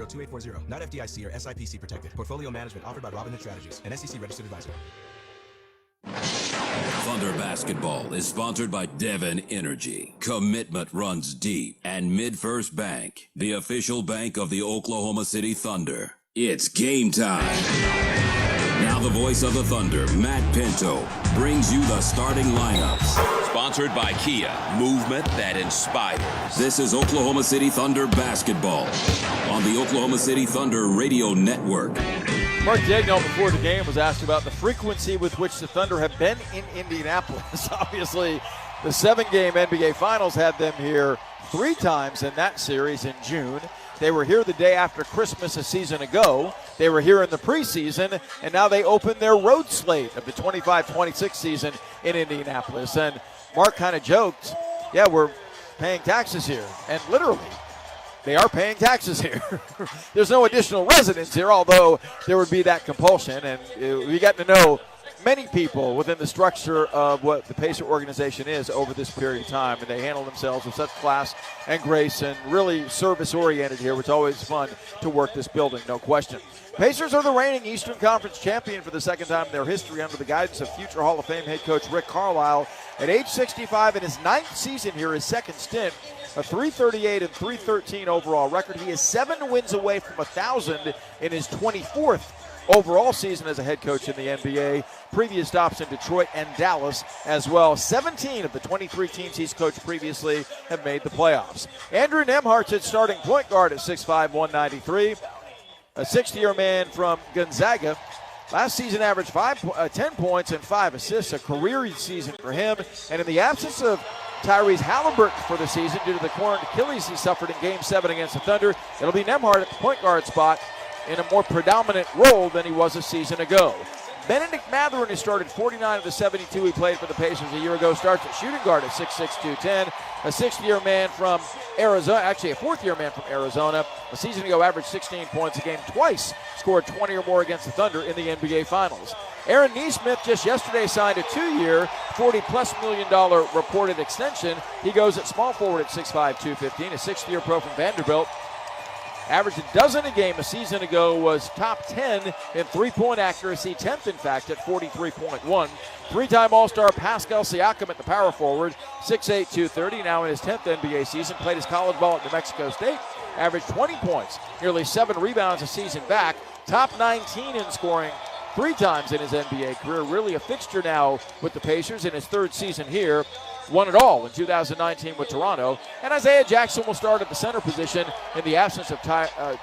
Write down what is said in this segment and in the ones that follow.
2840. Not FDIC or SIPC protected. Portfolio management offered by Robinhood Strategies, an SEC registered advisor. Thunder Basketball is sponsored by Devon Energy. Commitment runs deep. And MidFirst Bank, the official bank of the Oklahoma City Thunder. It's game time. Now the voice of the Thunder, Matt Pinto, brings you the starting lineups. Sponsored by Kia, movement that inspires. This is Oklahoma City Thunder Basketball on the Oklahoma City Thunder Radio Network. Mark Daigneault before the game was asked about the frequency with which the Thunder have been in Indianapolis. Obviously, the 7-game NBA Finals had them here 3 times in that series in June. They were here the day after Christmas a season ago. They were here in the preseason, and now they open their road slate of the 25-26 season in Indianapolis. And Mark kind of joked, yeah, we're paying taxes here. And literally, they are paying taxes here. There's no additional residents here, although there would be that compulsion. And we got to know many people within the structure of what the Pacer organization is over this period of time. And they handle themselves with such class and grace and really service-oriented here, which is always fun to work this building, no question. Pacers are the reigning Eastern Conference champion for the second time in their history under the guidance of future Hall of Fame head coach Rick Carlisle. At age 65 in his 9th season here, his second stint, a 338 and 313 overall record. He is 7 wins away from 1,000 in his 24th overall season as a head coach in the NBA. Previous stops in Detroit and Dallas as well. 17 of the 23 teams he's coached previously have made the playoffs. Andrew Nembhard's at starting point guard at 6'5", 193. A 6th-year man from Gonzaga. Last season averaged 10 points and 5 assists, a career season for him. And in the absence of Tyrese Halliburton for the season due to the torn Achilles he suffered in Game 7 against the Thunder, it'll be Nembhard at the point guard spot in a more predominant role than he was a season ago. Benedict Mathurin has started 49 of the 72 he played for the Pacers a year ago. Starts at shooting guard at 6'6", 210. A 6th-year man from Arizona, actually a 4th-year man from Arizona. A season ago averaged 16 points a game twice. Scored 20 or more against the Thunder in the NBA Finals. Aaron Nesmith just yesterday signed a 2-year, $40+ million reported extension. He goes at small forward at 6'5", 215. A 6th-year pro from Vanderbilt. Averaged a dozen a game a season ago, was top 10 in three-point accuracy, 10th in fact at 43.1. 3-time All-Star Pascal Siakam at the power forward, 6'8", 230, now in his 10th NBA season. Played his college ball at New Mexico State, averaged 20 points, nearly 7 rebounds a season back, top 19 in scoring 3 times in his NBA career. Really a fixture now with the Pacers in his 3rd season here. Won it all in 2019 with Toronto. And Isaiah Jackson will start at the center position in the absence of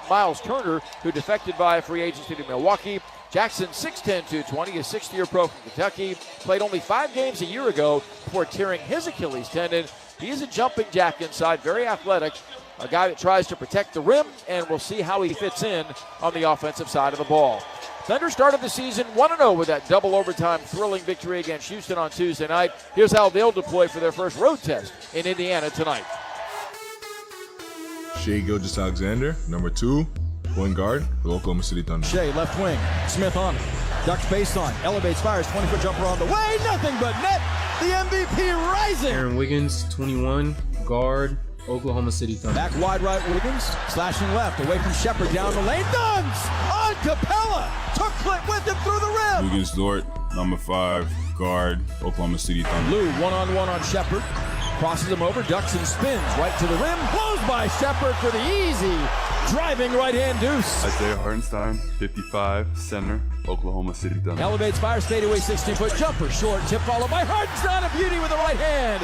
Miles Turner, who defected via free agency to Milwaukee. Jackson, 6'10", 220, a 6th-year pro from Kentucky. Played only 5 games a year ago before tearing his Achilles tendon. He is a jumping jack inside, very athletic. A guy that tries to protect the rim, and we'll see how he fits in on the offensive side of the ball. Thunder started the season 1-0 with that double overtime thrilling victory against Houston on Tuesday night. Here's how they'll deploy for their first road test in Indiana tonight. Shai Gilgeous-Alexander, number 2, point guard for the Oklahoma City Thunder. Shai, left wing, Smith on it. Ducks baseline, elevates, fires, 20-foot jumper on the way, nothing but net. The MVP rising. Aaron Wiggins, 21, guard, Oklahoma City Thunder. Back wide right, Wiggins, slashing left, away from Shepard, down the lane, dunks! On Capella, took Clint with him through the rim. Wiggins Dort, number 5, guard, Oklahoma City Thunder. Lou, one-on-one on Shepard, crosses him over, ducks and spins, right to the rim, blows by Shepard for the easy driving right-hand deuce. Isaiah Hartenstein, 55, center, Oklahoma City Thunder. Elevates, fires, fadeaway, 16-foot jumper, short tip followed by Hartenstein, a beauty with the right hand.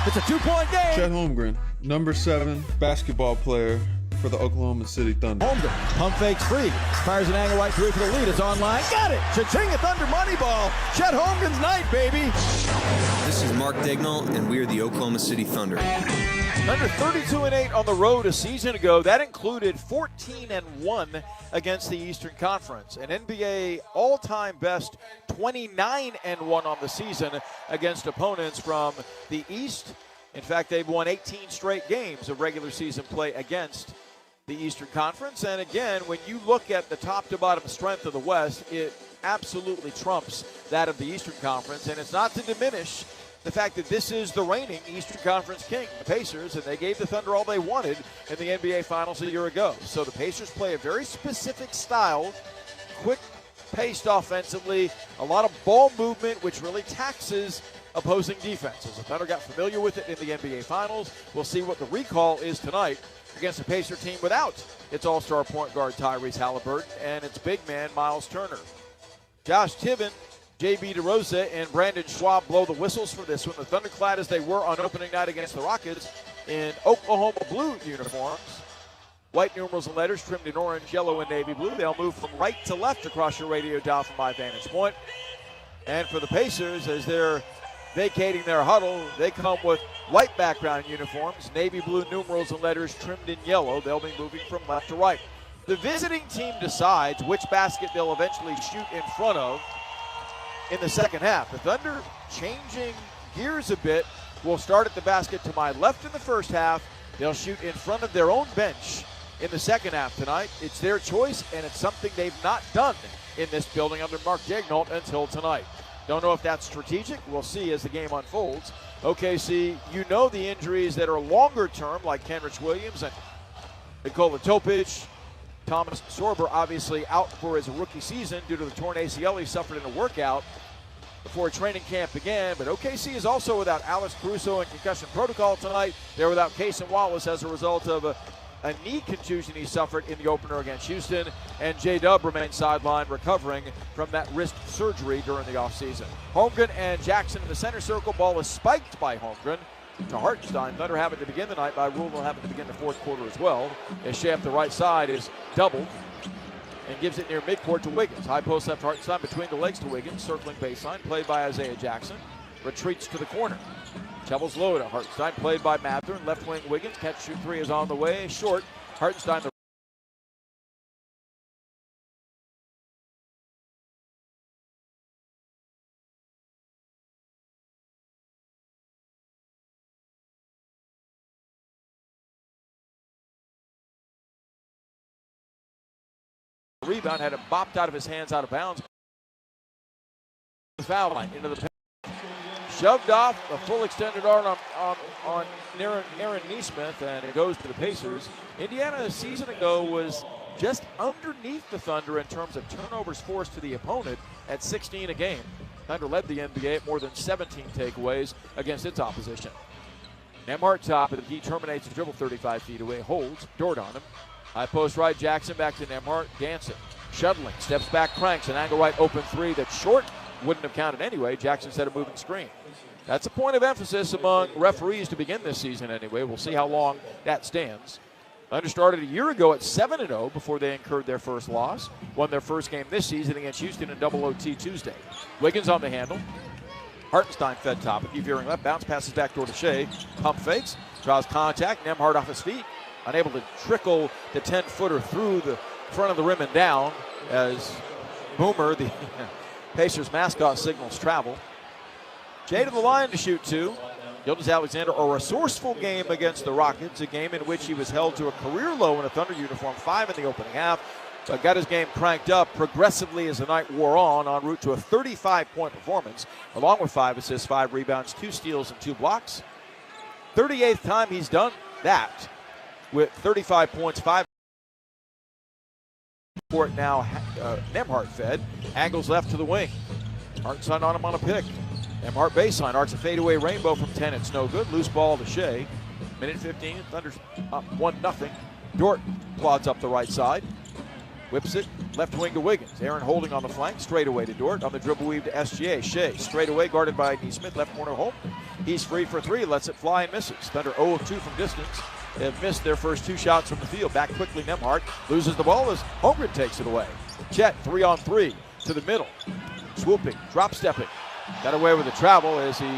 It's a 2-point game. Chet Holmgren, number 7, basketball player for the Oklahoma City Thunder. Holmgren, pump fakes free, fires an angle right through for the lead, it's online, got it! Cha-ching, a Thunder money ball, Chet Holmgren's night, baby! This is Mark Daigneault, and we are the Oklahoma City Thunder. Thunder 32-8 on the road a season ago. That included 14-1 against the Eastern Conference. An NBA all-time best 29-1 on the season against opponents from the East. In fact, they've won 18 straight games of regular season play against the Eastern Conference. And again, when you look at the top to bottom strength of the West, it absolutely trumps that of the Eastern Conference. And it's not to diminish the fact that this is the reigning Eastern Conference king, the Pacers, and they gave the Thunder all they wanted in the NBA Finals a year ago. So the Pacers play a very specific style, quick-paced offensively, a lot of ball movement, which really taxes opposing defenses. The Thunder got familiar with it in the NBA Finals. We'll see what the recall is tonight against a Pacer team without its all-star point guard Tyrese Halliburton and its big man Miles Turner. Josh Tiven, J.B. DeRosa, and Brandon Schwab blow the whistles for this one. The Thunder, clad as they were on opening night against the Rockets in Oklahoma blue uniforms. White numerals and letters trimmed in orange, yellow, and navy blue. They'll move from right to left across your radio dial from my vantage point. And for the Pacers, as they're vacating their huddle, they come with white background uniforms, navy blue numerals and letters trimmed in yellow. They'll be moving from left to right. The visiting team decides which basket they'll eventually shoot in front of in the second half. The Thunder changing gears a bit will start at the basket to my left in the first half. They'll shoot in front of their own bench in the second half tonight. It's their choice, and it's something they've not done in this building under Mark Daigneault until tonight. Don't know if that's strategic. We'll see as the game unfolds. OKC, you know the injuries that are longer term, like Kenrich Williams and Nikola Topic. Thomas Sorber obviously out for his rookie season due to the torn ACL he suffered in a workout before training camp began. But OKC is also without Alex Caruso in concussion protocol tonight. They're without Cason Wallace as a result of a knee contusion he suffered in the opener against Houston. And J-Dub remains sidelined, recovering from that wrist surgery during the offseason. Holmgren and Jackson in the center circle. Ball is spiked by Holmgren to Hartenstein. Thunder have it to begin the night. By rule, they'll have it to begin the fourth quarter as well. As Shea up the right side is doubled and gives it near midcourt to Wiggins. High post left Hartenstein between the legs to Wiggins. Circling baseline, played by Isaiah Jackson. Retreats to the corner. Shovels low to Hartenstein, played by Matherin. Left wing Wiggins. Catch shoot three is on the way. Short. Hartenstein. The rebound had it bopped out of his hands, out of bounds. Foul line into the pen. Shoved off a full extended arm on Aaron Nesmith, and it goes to the Pacers. Indiana a season ago was just underneath the Thunder in terms of turnovers forced to the opponent at 16 a game. Thunder led the NBA at more than 17 takeaways against its opposition. Nembhard top of the key, terminates the dribble 35 feet away, holds, Dort on him. High post right, Jackson back to Nembhard, dancing, shuttling, steps back, cranks, an angle right open three that's short. Wouldn't have counted anyway. Jackson set a moving screen. That's a point of emphasis among referees to begin this season anyway. We'll see how long that stands. Thunder started a year ago at 7-0 before they incurred their first loss. Won their first game this season against Houston in double OT Tuesday. Wiggins on the handle. Hartenstein fed top. A few veering left. Bounce passes back door to Shea. Pump fakes. Draws contact. Nembhard off his feet. Unable to trickle the 10-footer through the front of the rim and down as Boomer, the Pacers mascot, signals travel. Jay to the line to shoot two. Gilgeous-Alexander, a resourceful game against the Rockets, a game in which he was held to a career low in a Thunder uniform, 5 in the opening half, but got his game cranked up progressively as the night wore on route to a 35-point performance, along with 5 assists, 5 rebounds, 2 steals, and 2 blocks. 38th time he's done that with 35 points, 5. Court now, Nembhard fed, angles left to the wing. Hartenstein on him on a pick. Nembhard baseline, arcs a fadeaway rainbow from 10. It's no good. Loose ball to Shea. Minute 15, Thunder's up 1-0. Dort plods up the right side. Whips it left wing to Wiggins. Aaron holding on the flank, straight away to Dort. On the dribble weave to SGA. Shea straight away, guarded by Nesmith. Left corner home. He's free for 3, lets it fly and misses. Thunder 0 of 2 from distance. They have missed their first 2 shots from the field. Back quickly, Nembhard loses the ball as Holmgren takes it away. Chet 3-on-3 to the middle. Swooping, drop stepping. Got away with the travel as he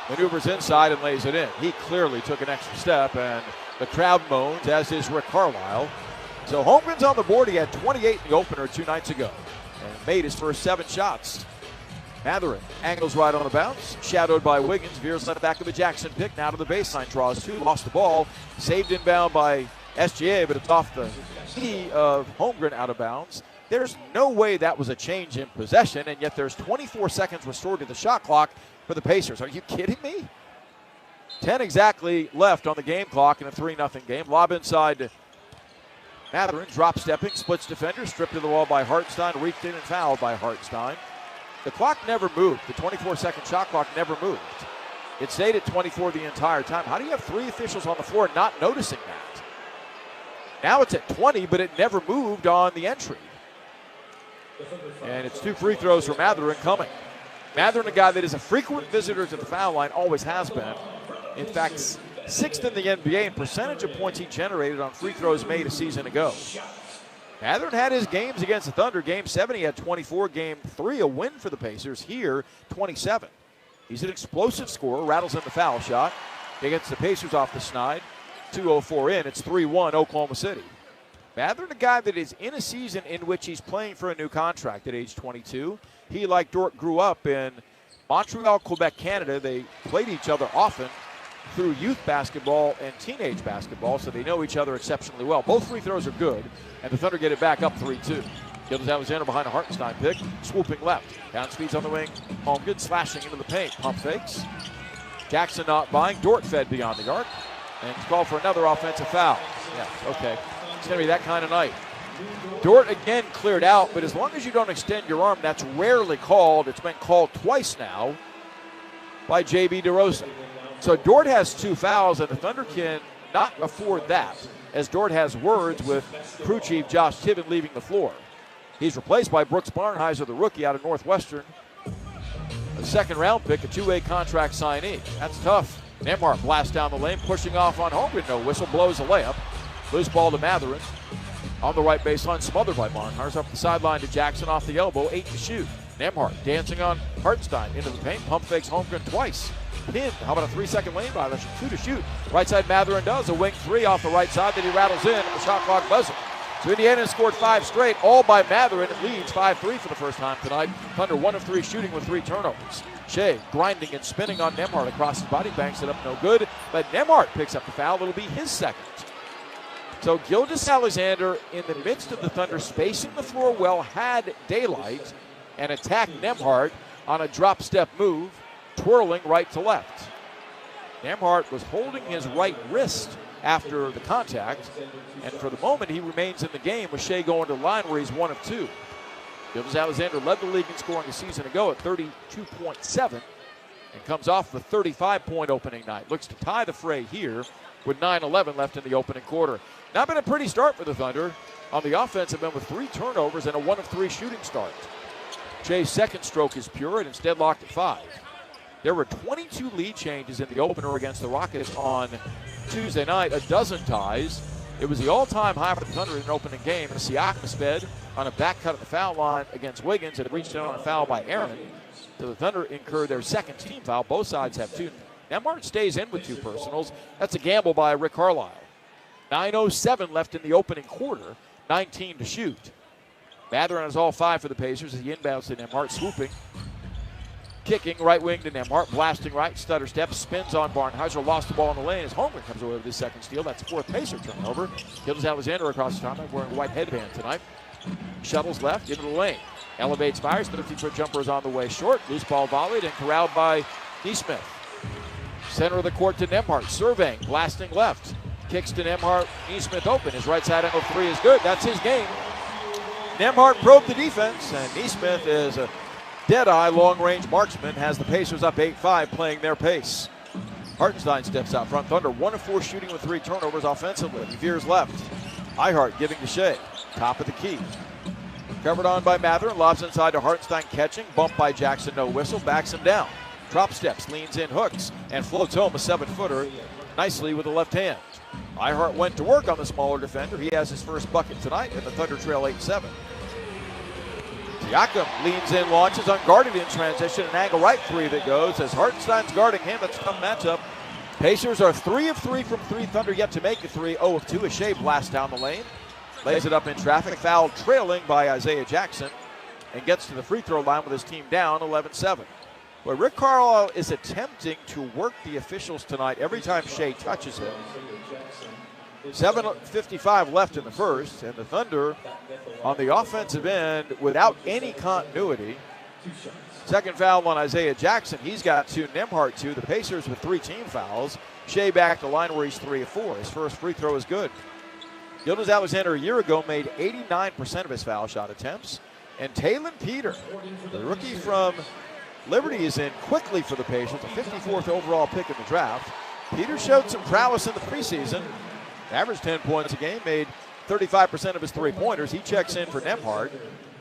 maneuvers inside and lays it in. He clearly took an extra step, and the crowd moans, as is Rick Carlisle. So Holmgren's on the board. He had 28 in the opener 2 nights ago and made his first 7 shots. Matherin angles right on the bounce, shadowed by Wiggins, veers left back of the Jackson pick, now to the baseline, draws 2, lost the ball, saved inbound by SGA, but it's off the knee of Holmgren out of bounds. There's no way that was a change in possession, and yet there's 24 seconds restored to the shot clock for the Pacers. Are you kidding me? 10 exactly left on the game clock in a 3-0 game. Lob inside to Mathurin, drop stepping, splits defender, stripped to the wall by Hartenstein, reached in and fouled by Hartenstein. The clock never moved. The 24-second shot clock never moved. It stayed at 24 the entire time. How do you have 3 officials on the floor not noticing that? Now it's at 20, but it never moved on the entry. And it's 2 free throws for Mathurin coming. Mathurin, a guy that is a frequent visitor to the foul line, always has been. In fact, 6th in the NBA in percentage of points he generated on free throws made a season ago. Mathurin had his games against the Thunder. Game 7, he had 24. Game 3, a win for the Pacers. Here, 27. He's an explosive scorer, rattles in the foul shot. He gets the Pacers off the snide. 2:04 in, it's 3-1 Oklahoma City. Mathurin, a guy that is in a season in which he's playing for a new contract at age 22. He, like Dort, grew up in Montreal, Quebec, Canada. They played each other often through youth basketball and teenage basketball, so they know each other exceptionally well. Both free throws are good, and the Thunder get it back up 3-2. Gildas-Alexander behind a Hartenstein pick, swooping left. Down speeds on the wing. Holmgren slashing into the paint. Pump fakes. Jackson not buying. Dort fed beyond the arc. And it's called for another offensive foul. Yeah, okay. It's going to be that kind of night. Dort again cleared out, but as long as you don't extend your arm, that's rarely called. It's been called twice now by J.B. DeRosa. So Dort has 2 fouls, and the Thunder can not afford that, as Dort has words with crew chief Josh Tiven leaving the floor. He's replaced by Brooks Barnheiser, the rookie out of Northwestern, a second-round pick, a 2-way contract signee. That's tough. Nembhard blasts down the lane, pushing off on Holmgren. No whistle, blows a layup. Loose ball to Mathurin. On the right baseline, smothered by Barnheiser. Up the sideline to Jackson off the elbow, 8 to shoot. Nembhard dancing on Hartenstein into the paint. Pump fakes Holmgren twice. Pinned. How about a 3-second lane violation? 2 to shoot. Right side Mathurin does. A wing 3 off the right side that he rattles in. And the shot clock buzzer. So Indiana has scored 5 straight, all by Mathurin. It leads 5-3 for the first time tonight. Thunder 1 of 3 shooting with 3 turnovers. Shea grinding and spinning on Nembhard across his body, banks it up, no good. But Nembhard picks up the foul. It'll be his second. So Gildas-Alexander, in the midst of the Thunder spacing the floor well, had daylight and attacked Nembhard on a drop step move, twirling right to left. Nembhard was holding his right wrist after the contact, and for the moment he remains in the game with Shea going to the line where he's 1 of 2. Gildas-Alexander led the league in scoring a season ago at 32.7 and comes off the 35-point opening night. Looks to tie the fray here with 9:11 left in the opening quarter. Not been a pretty start for the Thunder. On the offense, have been with 3 turnovers and a 1 of 3 shooting start. Shea's second stroke is pure and instead locked at 5. There were 22 lead changes in the opener against the Rockets on Tuesday night, a dozen ties. It was the all-time high for the Thunder in an opening game. Siakam sped on a back cut at the foul line against Wiggins and reached in on a foul by Aaron. So the Thunder incurred their second team foul. Both sides have 2. Nembhard stays in with 2 personals. That's a gamble by Rick Carlisle. 9:07 left in the opening quarter, 19 to shoot. Mathurin has all 5 for the Pacers as he inbounds to Nembhard, swooping. Kicking right wing to Nembhard, blasting right, stutter step, spins on Barnheiser, lost the ball in the lane as Holmgren comes away with his second steal. That's 4th Pacer turnover. Gildas-Alexander across the timeline wearing a white headband tonight. Shuttles left into the lane. Elevates, fires, 50-foot jumper is on the way short. Loose ball volleyed and corralled by Nesmith. Center of the court to Nembhard, surveying, blasting left. Kicks to Nembhard, Nesmith open. His right side angle 3 is good. That's his game. Nembhard probed the defense, and Nesmith is a dead-eye long-range marksman, has the Pacers up 8-5, playing their pace. Hartenstein steps out front. Thunder 1 of 4 shooting with 3 turnovers offensively. He veers left. Ihart giving to Shea. Top of the key. Covered on by Mathurin. Lobs inside to Hartenstein, catching. Bumped by Jackson, no whistle. Backs him down. Drop steps, leans in, hooks, and floats home a 7-footer nicely with the left hand. Ihart went to work on the smaller defender. He has his first bucket tonight, and the Thunder trail 8-7. Siakam leans in, launches, unguarded in transition, an angle right 3 that goes as Hartenstein's guarding him. That's a tough matchup. Pacers are 3 of 3 from 3. Thunder yet to make a 3. 0 of 2. A Shea blast down the lane. Lays it up in traffic. Foul trailing by Isaiah Jackson and gets to the free throw line with his team down 11-7. But Rick Carlisle is attempting to work the officials tonight every time Shea touches him. 7:55 left in the first, and the Thunder on the offensive end without any continuity. Second foul on Isaiah Jackson. He's got 2. Nembhard 2. The Pacers with 3 team fouls. Shea back to line where he's 3 of 4. His first free throw is good. Gildas Alexander a year ago made 89% of his foul shot attempts. And Talon Peter, the rookie from Liberty, is in quickly for the Pacers, a 54th overall pick in the draft. Peter showed some prowess in the preseason. Averaged 10 points a game, made 35% of his three-pointers. He checks in for Nembhard.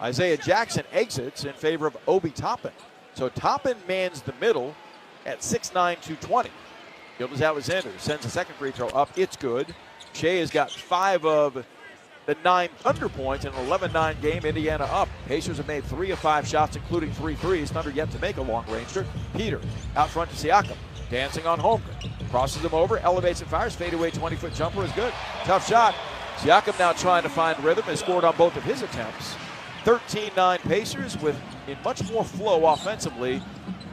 Isaiah Jackson exits in favor of Obi Toppin. So Toppin mans the middle at 6'9", 220. Gildas Alexander sends a second free throw up. It's good. Shea has got 5 of the 9 Thunder points in an 11-9 game. Indiana up. Pacers have made 3 of 5 shots, including 3 threes. Thunder yet to make a long-ranger. Peter out front to Siakam. Dancing on Holmgren. Crosses him over, elevates and fires. Fadeaway 20-foot jumper is good. Tough shot. Siakam now trying to find rhythm. Has scored on both of his attempts. 13-9 Pacers with in much more flow offensively.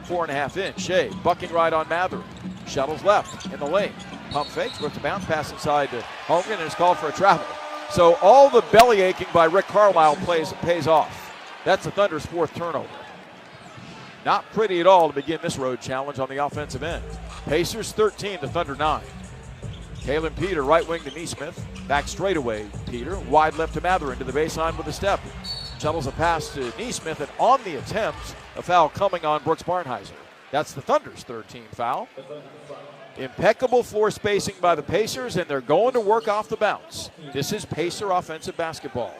4.5 in. Shea bucking right on Mather. Shuttles left in the lane. Pump fakes, works a bounce pass inside to Holmgren and is called for a travel. So all the belly aching by Rick Carlisle pays off. That's the Thunder's 4th turnover. Not pretty at all to begin this road challenge on the offensive end. Pacers 13, the Thunder 9. Talon Peter, right wing to Neesmith. Back straightaway, Peter. Wide left to Mather into the baseline with a step. Shuttles a pass to Neesmith, and on the attempt, a foul coming on Brooks Barnheiser. That's the Thunder's 13th foul. Impeccable floor spacing by the Pacers, and they're going to work off the bounce. This is Pacer offensive basketball.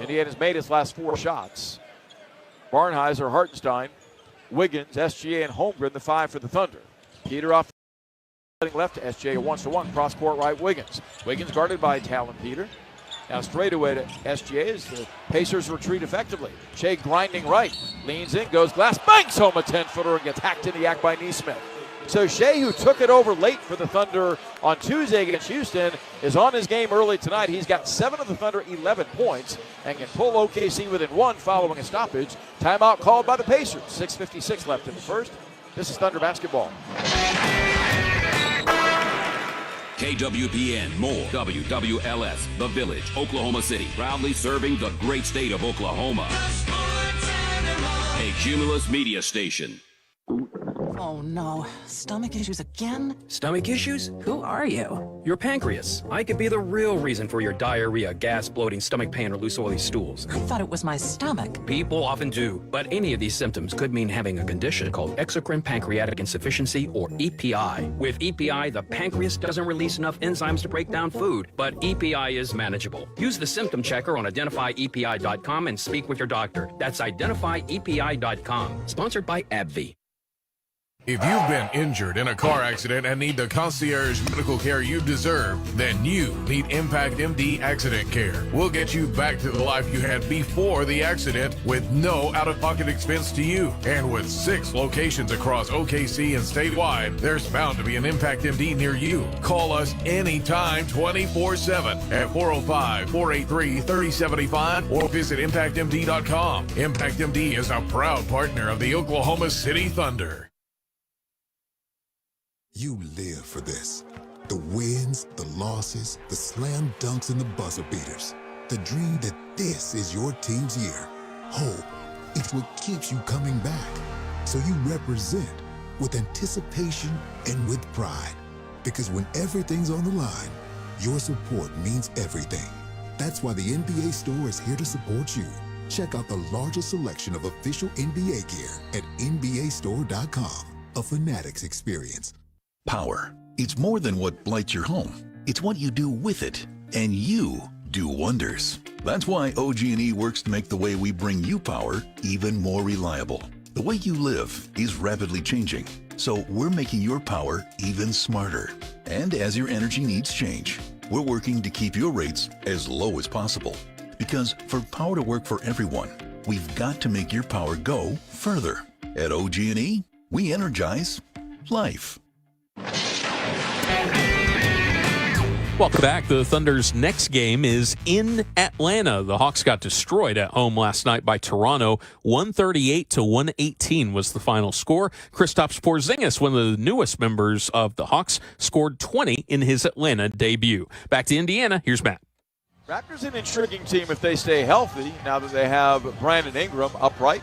Indiana's made its last 4 shots. Barnheiser, Hartenstein, Wiggins, SGA, and Holmgren, the 5 for the Thunder. Peter off left to SGA, a 1-to-1, cross-court right, Wiggins. Wiggins guarded by Talon Peter. Now straight away to SGA as the Pacers retreat effectively. Shea grinding right, leans in, goes glass, banks home a 10-footer and gets hacked in the act by Neesmith. So Shea, who took it over late for the Thunder on Tuesday against Houston, is on his game early tonight. He's got 7 of the Thunder 11 points and can pull OKC within 1 following a stoppage. Timeout called by the Pacers. 6:56 left in the first. This is Thunder basketball. KWPN, more WWLS, The Village, Oklahoma City, proudly serving the great state of Oklahoma. A Cumulus media station. Oh no, stomach issues again? Stomach issues? Who are you? Your pancreas. I could be the real reason for your diarrhea, gas, bloating, stomach pain, or loose oily stools. I thought it was my stomach. People often do, but any of these symptoms could mean having a condition called exocrine pancreatic insufficiency, or EPI. With EPI, the pancreas doesn't release enough enzymes to break down food, but EPI is manageable. Use the symptom checker on identifyepi.com and speak with your doctor. That's identifyepi.com. Sponsored by AbbVie. If you've been injured in a car accident and need the concierge medical care you deserve, then you need Impact MD Accident Care. We'll get you back to the life you had before the accident with no out-of-pocket expense to you. And with 6 locations across OKC and statewide, there's bound to be an Impact MD near you. Call us anytime 24/7 at 405-483-3075 or visit ImpactMD.com. Impact MD is a proud partner of the Oklahoma City Thunder. You live for this. The wins, the losses, the slam dunks, and the buzzer beaters. The dream that this is your team's year. Hope, it's what keeps you coming back. So you represent with anticipation and with pride. Because when everything's on the line, your support means everything. That's why the NBA store is here to support you. Check out the largest selection of official NBA gear at NBAstore.com. A Fanatics experience. Power. It's more than what lights your home. It's what you do with it. And you do wonders. That's why OG&E works to make the way we bring you power even more reliable. The way you live is rapidly changing. So we're making your power even smarter. And as your energy needs change, we're working to keep your rates as low as possible. Because for power to work for everyone, we've got to make your power go further. At OG&E, we energize life. Welcome back. The Thunder's next game is in Atlanta. The Hawks got destroyed at home last night by Toronto. 138-118 was the final score. Kristaps Porzingis, one of the newest members of the Hawks, scored 20 in his Atlanta debut. Back to Indiana. Here's Matt. Raptors an intriguing team if they stay healthy now that they have Brandon Ingram upright.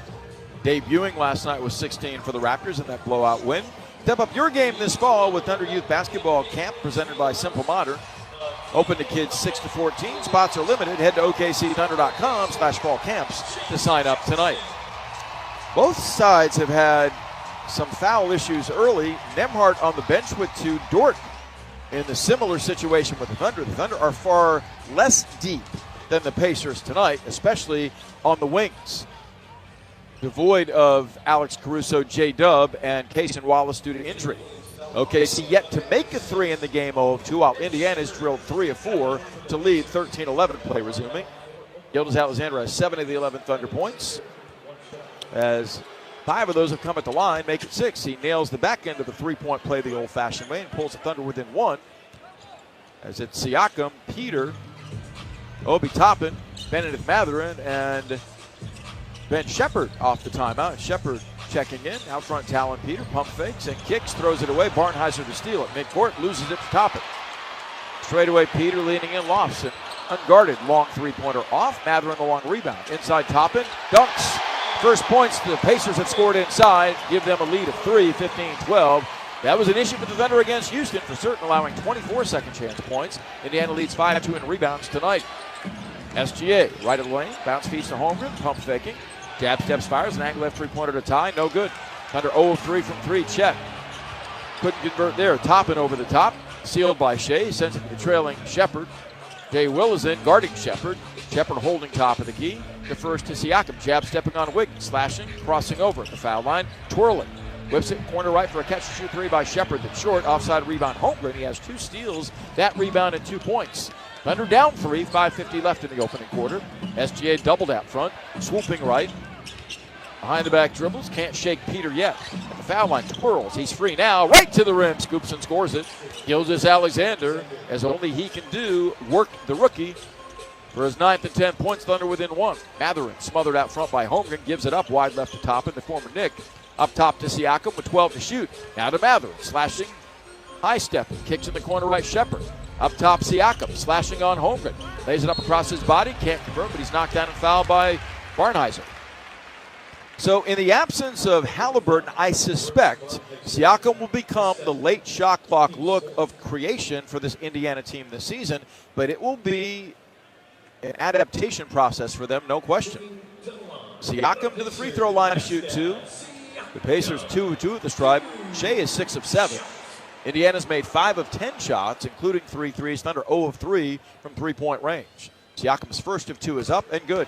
Debuting last night was 16 for the Raptors in that blowout win. Step up your game this fall with Thunder Youth Basketball Camp presented by Simple Modern. Open to kids 6 to 14. Spots are limited. Head to okcthunder.com/fall camps to sign up tonight. Both sides have had some foul issues early. Nembhard on the bench with 2. Dort in the similar situation with the Thunder. The Thunder are far less deep than the Pacers tonight, especially on the wings. Devoid of Alex Caruso, J-Dub, and Cason Wallace due to injury. OKC yet to make a 3 in the game 0 of 2, while Indiana's drilled 3 of 4 to lead 13-11 play resuming. Gilgeous-Alexander has 7 of the 11 Thunder points, as 5 of those have come at the line, make it 6. He nails the back end of the three-point play the old-fashioned way and pulls the Thunder within 1. As it's Siakam, Peter, Obi Toppin, Benedict Mathurin, and Ben Shepherd off the timeout. Shepherd checking in. Out front, Talon Peter pump fakes and kicks, throws it away. Barnhizer to steal it. Midcourt loses it to Toppin. Straight away, Peter leaning in, lofts it. Unguarded, long three-pointer off. Mathurin the long rebound. Inside Toppin, dunks. First points the Pacers have scored inside. Give them a lead of 3, 15-12. That was an issue for the Thunder against Houston for certain, allowing 24 second chance points. Indiana leads 5-2 in rebounds tonight. SGA, right of the lane, bounce feeds to Holmgren, pump faking. Jab steps, fires, an angle left three-pointer to tie, no good. Thunder 0 of 3 from 3, Chet. Couldn't convert there. Toppin over the top, sealed by Shea, sends it to the trailing Shepherd. Jay Will is in, guarding Shepherd. Shepherd holding top of the key. Defers to Siakam, jab stepping on Wiggins, slashing, crossing over at the foul line, twirling. Whips it corner right for a catch-and-shoot 3 by Shepherd. That's short, offside rebound Holmgren. He has 2 steals, that rebound and 2 points. Thunder down 3, 5:50 left in the opening quarter. SGA doubled out front, swooping right. Behind the back dribbles, can't shake Peter yet. At the foul line, twirls, he's free now, right to the rim, scoops and scores it. Gilgeous-Alexander, as only he can do, work the rookie for his 9th and 10 points. Thunder within 1. Mathurin smothered out front by Holmgren, gives it up wide left to Toppin, the former Knick. Up top to Siakam with 12 to shoot. Now to Mathurin, slashing, high stepping, kicks in the corner right, Shepherd. Up top, Siakam, slashing on Holmgren. Lays it up across his body, can't convert, but he's knocked down and fouled by Barnhizer. So in the absence of Halliburton, I suspect Siakam will become the late shot clock look of creation for this Indiana team this season, but it will be an adaptation process for them, no question. Siakam to the free throw line to shoot 2. The Pacers 2 of 2 at the stripe. Shea is 6 of 7. Indiana's made 5 of 10 shots, including 3 threes. Thunder 0 of 3 from three-point range. Siakam's first of 2 is up and good.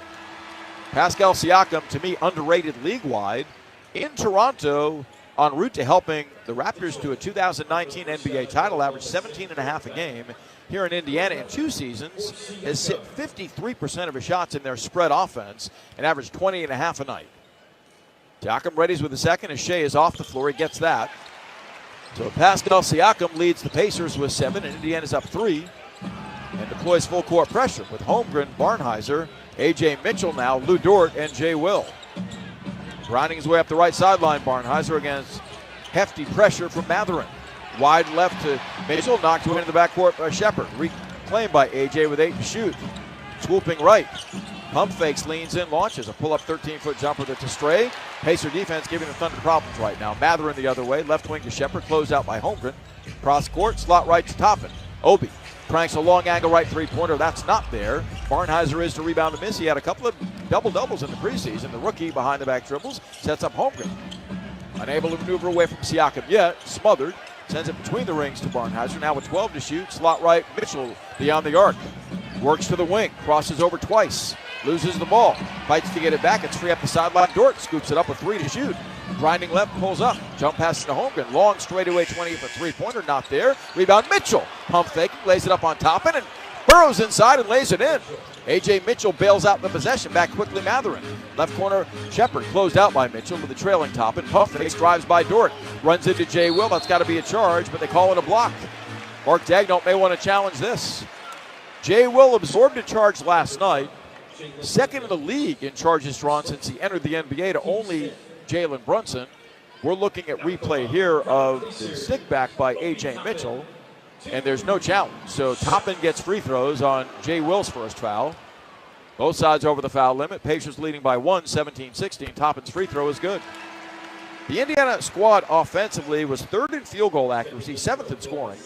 Pascal Siakam, to me, underrated league-wide. In Toronto, en route to helping the Raptors to a 2019 NBA title, averaged 17.5 a game. Here in Indiana in 2 seasons, has hit 53% of his shots in their spread offense and averaged 20.5 a night. Siakam readies with the second as Shea is off the floor. He gets that. So Pascal Siakam leads the Pacers with 7, and Indiana's up 3. And deploys full court pressure with Holmgren, Barnhizer, A.J. Mitchell now, Lou Dort, and Jay Will. Grinding his way up the right sideline, Barnhizer against hefty pressure from Mathurin. Wide left to Mitchell, knocked away into the backcourt by Shepherd. Reclaimed by A.J. with 8 to shoot. Swooping right. Pump fakes, leans in, launches. A pull-up 13-foot jumper that's a stray. Pacer defense giving the Thunder problems right now. Mathurin the other way, left wing to Shepherd, closed out by Holmgren. Cross court, slot right to Toppin. Obi cranks a long angle right three-pointer. That's not there. Barnhizer is to rebound and miss. He had a couple of double-doubles in the preseason. The rookie behind the back dribbles, sets up Holmgren. Unable to maneuver away from Siakam yet, smothered. Sends it between the rings to Barnhizer. Now with 12 to shoot, slot right, Mitchell beyond the arc. Works to the wing, crosses over twice. Loses the ball, fights to get it back. It's free up the sideline. Dort scoops it up with 3 to shoot. Grinding left, pulls up. Jump passes to Holmgren. Long straightaway 20 for three-pointer, not there. Rebound Mitchell. Pump fake, lays it up on Toppin and burrows inside and lays it in. A.J. Mitchell bails out the possession. Back quickly Mathurin. Left corner, Shepherd closed out by Mitchell with the trailing Toppin. Pump fake, drives by Dort. Runs into Jay Will. That's got to be a charge, but they call it a block. Mark Daigneault may want to challenge this. Jay Will absorbed a charge last night. Second in the league in charges drawn since he entered the NBA to only Jalen Brunson. We're looking at replay here of the stick back by A.J. Mitchell, and there's no challenge. So Toppin gets free throws on Jay Will's first foul. Both sides over the foul limit. Pacers leading by 1, 17-16. Toppin's free throw is good. The Indiana squad offensively was third in field goal accuracy, seventh in scoring,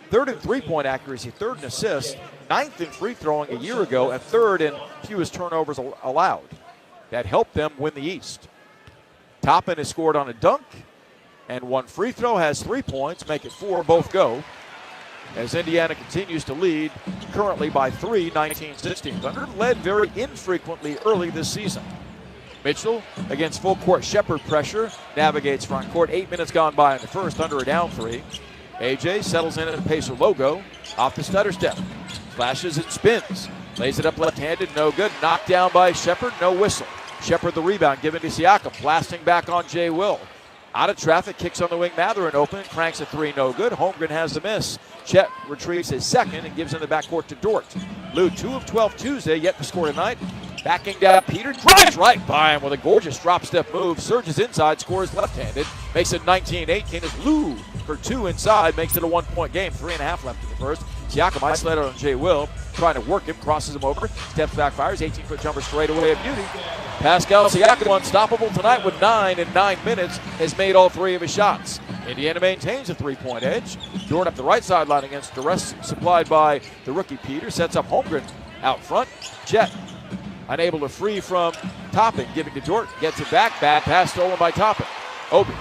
third in three-point accuracy, third in assists, ninth in free throwing a year ago, and third in fewest turnovers allowed. That helped them win the East. Toppin has scored on a dunk and one free throw, has 3 points, make it 4, both go. As Indiana continues to lead, currently by 3, 19-16. Thunder led very infrequently early this season. Mitchell against full court Shepherd pressure, navigates front court. 8 minutes gone by in the first, Thunder are down 3. AJ settles in at the Pacer logo, off the stutter step. Flashes and spins, lays it up left-handed, no good. Knocked down by Shepherd, no whistle. Shepherd the rebound, given to Siakam, blasting back on Jay Will. Out of traffic, kicks on the wing, Mathurin open, cranks a 3, no good. Holmgren has the miss. Chet retrieves his second and gives in the backcourt to Dort. Lou, 2 of 12 Tuesday, yet to score tonight. Backing down, Peter drives right by him with a gorgeous drop-step move. Surges inside, scores left-handed. Makes it 19-18 as Lou for 2 inside, makes it a 1-point game. 3.5 left in the first. Siakam isolated on Jay Will, trying to work him, crosses him over, steps back, fires, 18-foot jumper straight away of beauty. Pascal Siakam, unstoppable tonight with 9 in 9 minutes, has made all 3 of his shots. Indiana maintains a 3-point edge. Dort up the right sideline against duress supplied by the rookie Peter, sets up Holmgren out front. Chet unable to free from Toppin, giving to Dort, gets it back, bad pass stolen by Toppin. Obi,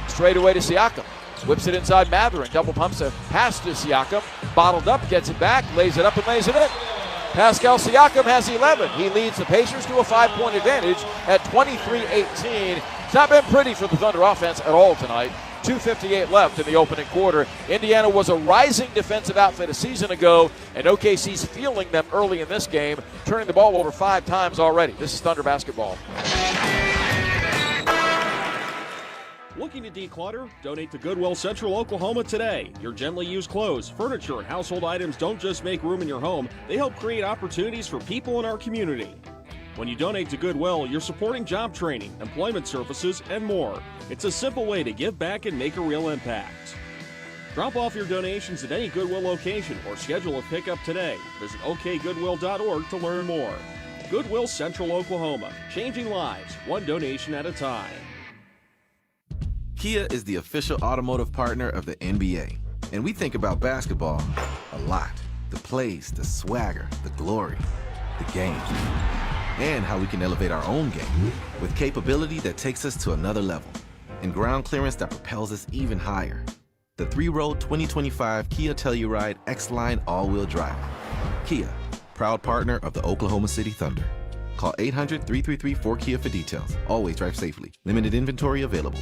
straight away to Siakam, whips it inside Mathurin, double pumps a pass to Siakam, bottled up, gets it back, lays it up and lays it in. Pascal Siakam has 11. He leads the Pacers to a 5-point advantage at 23-18. It's not been pretty for the Thunder offense at all tonight. 2:58 left in the opening quarter. Indiana was a rising defensive outfit a season ago, and OKC's feeling them early in this game, turning the ball over 5 times already. This is Thunder basketball. Looking to declutter? Donate to Goodwill Central Oklahoma today. Your gently used clothes, furniture, and household items don't just make room in your home, they help create opportunities for people in our community. When you donate to Goodwill, you're supporting job training, employment services, and more. It's a simple way to give back and make a real impact. Drop off your donations at any Goodwill location or schedule a pickup today. Visit okgoodwill.org to learn more. Goodwill Central Oklahoma, changing lives, one donation at a time. Kia is the official automotive partner of the NBA, and we think about basketball a lot. The plays, the swagger, the glory, the game, and how we can elevate our own game with capability that takes us to another level and ground clearance that propels us even higher. The 3-row 2025 Kia Telluride X-Line all-wheel drive. Kia, proud partner of the Oklahoma City Thunder. Call 800-333-4KIA for details. Always drive safely. Limited inventory available.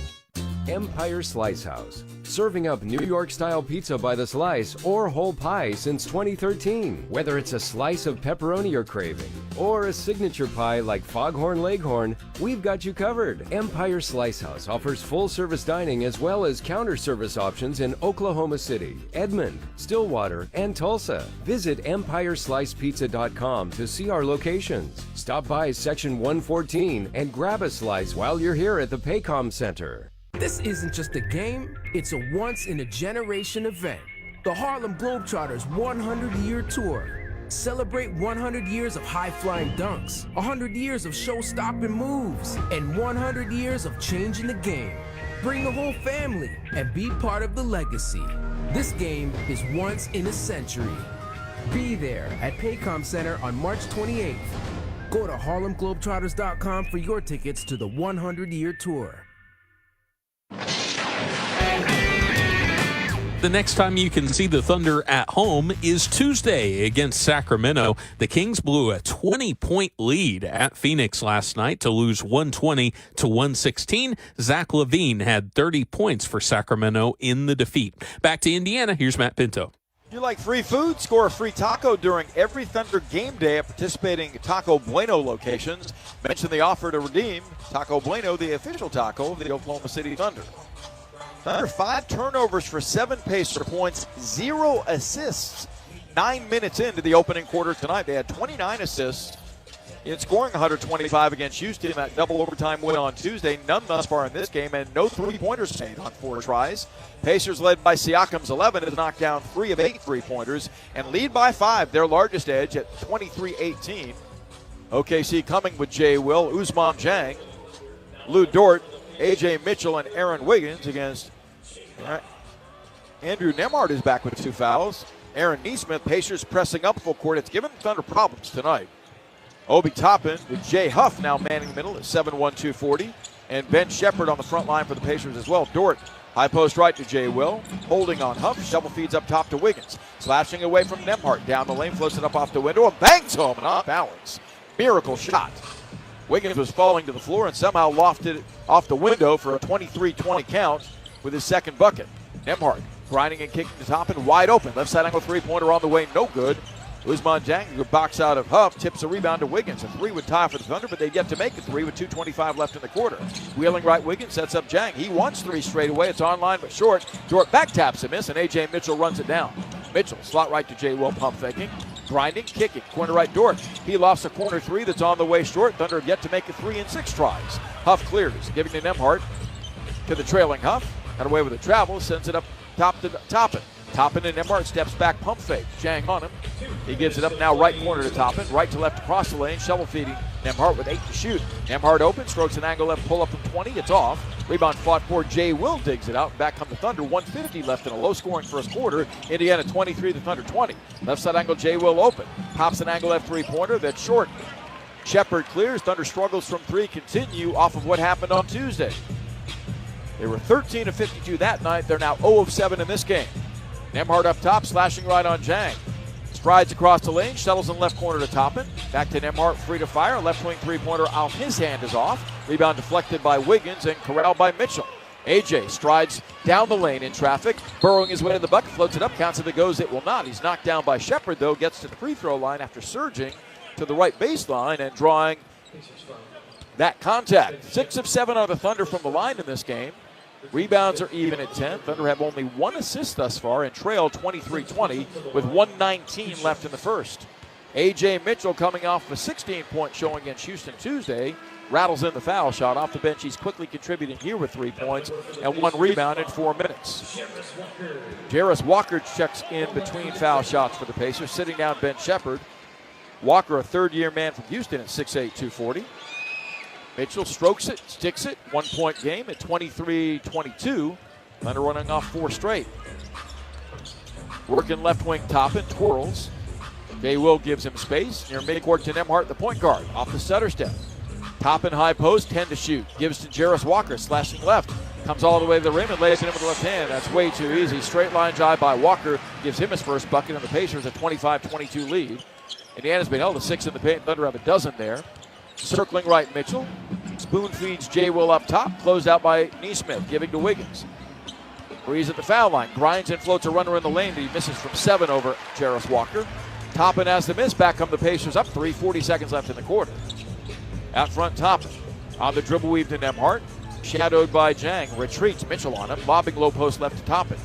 Empire Slice House, serving up New York-style pizza by the slice or whole pie since 2013. Whether it's a slice of pepperoni you're craving or a signature pie like Foghorn Leghorn, we've got you covered. Empire Slice House offers full-service dining as well as counter service options in Oklahoma City, Edmond, Stillwater, and Tulsa. Visit EmpireSlicePizza.com to see our locations. Stop by Section 114 and grab a slice while you're here at the Paycom Center. This isn't just a game, it's a once-in-a-generation event. The Harlem Globetrotters 100-year tour. Celebrate 100 years of high-flying dunks, 100 years of show-stopping moves, and 100 years of changing the game. Bring the whole family and be part of the legacy. This game is once in a century. Be there at Paycom Center on March 28th. Go to HarlemGlobetrotters.com for your tickets to the 100-year tour. The next time you can see the Thunder at home is Tuesday against Sacramento. The Kings blew a 20-point lead at Phoenix last night to lose 120-116. Zach LaVine had 30 points for Sacramento in the defeat. Back to Indiana, here's Matt Pinto. You like free food? Score a free taco during every Thunder game day at participating Taco Bueno locations. Mention the offer to redeem Taco Bueno, the official taco of the Oklahoma City Thunder. Thunder 5 turnovers for 7 Pacer points, 0 assists. 9 minutes into the opening quarter tonight. They had 29 assists in scoring 125 against Houston. That double overtime win on Tuesday. None thus far in this game, and no three-pointers made on 4 tries. Pacers led by Siakam's 11 has knocked down 3 of 8 three-pointers and lead by 5, their largest edge at 23-18. OKC coming with Jay Will, Ousmane Dieng, Lou Dort, A.J. Mitchell, and Aaron Wiggins against Andrew Nembhard is back with 2 fouls. Aaron Neesmith, Pacers pressing up full court. It's given Thunder problems tonight. Obi Toppin with Jay Huff now manning the middle at 7-1-240. And Ben Shepherd on the front line for the Pacers as well. Dort, high post right to Jay Will. Holding on Huff. Shovel feeds up top to Wiggins. Slashing away from Nembhard. Down the lane, floats it up off the window and bangs home and off balance. Miracle shot. Wiggins was falling to the floor and somehow lofted it off the window for a 23-20 count with his second bucket. Nembhard grinding and kicking to Toppin, wide open. Left side angle three-pointer on the way, no good. Ousmane Dieng, who box out of Huff, tips a rebound to Wiggins. A 3 would tie for the Thunder, but they've yet to make a 3 with 2:25 left in the quarter. Wheeling right, Wiggins sets up Dieng. He wants 3 straight away. It's on line but short. Dort back taps a miss, and A.J. Mitchell runs it down. Mitchell, slot right to Jay Will, pump faking. Grinding, kicking, corner right Dort. He lofts a corner 3 that's on the way short. Thunder have yet to make a 3 in 6 tries. Huff clears, giving to Nembhard to the trailing Huff. Got away with the travel, sends it up top to Toppin. Toppin and Nembhard steps back, pump fake. Dieng on him. He gives it up now right corner to Toppin. Right to left across the lane. Shovel feeding Nembhard with 8 to shoot. Nembhard open, strokes an angle left, pull up from 20. It's off. Rebound fought for. Jay Will digs it out. Back come the Thunder. 1:50 left in a low-scoring first quarter. Indiana 23, the Thunder 20. Left side angle, Jay Will open. Pops an angle left three-pointer. That's short. Shepherd clears. Thunder struggles from 3. Continue off of what happened on Tuesday. They were 13 of 52 that night. They're now 0 of 7 in this game. Nembhard up top, slashing right on Dieng. Strides across the lane, shuttles in left corner to Toppin. Back to Nembhard, free to fire. Left wing three-pointer off his hand is off. Rebound deflected by Wiggins and corralled by Mitchell. AJ strides down the lane in traffic, burrowing his way to the bucket, floats it up, counts if it goes, it will not. He's knocked down by Shepherd, though, gets to the free throw line after surging to the right baseline and drawing that contact. 6 of 7 are the Thunder from the line in this game. Rebounds are even at 10. Thunder have only 1 assist thus far and trail 23-20 with 1:19 left in the first. A.J. Mitchell coming off a 16-point showing against Houston Tuesday. Rattles in the foul shot. Off the bench, he's quickly contributing here with 3 points and 1 rebound in 4 minutes. Jarris Walker checks in between foul shots for the Pacers, sitting down Ben Shepherd. Walker, a third-year man from Houston at 6'8", 240. Mitchell strokes it, sticks it, 1-point game at 23-22. Thunder running off 4 straight. Working left wing Toppin, twirls. Jay Will gives him space. Near midcourt to Nembhard, the point guard, off the stutter step. Toppin high post, 10 to shoot. Gives to Jarris Walker, slashing left. Comes all the way to the rim and lays it in with the left hand. That's way too easy. Straight line drive by Walker. Gives him his first bucket, and the Pacers a 25-22 lead. Indiana's been held to 6 in the paint. Thunder have a dozen there. Circling right, Mitchell. Spoon feeds Jay Will up top. Closed out by Neesmith, giving to Wiggins. Breeze at the foul line. Grinds and floats a runner in the lane, but he misses from 7 over Jarris Walker. Toppin has the miss. Back come the Pacers up 3, 40 seconds left in the quarter. Out front, Toppin. On the dribble weave to Nembhard. Shadowed by Dieng. Retreats, Mitchell on him. Lobbing low post left to Toppin.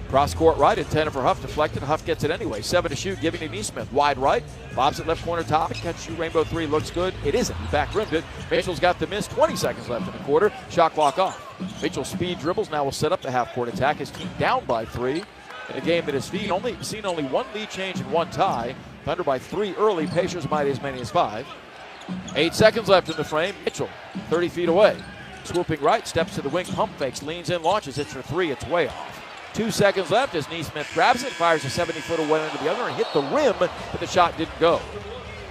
Cross court right, intended for Huff, deflected. Huff gets it anyway. 7 to shoot, giving to Neesmith. Wide right, bobs it left corner, Toppin. Catch shoot, rainbow 3, looks good. It isn't. He back rimmed it. Mitchell's got the miss. 20 seconds left in the quarter. Shot clock off. Mitchell speed dribbles. Now will set up the half court attack. His team down by 3. In a game that has seen only 1 lead change and 1 tie. Thunder by 3 early. Pacers might as many as 5. 8 seconds left in the frame. Mitchell, 30 feet away. Swooping right, steps to the wing, pump fakes, leans in, launches. Hits for 3. It's way off. 2 seconds left as Neesmith grabs it, fires a 70-foot away into the other, and hit the rim, but the shot didn't go.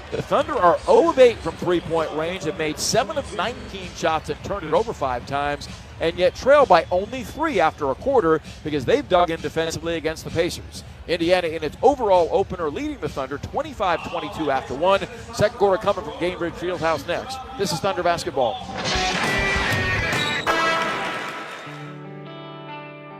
The Thunder are 0 of 8 from three-point range, have made 7 of 19 shots and turned it over 5 times, and yet trail by only 3 after a quarter because they've dug in defensively against the Pacers. Indiana in its overall opener leading the Thunder 25-22 after 1. Second quarter coming from Gainbridge Fieldhouse next. This is Thunder basketball.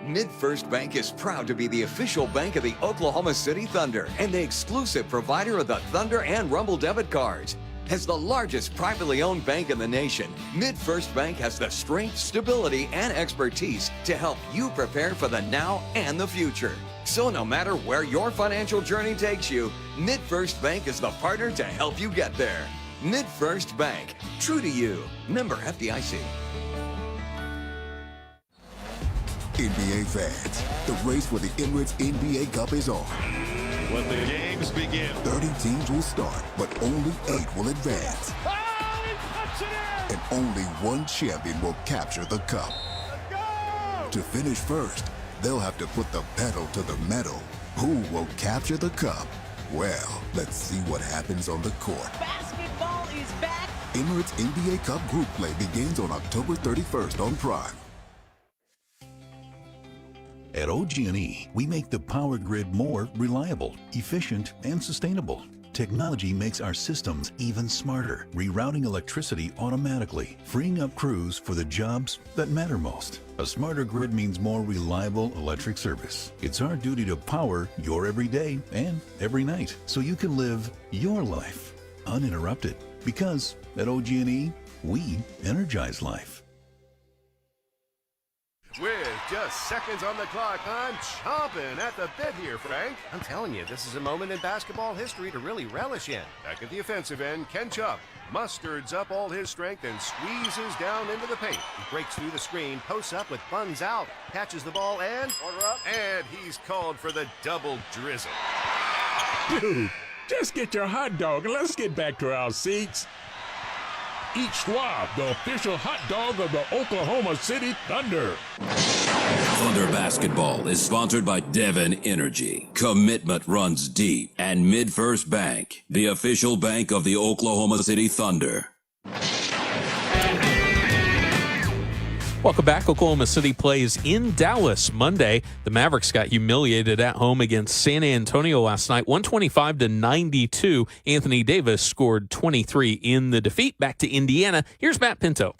MidFirst Bank is proud to be the official bank of the Oklahoma City Thunder and the exclusive provider of the Thunder and Rumble debit cards. As the largest privately owned bank in the nation, MidFirst Bank has the strength, stability, and expertise to help you prepare for the now and the future. So no matter where your financial journey takes you, MidFirst Bank is the partner to help you get there. MidFirst Bank, true to you. Member FDIC. NBA fans, the race for the Emirates NBA Cup is on. When the games begin, 30 teams will start, but only 8 will advance. And only one champion will capture the cup. To finish first, they'll have to put the pedal to the metal. Who will capture the cup? Well, let's see what happens on the court. Basketball is back. Emirates NBA Cup group play begins on October 31st on Prime. At OG&E, we make the power grid more reliable, efficient, and sustainable. Technology makes our systems even smarter, rerouting electricity automatically, freeing up crews for the jobs that matter most. A smarter grid means more reliable electric service. It's our duty to power your every day and every night, so you can live your life uninterrupted. Because at OG&E, we energize life. With just seconds on the clock, I'm chomping at the bit here, Frank. I'm telling you, this is a moment in basketball history to really relish in. Back at the offensive end, Ken Chubb musters up all his strength and squeezes down into the paint. He breaks through the screen, posts up with buns out, catches the ball, and he's called for the double drizzle. Dude, just get your hot dog and let's get back to our seats. Eat Schwab, the official hot dog of the Oklahoma City Thunder. Thunder basketball is sponsored by Devon Energy. Commitment runs deep. And MidFirst Bank, the official bank of the Oklahoma City Thunder. Welcome back. Oklahoma City plays in Dallas Monday. The Mavericks got humiliated at home against San Antonio last night, 125-92. Anthony Davis scored 23 in the defeat. Back to Indiana. Here's Matt Pinto.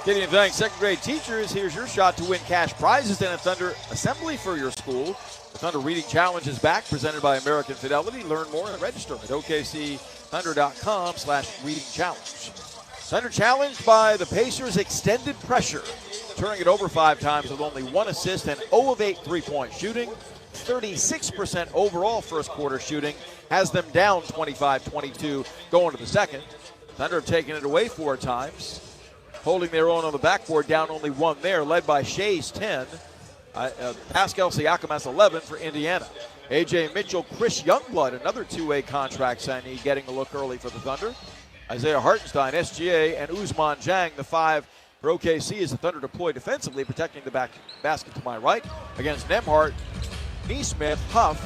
Gideon, thanks. Second grade teachers, here's your shot to win cash prizes and a Thunder assembly for your school. The Thunder Reading Challenge is back, presented by American Fidelity. Learn more and register at okcthunder.com/reading challenge. Thunder challenged by the Pacers' extended pressure, turning it over 5 times with only 1 assist and 0 of 8 three-point shooting. 36% overall first quarter shooting has them down 25-22 going to the second. Thunder have taken it away 4 times, holding their own on the backboard, down only 1 there, led by Shea's 10. Pascal Siakam has 11 for Indiana. A.J. Mitchell, Chris Youngblood, another two-way contract signee, getting a look early for the Thunder. Isaiah Hartenstein, SGA, and Ousmane Dieng, the 5 for OKC, as the Thunder deploy defensively, protecting the basket to my right against Nembhard, Neesmith, Huff,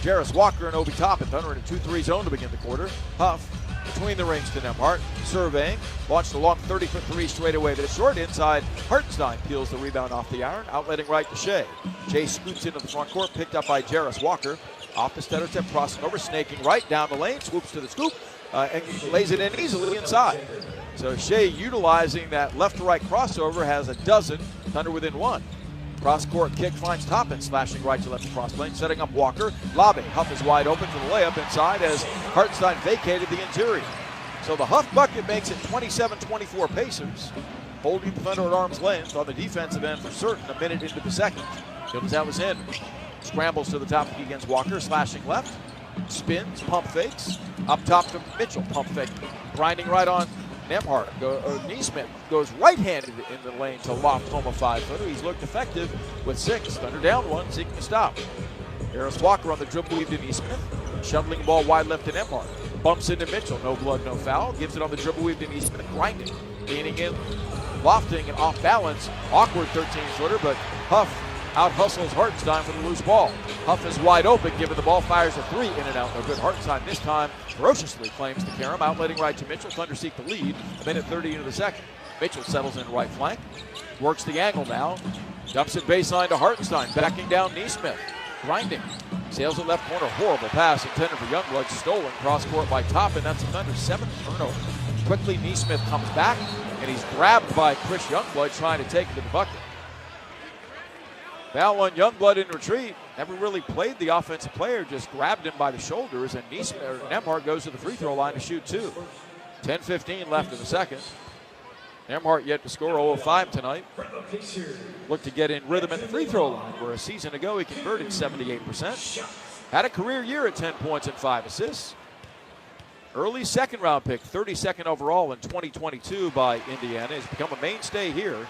Jarris Walker, and Obi Toppin. Thunder in a 2-3 zone to begin the quarter. Huff between the rings to Nembhard, surveying, launched a long 30-foot 3 straight away, but it's short inside. Hartenstein peels the rebound off the iron, outletting right to Shea. Shea scoots into the front court, picked up by Jarris Walker. Off the stutter step, crossing over, snaking right down the lane, swoops to the scoop, and lays it in easily inside. So Shea, utilizing that left to right crossover, has a dozen. Thunder within 1. Cross-court kick finds Toppin, slashing right to left across lane, setting up Walker, lobbing. Huff is wide open for the layup inside as Hartenstein vacated the interior. So the Huff bucket makes it 27-24 Pacers, holding the Thunder at arm's length on the defensive end for certain a minute into the second. That was in. Scrambles to the top against Walker, slashing left, spins, pump fakes, up top to Mitchell, pump fake, grinding right on Nembhard. Neesmith goes right-handed in the lane to loft home a 5-footer. He's looked effective with 6. Thunder down 1, seeking to stop. Jarris Walker on the dribble weave to Neesmith, shuttling the ball wide left to Nembhard. Bumps into Mitchell, no blood, no foul. Gives it on the dribble weave to Neesmith, grinding, leaning in, lofting, and off balance. Awkward 13-footer, but Huff out-hustles Hartenstein for the loose ball. Huff is wide open, given the ball, fires a 3 in and out. No good. Hartenstein this time ferociously claims the carom, outletting right to Mitchell. Thunder seek the lead. A minute 30 into the second. Mitchell settles in right flank, works the angle now, dumps it baseline to Hartenstein, backing down Neesmith, grinding, sails it left corner. Horrible pass intended for Youngblood, stolen cross-court by Toppin. That's a Thunder 7th turnover. Quickly, Neesmith comes back, and he's grabbed by Chris Youngblood, trying to take it to the bucket. Foul on Youngblood in retreat. Never really played the offensive player, just grabbed him by the shoulders, and Nembhard goes to the free throw line to shoot 2. 10:15 left in the second. Nemhart yet to score, 0-5 tonight. Looked to get in rhythm at the free throw line, where a season ago he converted 78%. Had a career year at 10 points and 5 assists. Early second round pick, 32nd overall in 2022 by Indiana. Has become a mainstay here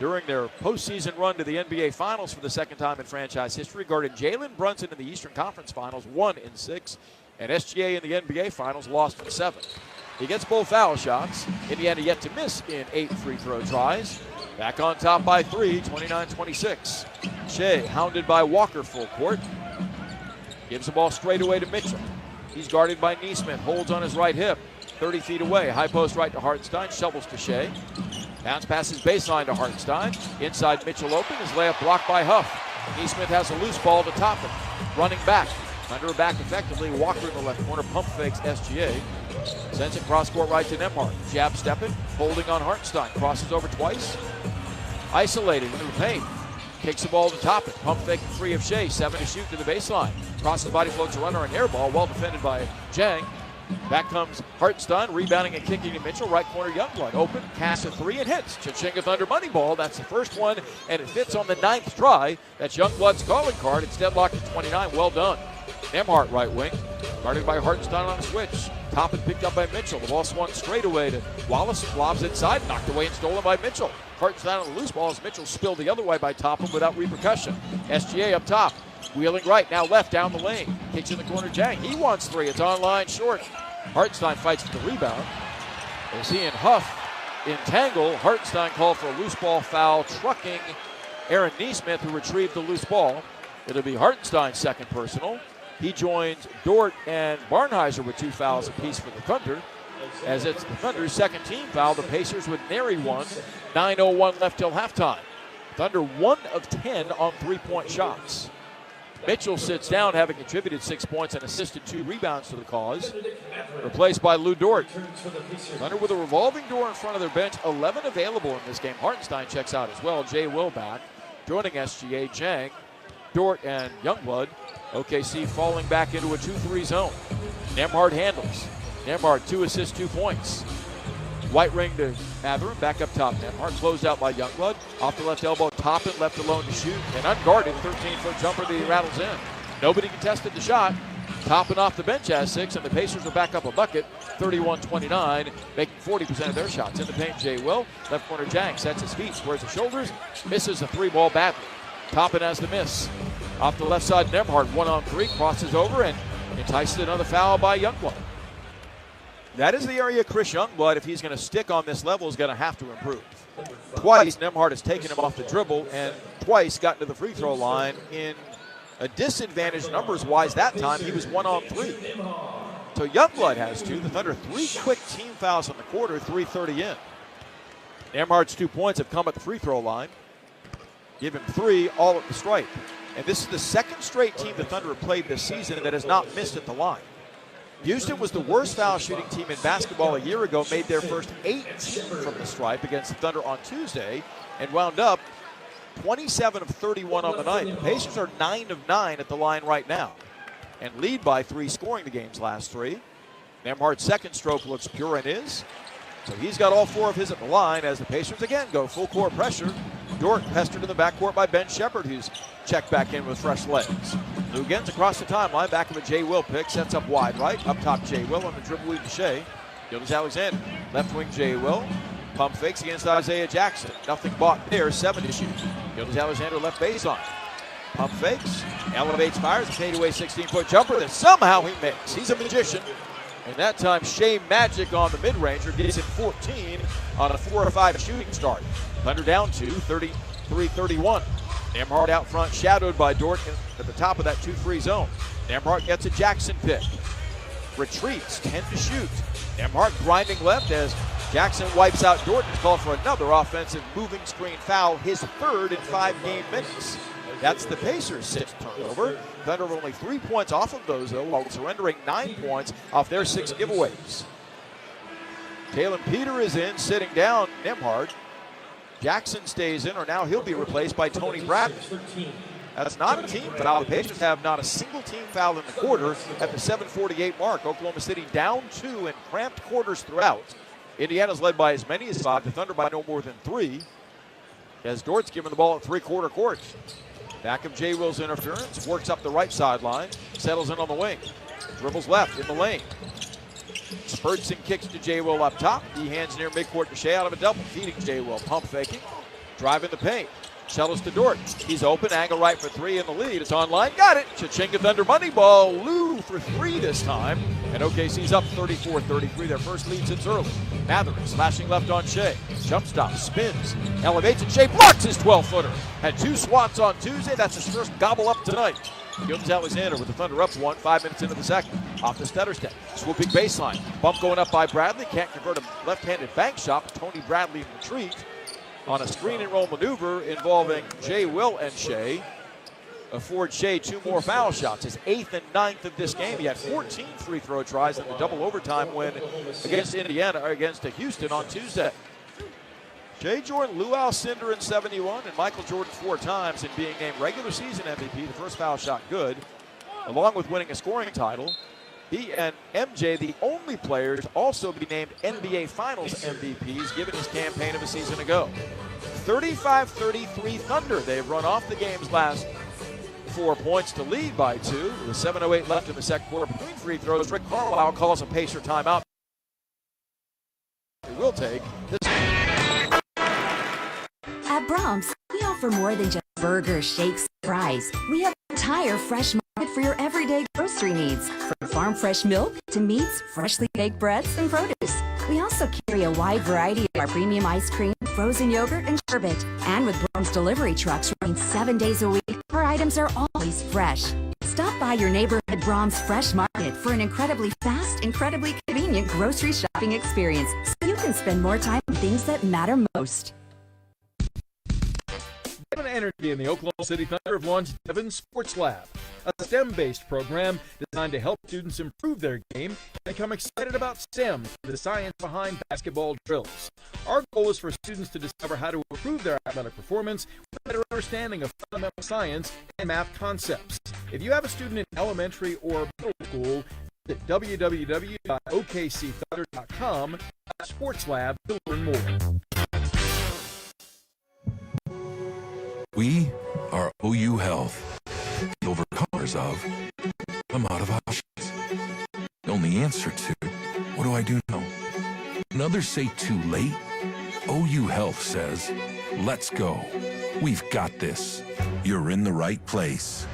during their postseason run to the NBA Finals for the second time in franchise history. Guarded Jalen Brunson in the Eastern Conference Finals, won in 6. And SGA in the NBA Finals, lost in 7. He gets both foul shots. Indiana yet to miss in 8 free throw tries. Back on top by 3, 29-26. Shea hounded by Walker full court. Gives the ball straight away to Mitchell. He's guarded by Neesmith, holds on his right hip. 30 feet away, high post right to Hartenstein, shovels to Shea. Bounce passes baseline to Hartenstein. Inside Mitchell open, his layup blocked by Huff. Neesmith has a loose ball to top it. Running back, under back effectively. Walker in the left corner, pump fakes SGA. Sends it cross court right to Nemhart. Jab stepping, holding on Hartenstein. Crosses over twice. Isolated into the paint. Kicks the ball to top it. Pump fake free of Shea. 7 to shoot to the baseline. Crosses body, floats a runner, and air ball. Well defended by Jang. Back comes Hartenstein, rebounding and kicking to Mitchell. Right corner, Youngblood open. Casts a 3 and hits. Chichinga Thunder money ball. That's the first one, and it fits on the 9th try. That's Youngblood's calling card. It's deadlocked at 29. Well done. Nemhart right wing. Guarded by Hartenstein on a switch. Top and picked up by Mitchell. The ball swung straight away to Wallace. Lobs inside. Knocked away and stolen by Mitchell. Hartenstein on the loose ball as Mitchell spilled the other way by Topham without repercussion. SGA up top. Wheeling right, now left down the lane. Kicks in the corner, Jang. He wants 3. It's on line short. Hartenstein fights for the rebound. As he and Huff entangle, Hartenstein called for a loose ball foul, trucking Aaron Neesmith, who retrieved the loose ball. It'll be Hartenstein's second personal. He joins Dort and Barnheiser with 2 fouls apiece for the Thunder. As it's the Thunder's second team foul, the Pacers with nary one. 9:01 left till halftime. Thunder 1 of 10 on 3-point shots. Mitchell sits down, having contributed 6 points and assisted 2 rebounds to the cause. Replaced by Lou Dort. Thunder with a revolving door in front of their bench. 11 available in this game. Hartenstein checks out as well. Jay Will back. Joining SGA, Jang, Dort, and Youngblood. OKC falling back into a 2-3 zone. Nemhart handles. Nemhart 2 assists, 2 points. White ring to Mathurin, back up top. Nemhart closed out by Youngblood. Off the left elbow, Toppin left alone to shoot. An unguarded 13-foot jumper that he rattles in. Nobody contested the shot. Toppin off the bench has 6, and the Pacers are back up a bucket, 31-29, making 40% of their shots. In the paint, Jay Will. Left corner, Jang sets his feet, squares his shoulders, misses a 3-ball badly. Toppin has the miss. Off the left side, Nemhart, 1-on-3, crosses over and entices another foul by Youngblood. That is the area Chris Youngblood, if he's going to stick on this level, is going to have to improve. Twice, Nemhart has taken him off the dribble and twice gotten to the free throw line in a disadvantage numbers-wise. That time, he was 1-on-3. So Youngblood has 2. The Thunder 3 quick team fouls in the quarter, 3:30 in. Nemhart's 2 points have come at the free throw line. Give him 3 all at the stripe. And this is the second straight team the Thunder have played this season that has not missed at the line. Houston was the worst foul shooting team in basketball a year ago, made their first 8 from the stripe against the Thunder on Tuesday, and wound up 27 of 31 on the night. The Pacers are 9 of 9 at the line right now and lead by 3, scoring the game's last 3. Nemhart's second stroke looks pure and is. So he's got all 4 of his at the line as the Pacers again go full court pressure. Dort pestered in the backcourt by Ben Shepherd, who's checked back in with fresh legs. Lugans across the timeline, back of a Jay Will pick, sets up wide right. Up top, Jay Will on the dribble lead to Shea. Gilgeous-Alexander, left wing Jay Will. Pump fakes against Isaiah Jackson. Nothing bought there, 7 to shoot. Gilgeous-Alexander left baseline. Pump fakes, elevates, fires, a fadeaway 16-foot jumper that somehow he makes. He's a magician. And that time, Shea Magic on the mid-ranger gets it 14 on a 4-5 shooting start. Thunder down 2, 33-31. Nemhart out front, shadowed by Dort at the top of that 2-3 zone. Nemhart gets a Jackson pick. Retreats, 10 to shoot. Nemhart grinding left as Jackson wipes out Dort and is called for another offensive moving screen foul, his 3rd in 5 game minutes. That's the Pacers' 6th turnover. Thunder are only 3 points off of those, though, while surrendering 9 points off their 6 giveaways. Taylor Peter is in, sitting down Nemhart. Jackson stays in, or now he'll be replaced by Tony Bradley. That's not a team foul. The Pacers have not a single team foul in the quarter at the 7:48 mark. Oklahoma City down 2 in cramped quarters throughout. Indiana's led by as many as 5. The Thunder by no more than 3. As Dort's given the ball at three-quarter court. Back of Jay Will's interference. Works up the right sideline. Settles in on the wing. Dribbles left in the lane. Spurts and kicks to Jay Will up top. He hands near midcourt to Shea out of a double. Feeding Jay Will. Pump faking. Driving the paint. Settles to Dort. He's open. Angle right for 3 in the lead. It's online. Got it. Chichinga Thunder money ball. Lou for 3 this time. And OKC's up 34-33. Their first lead since early. Matherin slashing left on Shea. Jump stop. Spins. Elevates and Shea blocks his 12-footer. Had 2 swats on Tuesday. That's his first gobble up tonight. Gilms Alexander with the Thunder up 1, 5 minutes into the second. Off the stutter step. Swooping baseline. Bump going up by Bradley. Can't convert a left-handed bank shot. Tony Bradley in retreat on a screen and roll maneuver involving Jay Will and Shea. Affords Shea 2 more foul shots. His 8th and 9th of this game. He had 14 free throw tries in the double overtime win against Indiana, or against Houston on Tuesday. Jay Jordan, Lou Alcindor in 71, and Michael Jordan 4 times in being named regular season MVP. The first foul shot good, along with winning a scoring title. He and MJ, the only players, also be named NBA Finals MVPs, given his campaign of a season ago. 35-33 Thunder. They've run off the game's last 4 points to lead by 2. With 7:08 left in the second quarter between free throws, Rick Carlisle calls a Pacer timeout. He will take this. At Brahms, we offer more than just burgers, shakes, fries. We have an entire fresh market for your everyday grocery needs. From farm fresh milk to meats, freshly baked breads, and produce. We also carry a wide variety of our premium ice cream, frozen yogurt, and sherbet. And with Brahms delivery trucks running 7 days a week, our items are always fresh. Stop by your neighborhood Brahms Fresh Market for an incredibly fast, incredibly convenient grocery shopping experience so you can spend more time on things that matter most. Devon Energy and the Oklahoma City Thunder have launched Devon Sports Lab, a STEM-based program designed to help students improve their game and become excited about STEM, the science behind basketball drills. Our goal is for students to discover how to improve their athletic performance with a better understanding of fundamental science and math concepts. If you have a student in elementary or middle school, visit www.okcthunder.com/sportslab to learn more. We are OU Health, the overcomers of I'm out of options. The only answer to what do I do now? When others say too late, OU Health says, let's go. We've got this. You're in the right place.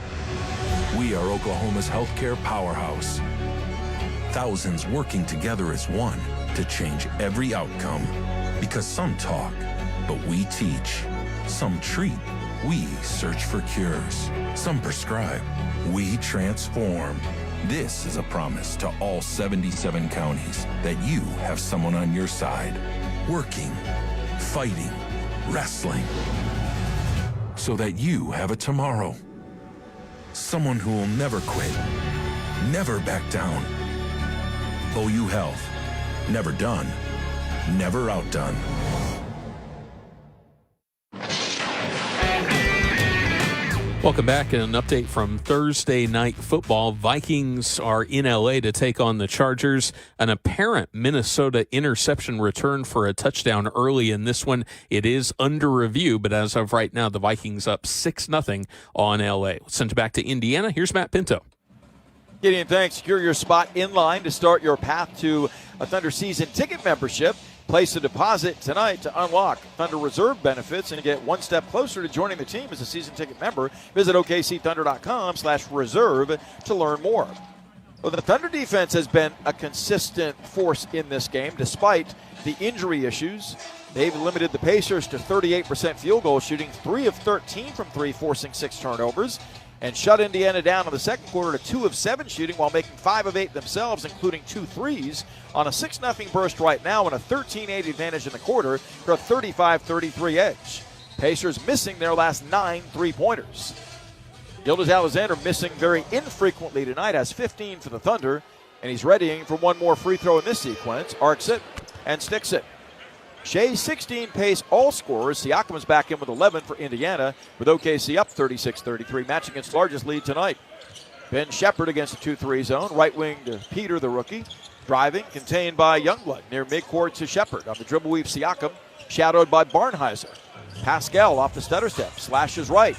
We are Oklahoma's healthcare powerhouse. Thousands working together as one to change every outcome. Because some talk, but we teach. Some treat. We search for cures. Some prescribe. We transform. This is a promise to all 77 counties that you have someone on your side, working, fighting, wrestling, so that you have a tomorrow. Someone who will never quit, never back down. OU Health. Never done, never outdone. Welcome back. An update from Thursday Night Football. Vikings are in L.A. to take on the Chargers. An apparent Minnesota interception return for a touchdown early in this one. It is under review, but as of right now, the Vikings up 6-0 on L.A. Sent it back to Indiana. Here's Matt Pinto. Gideon, thanks. Secure your spot in line to start your path to a Thunder season ticket membership. Place a deposit tonight to unlock Thunder Reserve benefits and get one step closer to joining the team as a season ticket member. Visit OKCThunder.com/reserve to learn more. Well, the Thunder defense has been a consistent force in this game despite the injury issues. They've limited the Pacers to 38% field goal shooting, 3 of 13 from 3, forcing 6 turnovers, and shut Indiana down in the second quarter to 2 of 7 shooting while making 5 of 8 themselves, including 2 threes on a 6-0 burst right now and a 13-8 advantage in the quarter for a 35-33 edge. Pacers missing their last 9 three-pointers. Gildas Alexander missing very infrequently tonight, has 15 for the Thunder, and he's readying for one more free throw in this sequence. Arcs it and sticks it. Shea's 16 pace all scorers. Siakam is back in with 11 for Indiana, with OKC up 36-33, matching its largest lead tonight. Ben Shepherd against the 2-3 zone. Right wing to Peter, the rookie. Driving, contained by Youngblood. Near midcourt to Shepherd. On the dribble weave, Siakam, shadowed by Barnhizer. Pascal off the stutter step. Slashes right.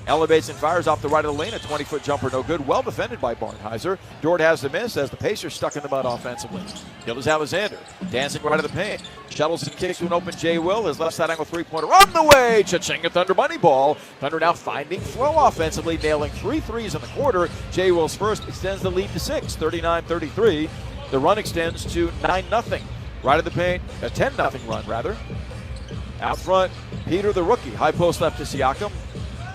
Elevates and fires off the right of the lane. A 20-foot jumper, no good. Well defended by Barnhizer. Dort has the miss as the Pacers stuck in the mud offensively. Gildas Alexander dancing right of the paint. Shuttles and kicks to an open Jay Will. His left side angle three-pointer on the way. Cha-ching, a Thunder money ball. Thunder now finding flow offensively, nailing 3 threes in the quarter. Jay Will's first extends the lead to 6, 39-33. The run extends to 9-0. Right of the paint, a 10-0 run rather. Out front, Peter, the rookie. High post left to Siakam.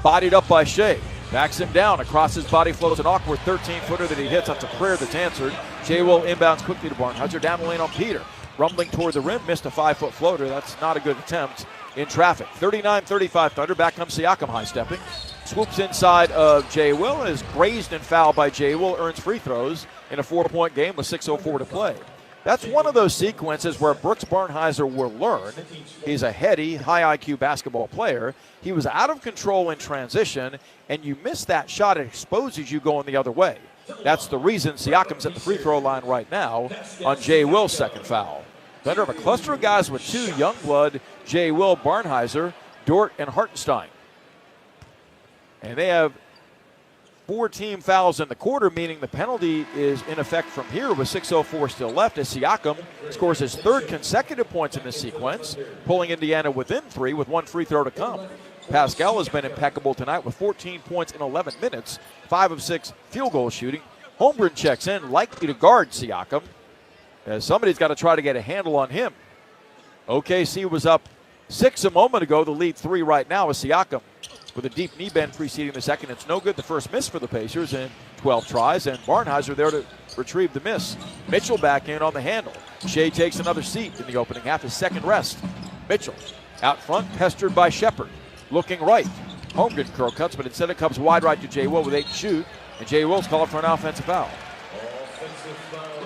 Bodied up by Shea. Backs him down. Across his body flows an awkward 13-footer that he hits. That's a prayer that's answered. Jay Will inbounds quickly to Barnhizer. Down the lane on Peter. Rumbling toward the rim. Missed a 5-foot floater. That's not a good attempt in traffic. 39-35 Thunder. Back comes Siakam high stepping. Swoops inside of Jay Will and is grazed and fouled by Jay Will. Earns free throws in a 4-point game with 6:04 to play. That's one of those sequences where Brooks Barnhizer will learn. He's a heady, high IQ basketball player. He was out of control in transition, and you miss that shot, it exposes you going the other way. That's the reason Siakam's at the free throw line right now on Jay Will's second foul. Thunder have a cluster of guys with 2, Youngblood, Jay Will, Barnhizer, Dort, and Hartenstein. And they have 4 team fouls in the quarter, meaning the penalty is in effect from here with 6:04 still left as Siakam scores his 3rd consecutive points in this sequence, pulling Indiana within 3 with 1 free throw to come. Pascal has been impeccable tonight with 14 points in 11 minutes, 5 of 6 field goal shooting. Holmgren checks in, likely to guard Siakam, as somebody's got to try to get a handle on him. OKC was up 6 a moment ago, the lead 3 right now is Siakam, with a deep knee bend preceding the second. It's no good, the first miss for the Pacers in 12 tries, and Barnhizer there to retrieve the miss. Mitchell back in on the handle. Shea takes another seat in the opening half, his second rest. Mitchell out front, pestered by Shepherd. Looking right. Holmgren curl cuts, but instead it comes wide right to Jay Will with 8 to shoot, and Jay Will's called for an offensive foul.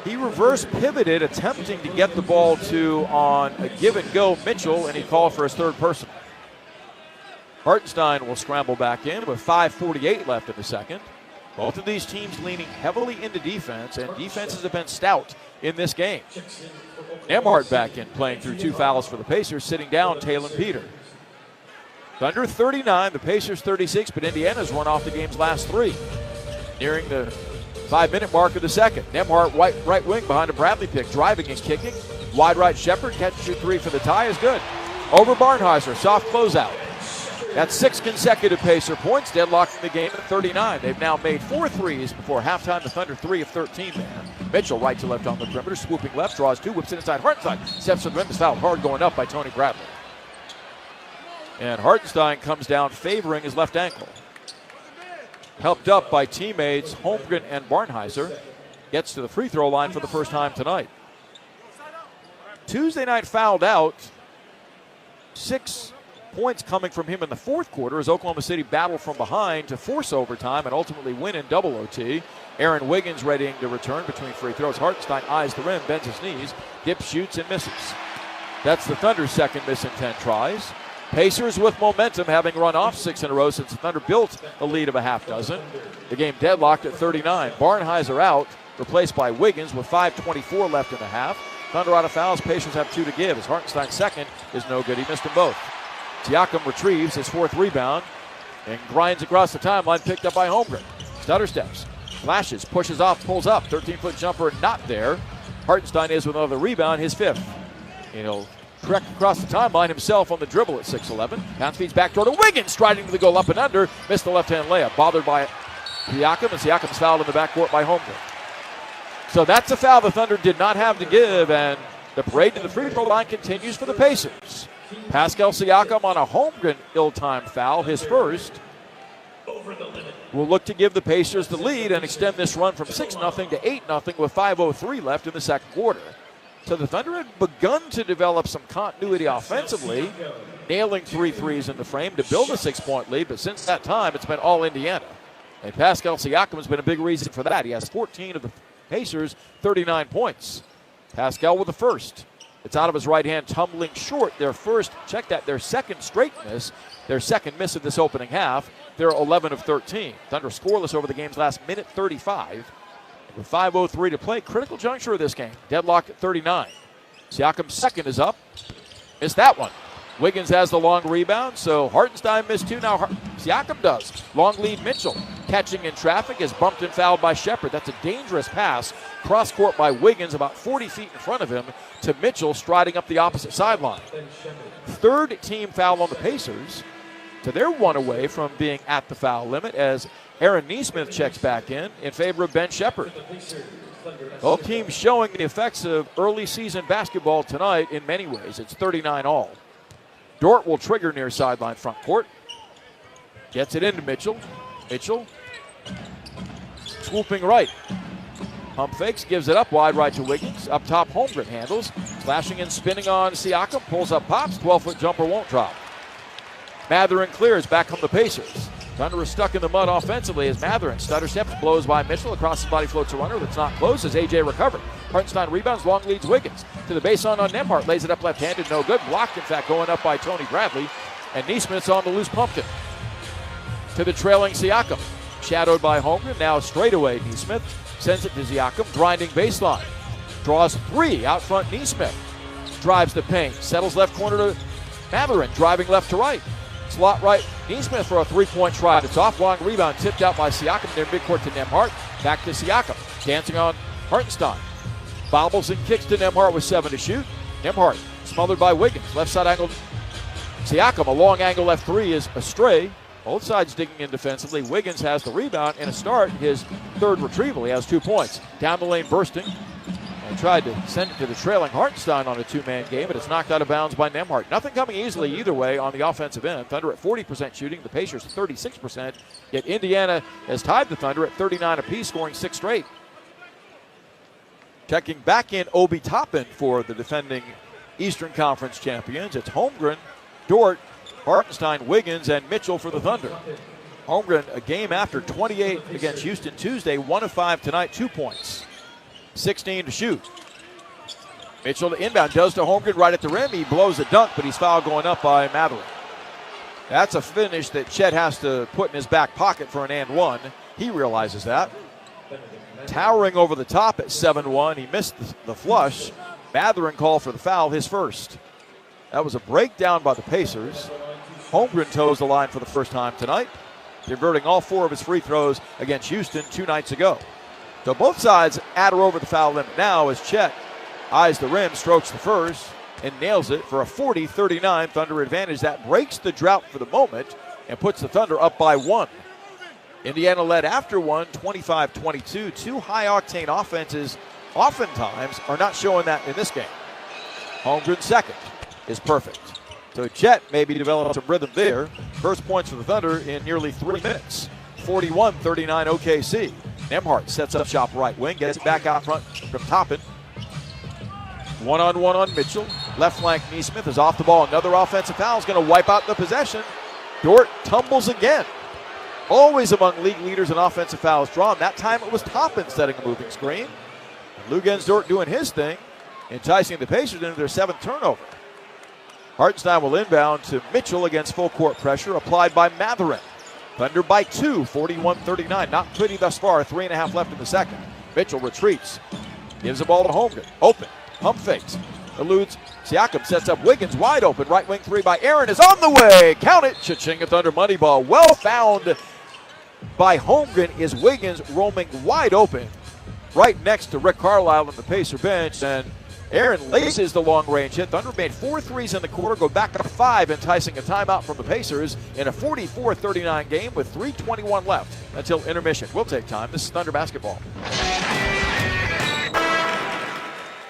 He reverse pivoted, attempting to get the ball to on a give and go Mitchell, and he called for his 3rd personal. Hartenstein will scramble back in with 5:48 left in the second. Both of these teams leaning heavily into defense, and defenses have been stout in this game. Nembhard back in, playing through 2 fouls for the Pacers, sitting down Talon Peter. Thunder 39, the Pacers 36, but Indiana's run off the game's last 3. Nearing the 5-minute mark of the second. Nembhard right wing behind a Bradley pick, driving and kicking. Wide right Shepherd, catches your 3 for the tie is good. Over Barnhizer, soft closeout. That's 6 consecutive Pacer points, deadlocking the game at 39. They've now made 4 threes before halftime. The Thunder 3 of 13 there. Mitchell right to left on the perimeter, swooping left, draws 2, whips it inside Hartenstein. Steps to the rim, is fouled hard going up by Tony Bradley. And Hartenstein comes down favoring his left ankle. Helped up by teammates Holmgren and Barnhizer. Gets to the free throw line for the first time tonight. Tuesday night fouled out. 6 points coming from him in the 4th quarter as Oklahoma City battled from behind to force overtime and ultimately win in double OT. Aaron Wiggins readying to return between free throws. Hartenstein eyes the rim, bends his knees, dips, shoots, and misses. That's the Thunder's 2nd miss in 10 tries. Pacers with momentum, having run off 6 in a row since the Thunder built a lead of a half dozen. The game deadlocked at 39. Barnhizer out, replaced by Wiggins with 5:24 left in the half. Thunder out of fouls. Pacers have 2 to give as Hartenstein's 2nd is no good. He missed them both. Siakam retrieves his 4th rebound and grinds across the timeline, picked up by Holmgren. Stutter steps, flashes, pushes off, pulls up. 13-foot jumper not there. Hartenstein is with another rebound, his 5th. He'll trek across the timeline himself on the dribble at 6'11". Bounce feeds back toward Wiggins, striding to the goal up and under. Missed the left-hand layup. Bothered by Siakam, and Siakam's fouled in the backcourt by Holmgren. So that's a foul the Thunder did not have to give, and the parade to the free throw line continues for the Pacers. Pascal Siakam on a Holmgren ill-timed foul, his 1st, will look to give the Pacers the lead and extend this run from 6-0 to 8-0 with 5:03 left in the 2nd quarter. So the Thunder had begun to develop some continuity offensively, nailing 3 threes in the frame to build a 6-point lead, but since that time, it's been all Indiana. And Pascal Siakam has been a big reason for that. He has 14 of the Pacers' 39 points. Pascal with the 1st. It's out of his right hand, tumbling short. Their second straight miss, their second miss of this opening half. They're 11 of 13. Thunder scoreless over the game's last minute 35. With 5:03 to play, critical juncture of this game. Deadlocked at 39. Siakam's second is up. Missed that one. Wiggins has the long rebound, so Hartenstein missed two. Now Siakam does. Long lead Mitchell. Catching in traffic is bumped and fouled by Shepard. That's a dangerous pass. Cross court by Wiggins, about 40 feet in front of him, to Mitchell striding up the opposite sideline. Third team foul on the Pacers. So they're one away from being at the foul limit as Aaron Nesmith checks back in favor of Ben Shepard. Both teams showing the effects of early season basketball tonight in many ways. It's 39 all. Dort will trigger near sideline front court. Gets it into Mitchell. Mitchell swooping right. Pump fakes, gives it up wide right to Wiggins. Up top, Holmgren handles. Slashing and spinning on Siakam. Pulls up, pops. 12-foot jumper won't drop. Matherin clears, back come the Pacers. Thunder is stuck in the mud offensively as Matherin stutter steps, blows by Mitchell. Across his body floats a runner that's not close as A.J. recovered. Hartenstein rebounds, long leads Wiggins. To the baseline on Nembhard, lays it up left-handed, no good. Blocked, in fact, going up by Tony Bradley. And Nesmith's on the loose pumpkin. To the trailing Siakam. Shadowed by Holmgren, now straightaway Nesmith. Sends it to Siakam, grinding baseline. Draws three out front Nesmith. Drives the paint, settles left corner to Matherin, driving left to right. Slot right, Nesmith for a three-point try. It's off, long rebound, tipped out by Siakam near midcourt to Nembhard. Back to Siakam, dancing on Hartenstein. Bobbles and kicks to Nembhard with 7 to shoot. Nembhard smothered by Wiggins. Left side angle. Siakam, a long angle left three is astray. Both sides digging in defensively. Wiggins has the rebound and a start, his third retrieval. He has 2 points. Down the lane bursting. And tried to send it to the trailing Hartenstein on a two-man game, but it's knocked out of bounds by Nembhard. Nothing coming easily either way on the offensive end. Thunder at 40% shooting, the Pacers 36%. Yet Indiana has tied the Thunder at 39 apiece, scoring 6 straight. Checking back in Obi Toppin for the defending Eastern Conference champions. It's Holmgren, Dort, Hartenstein, Wiggins, and Mitchell for the Thunder. Holmgren, a game after 28 against Houston Tuesday, 1 of 5 tonight, 2 points. 16 to shoot. Mitchell to inbound, does to Holmgren right at the rim. He blows a dunk, but he's fouled going up by Matherin. That's a finish that Chet has to put in his back pocket for an and one. He realizes that. Towering over the top at 7-1. He missed the flush. Matherin called for the foul, his first. That was a breakdown by the Pacers. Holmgren toes the line for the first time tonight, converting all 4 of his free throws against Houston 2 nights ago. So both sides at or over the foul limit now as Chet eyes the rim, strokes the first, and nails it for a 40-39 Thunder advantage. That breaks the drought for the moment and puts the Thunder up by 1. Indiana led after 1, 25-22. 2 high-octane offenses oftentimes are not showing that in this game. Holmgren's second is perfect. So Chet maybe developed some rhythm there. First points for the Thunder in nearly 3 minutes. 41-39 OKC. Nembhard sets up shop right wing, gets it back out front from Toppin. One-on-one on Mitchell. Left flank Nesmith is off the ball. Another offensive foul is going to wipe out the possession. Dort tumbles again. Always among league leaders in offensive fouls drawn. That time it was Toppin setting a moving screen. Lugens Dort doing his thing, enticing the Pacers into their 7th turnover. Hartenstein will inbound to Mitchell against full court pressure applied by Matherin. Thunder by 2, 41-39. Not pretty thus far. 3.5 left in the second. Mitchell retreats. Gives the ball to Holmgren. Open. Pump fakes. Eludes. Siakam sets up Wiggins wide open. Right wing 3 by Aaron is on the way. Count it. Cha-ching, a Thunder money ball. Well found by Holmgren is Wiggins roaming wide open. Right next to Rick Carlisle on the Pacer bench. And Aaron laces the long-range hit. Thunder made 4 threes in the quarter, go back up 5, enticing a timeout from the Pacers in a 44-39 game with 3:21 left until intermission. We'll take time. This is Thunder basketball.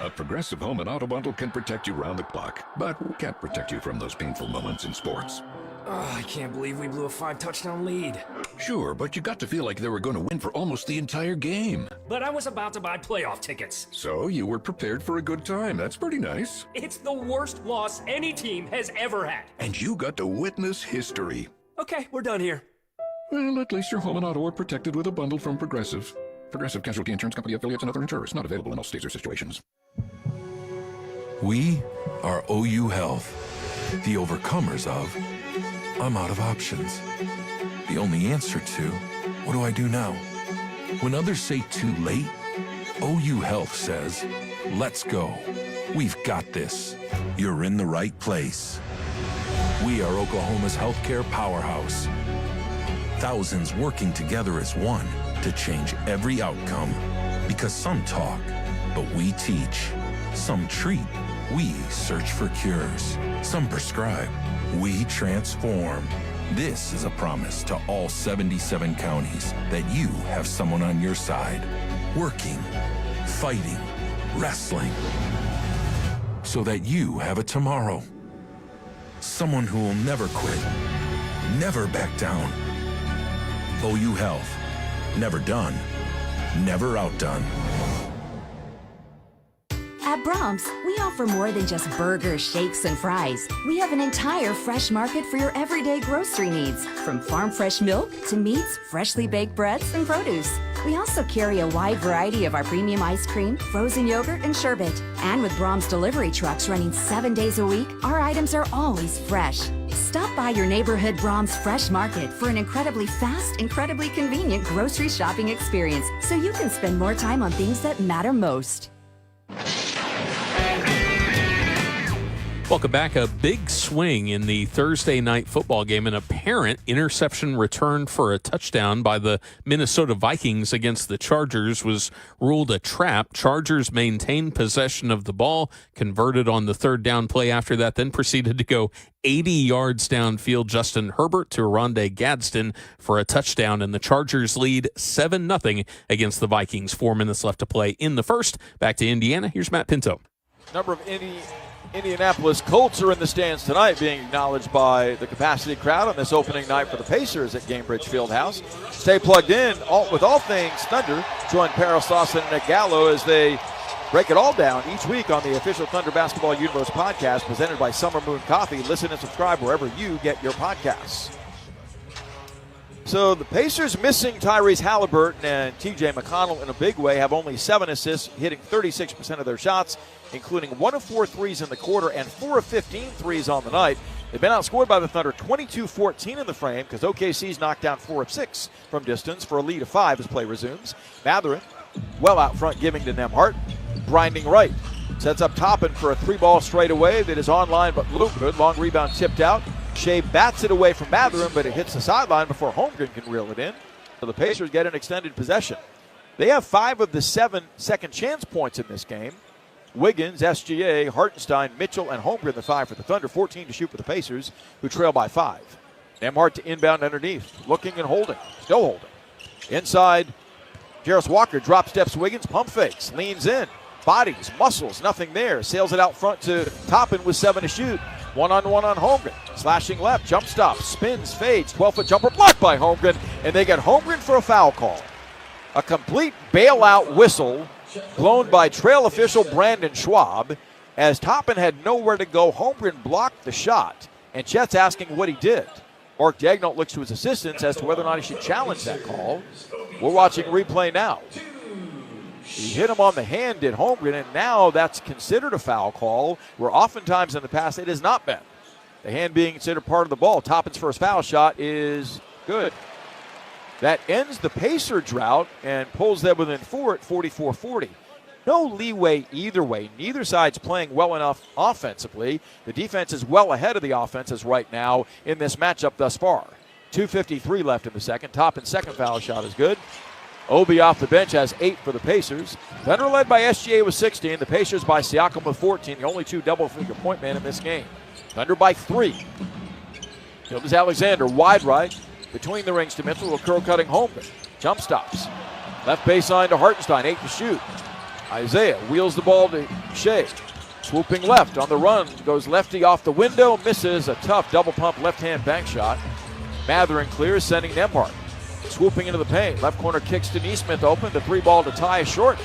A Progressive Home and Auto Bundle can protect you round the clock, but can't protect you from those painful moments in sports. Oh, I can't believe we blew a 5-touchdown lead. Sure, but you got to feel like they were going to win for almost the entire game. But I was about to buy playoff tickets. So you were prepared for a good time. That's pretty nice. It's the worst loss any team has ever had. And you got to witness history. Okay, we're done here. Well, at least your home and auto are protected with a bundle from Progressive. Progressive Casualty Insurance Company affiliates and other insurers. Not available in all states or situations. We are OU Health, the overcomers of I'm out of options. The only answer to what do I do now? When others say too late, OU Health says, let's go. We've got this. You're in the right place. We are Oklahoma's healthcare powerhouse. Thousands working together as one to change every outcome. Because some talk, but we teach. Some treat, we search for cures. Some prescribe, we transform. This is a promise to all 77 counties that you have someone on your side, working, fighting, wrestling, so that you have a tomorrow. Someone who will never quit, never back down. OU Health, never done, never outdone. At Brahms, we offer more than just burgers, shakes, and fries. We have an entire fresh market for your everyday grocery needs, from farm fresh milk to meats, freshly baked breads, and produce. We also carry a wide variety of our premium ice cream, frozen yogurt, and sherbet. And with Brahms delivery trucks running 7 days a week, our items are always fresh. Stop by your neighborhood Brahms Fresh Market for an incredibly fast, incredibly convenient grocery shopping experience, so you can spend more time on things that matter most. Welcome back. A big swing in the Thursday night football game. An apparent interception return for a touchdown by the Minnesota Vikings against the Chargers was ruled a trap. Chargers maintained possession of the ball, converted on the third down play after that, then proceeded to go 80 yards downfield. Justin Herbert to Rondé Gadsden for a touchdown, and the Chargers lead 7-0 against the Vikings. 4 minutes left to play in the first. Back to Indiana. Here's Matt Pinto. Number of Indianapolis Colts are in the stands tonight, being acknowledged by the capacity crowd on this opening night for the Pacers at Gainbridge Fieldhouse. Stay plugged in with all things Thunder. Join Paris Lawson and Nick Gallo as they break it all down each week on the official Thunder Basketball Universe podcast presented by Summer Moon Coffee. Listen and subscribe wherever you get your podcasts. So the Pacers missing Tyrese Halliburton and TJ McConnell in a big way, have only 7 assists, hitting 36% of their shots, including 1 of 4 threes in the quarter and 4 of 15 threes on the night. They've been outscored by the Thunder 22-14 in the frame because OKC's knocked down 4 of 6 from distance for a lead of 5 as play resumes. Mathurin well out front, giving to Nembhard. Grinding right. Sets up Toppin for a 3-ball straightaway that is online but look good. Long rebound tipped out. Shea bats it away from Mathurin, but it hits the sideline before Holmgren can reel it in. So the Pacers get an extended possession. They have 5 of the 7 second chance points in this game. Wiggins, SGA, Hartenstein, Mitchell, and Holmgren the 5 for the Thunder. 14 to shoot for the Pacers, who trail by 5. Nembhard to inbound underneath. Looking and holding. Still holding. Inside, Jarris Walker drop steps Wiggins. Pump fakes. Leans in. Bodies. Muscles. Nothing there. Sails it out front to Toppin with 7 to shoot. One-on-one on Holmgren. Slashing left. Jump stop. Spins. Fades. 12-foot jumper blocked by Holmgren. And they get Holmgren for a foul call. A complete bailout whistle blown by trail official Brandon Schwab. As Toppin had nowhere to go, Holmgren blocked the shot. And Chet's asking what he did. Mark Daignault looks to his assistants as to whether or not he should challenge that call. We're watching replay now. He hit him on the hand, did Holmgren, and now that's considered a foul call, where oftentimes in the past it has not been. The hand being considered part of the ball. Toppin's first foul shot is good. That ends the Pacer drought and pulls them within 4 at 44-40. No leeway either way. Neither side's playing well enough offensively. The defense is well ahead of the offenses right now in this matchup thus far. 2:53 left in the second. Toppin's second foul shot is good. Obi off the bench has 8 for the Pacers. Thunder led by SGA with 16. The Pacers by Siakam with 14. The only 2 double-figure point men in this game. Thunder by 3. Gilgeous-Alexander wide right. Between the rings to Mitchell, a curl-cutting Holmgren. Jump stops. Left baseline to Hartenstein, 8 to shoot. Isaiah wheels the ball to Shea. Swooping left on the run. Goes lefty off the window. Misses a tough double-pump left-hand bank shot. Mathurin clears, sending Nembhard. Swooping into the paint. Left corner kicks to Neesmith open. The 3-ball to tie is short.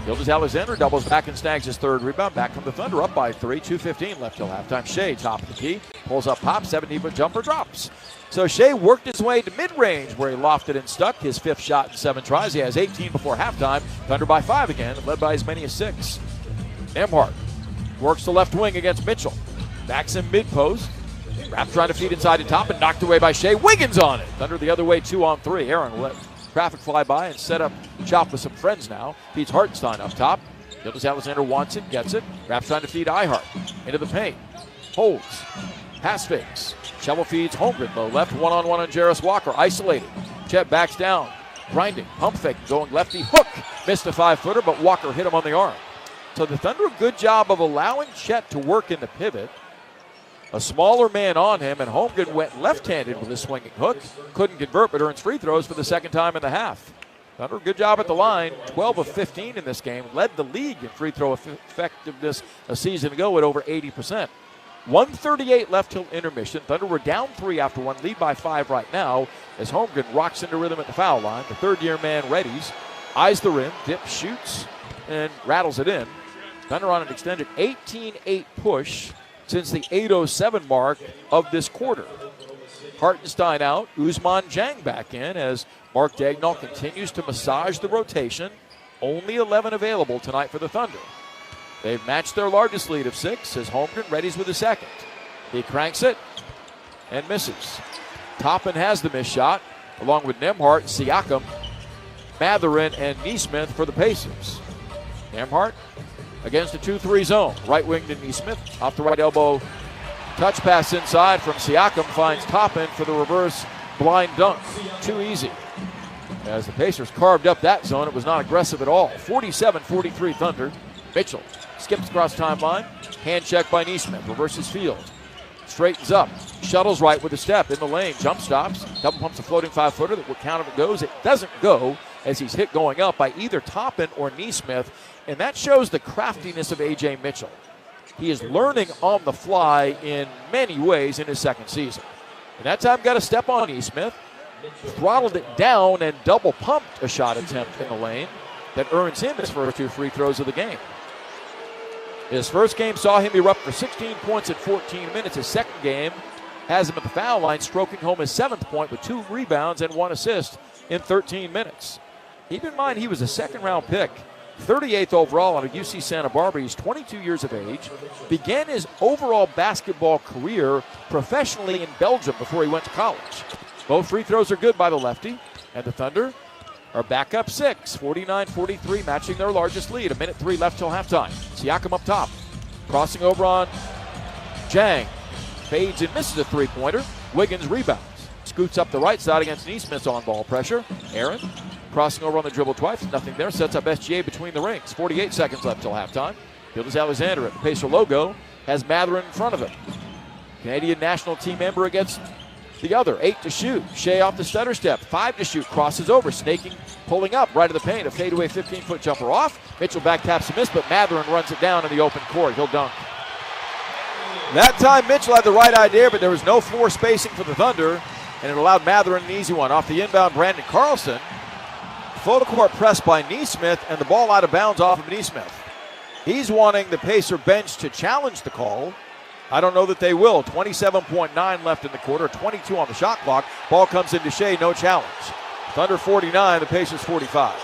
Gilgeous-Alexander doubles back and snags his 3rd rebound. Back from the Thunder, up by 3. 2:15 left till halftime. Shea, top of the key. Pulls up, pop, 17-foot jumper, drops. So Shea worked his way to mid-range where he lofted and stuck. His 5th shot in 7 tries. He has 18 before halftime. Thunder by 5 again, led by as many as 6. Nembhard Works the left wing against Mitchell. Backs him mid-post. Rapp trying to feed inside the top and knocked away by Shea. Wiggins on it. Thunder the other way, 2-on-3. Aaron will let traffic fly by and set up shop with some friends now. Feeds Hartenstein up top. Gilgeous-Alexander wants it, gets it. Rapp trying to feed Ihart into the paint. Holds. Pass fakes. Shovel feeds Holmgren low left. One-on-one on Jarris Walker. Isolated. Chet backs down. Grinding. Pump fake. Going lefty. Hook. Missed a 5-footer, but Walker hit him on the arm. So the Thunder a good job of allowing Chet to work in the pivot. A smaller man on him, and Holmgren went left-handed with a swinging hook. Couldn't convert, but earns free throws for the second time in the half. Thunder, good job at the line. 12 of 15 in this game. Led the league in free throw effectiveness a season ago at over 80%. 1:38 left till intermission. Thunder were down 3 after one, lead by 5 right now as Holmgren rocks into rhythm at the foul line. The third-year man readies, eyes the rim, dips, shoots, and rattles it in. Thunder on an extended 18-8 push since the 8:07 mark of this quarter. Hartenstein out, Ousmane Dieng back in as Mark Daigneault continues to massage the rotation. Only 11 available tonight for the Thunder. They've matched their largest lead of 6 as Holmgren readies with a second. He cranks it and misses. Toppin has the missed shot, along with Nembhard, Siakam, Mathurin, and Nesmith for the Pacers. Nembhard against a 2-3 zone. Right wing to Nesmith. Off the right elbow. Touch pass inside from Siakam. Finds Toppin for the reverse blind dunk. Too easy. As the Pacers carved up that zone, it was not aggressive at all. 47-43 Thunder. Mitchell skips across timeline. Hand check by Nesmith. Reverses field. Straightens up. Shuttles right with a step in the lane. Jump stops. Double pumps a floating 5-footer that will count if it goes. It doesn't go as he's hit going up by either Toppin or Nesmith. And that shows the craftiness of A.J. Mitchell. He is learning on the fly in many ways in his second season. And that time got a step on Nesmith. Throttled it down and double pumped a shot attempt in the lane that earns him his first 2 free throws of the game. His first game saw him erupt for 16 points at 14 minutes. His second game has him at the foul line, stroking home his 7th point with 2 rebounds and 1 assist in 13 minutes. Keep in mind he was a second-round pick, 38th overall out of UC Santa Barbara. He's 22 years of age. Began his overall basketball career professionally in Belgium before he went to college. Both free throws are good by the lefty, and the Thunder are back up 6, 49-43, matching their largest lead. 1:03 left till halftime. Siakam up top, crossing over on Dieng. Fades and misses a three-pointer. Wiggins rebounds. Scoots up the right side against Nesmith's on-ball pressure. Aaron crossing over on the dribble twice. Nothing there. Sets up SGA between the rings. 48 seconds left till halftime. Gilgeous-Alexander at the Pacer logo has Mathurin in front of him. Canadian national team member against the other. 8 to shoot. Shea off the stutter step. 5 to shoot. Crosses over. Snaking, pulling up right of the paint. A fadeaway 15-foot jumper off. Mitchell back taps a miss, but Mathurin runs it down in the open court. He'll dunk. That time Mitchell had the right idea, but there was no floor spacing for the Thunder, and it allowed Mathurin an easy one. Off the inbound, Brandon Carlson. Full court press by Nesmith, and the ball out of bounds off of Nesmith. He's wanting the Pacer bench to challenge the call. I don't know that they will. 27.9 left in the quarter, 22 on the shot clock. Ball comes into Shea, no challenge. Thunder 49, the Pacers 45.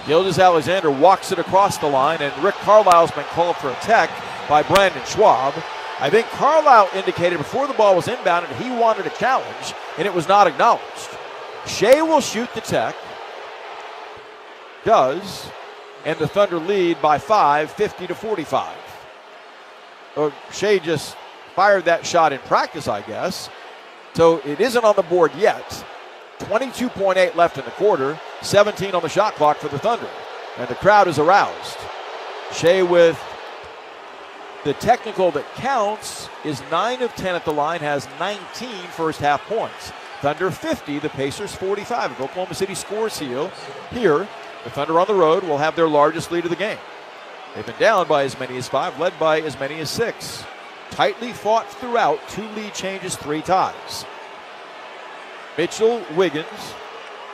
Gilgeous-Alexander walks it across the line, and Rick Carlisle's been called for a tech by Brandon Schwab. I think Carlisle indicated before the ball was inbounded he wanted a challenge, and it was not acknowledged. Shea will shoot the tech. Does, and the Thunder lead by 5, 50-45. Shea just fired that shot in practice, I guess. So it isn't on the board yet. 22.8 left in the quarter, 17 on the shot clock for the Thunder. And the crowd is aroused. Shea with the technical that counts is 9 of 10 at the line, has 19 first half points. Thunder 50, the Pacers 45. If Oklahoma City scores here, the Thunder on the road will have their largest lead of the game. They've been down by as many as 5, led by as many as 6. Tightly fought throughout, 2 lead changes, 3 ties. Mitchell, Wiggins,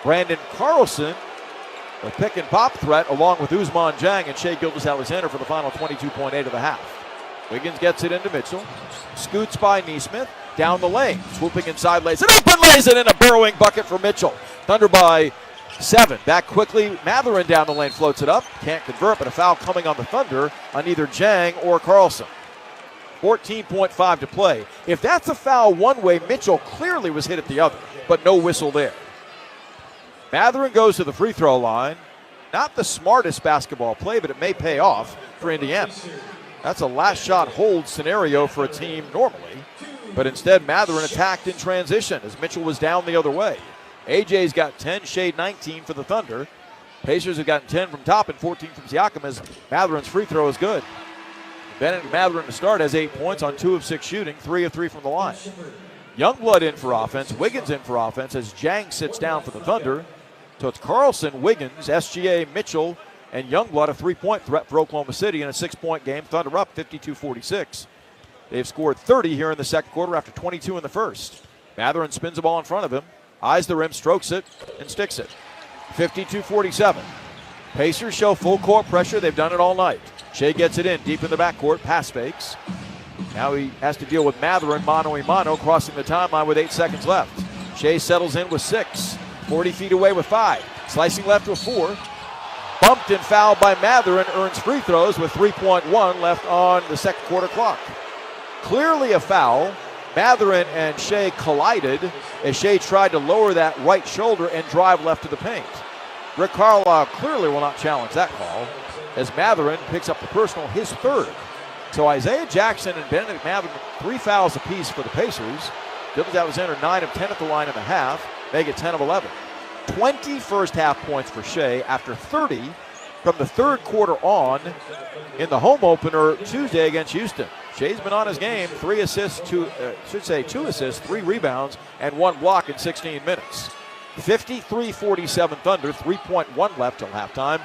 Brandon Carlson, a pick and pop threat along with Ousmane Dieng and Shea Gilgeous-Alexander for the final 22.8 of the half. Wiggins gets it into Mitchell, scoots by Nesmith, down the lane, swooping inside, lays it open, lays it in, a burrowing bucket for Mitchell. Thunder by 7. Back quickly. Matherin down the lane floats it up. Can't convert, but a foul coming on the Thunder on either Jang or Carlson. 14.5 to play. If that's a foul one way, Mitchell clearly was hit at the other, but no whistle there. Matherin goes to the free throw line. Not the smartest basketball play, but it may pay off for Indiana. That's a last shot hold scenario for a team normally, but instead Matherin attacked in transition as Mitchell was down the other way. AJ's got 10, Shade 19 for the Thunder. Pacers have gotten 10 from Top and 14 from Siakam as Matherin's free throw is good. Bennett Matherin to start has 8 points on 2 of 6 shooting, 3 of 3 from the line. Youngblood in for offense, Wiggins in for offense as Jang sits down for the Thunder. So it's Carlson, Wiggins, SGA, Mitchell, and Youngblood, a 3-point threat for Oklahoma City in a 6-point game. Thunder up 52-46. They've scored 30 here in the second quarter after 22 in the first. Matherin spins the ball in front of him, eyes the rim, strokes it, and sticks it. 52-47. Pacers show full court pressure. They've done it all night. Shea gets it in deep in the backcourt, pass fakes. Now he has to deal with Matherin mano-a-mano, crossing the timeline with 8 seconds left. Shea settles in with 6, 40 feet away with 5, slicing left with 4. Bumped and fouled by Matherin, earns free throws with 3.1 left on the second quarter clock. Clearly a foul. Matherin and Shea collided as Shea tried to lower that right shoulder and drive left to the paint. Rick Carlisle clearly will not challenge that call as Matherin picks up the personal, his 3rd. So Isaiah Jackson and Benedict Matherin, 3 fouls apiece for the Pacers. Dibbles Alexander 9 of 10 at the line in the half. Make it 10 of 11. 20 first half points for Shea after 30 from the 3rd quarter on in the home opener Tuesday against Houston. Shea's been on his game, 2 assists, 3 rebounds, and 1 block in 16 minutes. 53-47 Thunder, 3.1 left till halftime.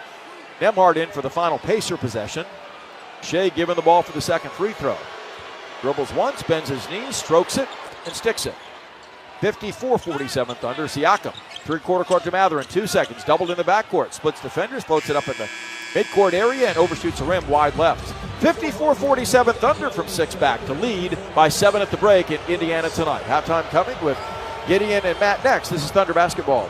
Nembhard in for the final Pacer possession. Shea given the ball for the second free throw. Dribbles once, bends his knees, strokes it, and sticks it. 54-47 Thunder. Siakam, 3-quarter court to Matherin, 2 seconds, doubled in the backcourt, splits defenders, floats it up in the midcourt area, and overshoots the rim wide left. 54-47 Thunder from 6 back to lead by 7 at the break in Indiana tonight. Halftime coming with Gideon and Matt next. This is Thunder Basketball.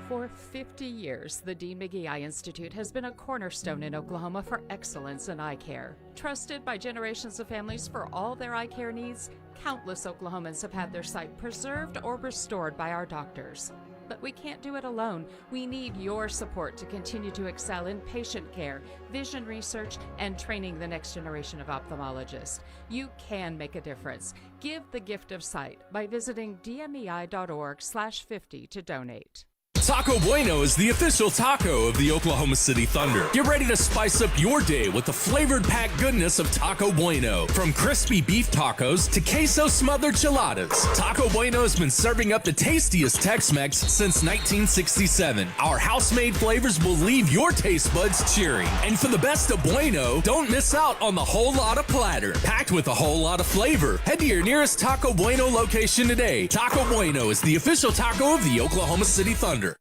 For 50 years, the Dean McGee Eye Institute has been a cornerstone in Oklahoma for excellence in eye care. Trusted by generations of families for all their eye care needs, countless Oklahomans have had their sight preserved or restored by our doctors. But we can't do it alone. We need your support to continue to excel in patient care, vision research, and training the next generation of ophthalmologists. You can make a difference. Give the gift of sight by visiting dmei.org/50 to donate. Taco Bueno is the official taco of the Oklahoma City Thunder. Get ready to spice up your day with the flavored packed goodness of Taco Bueno. From crispy beef tacos to queso smothered chiladas, Taco Bueno has been serving up the tastiest Tex-Mex since 1967. Our house-made flavors will leave your taste buds cheering. And for the best of Bueno, don't miss out on the whole lot of platter, packed with a whole lot of flavor. Head to your nearest Taco Bueno location today. Taco Bueno is the official taco of the Oklahoma City Thunder.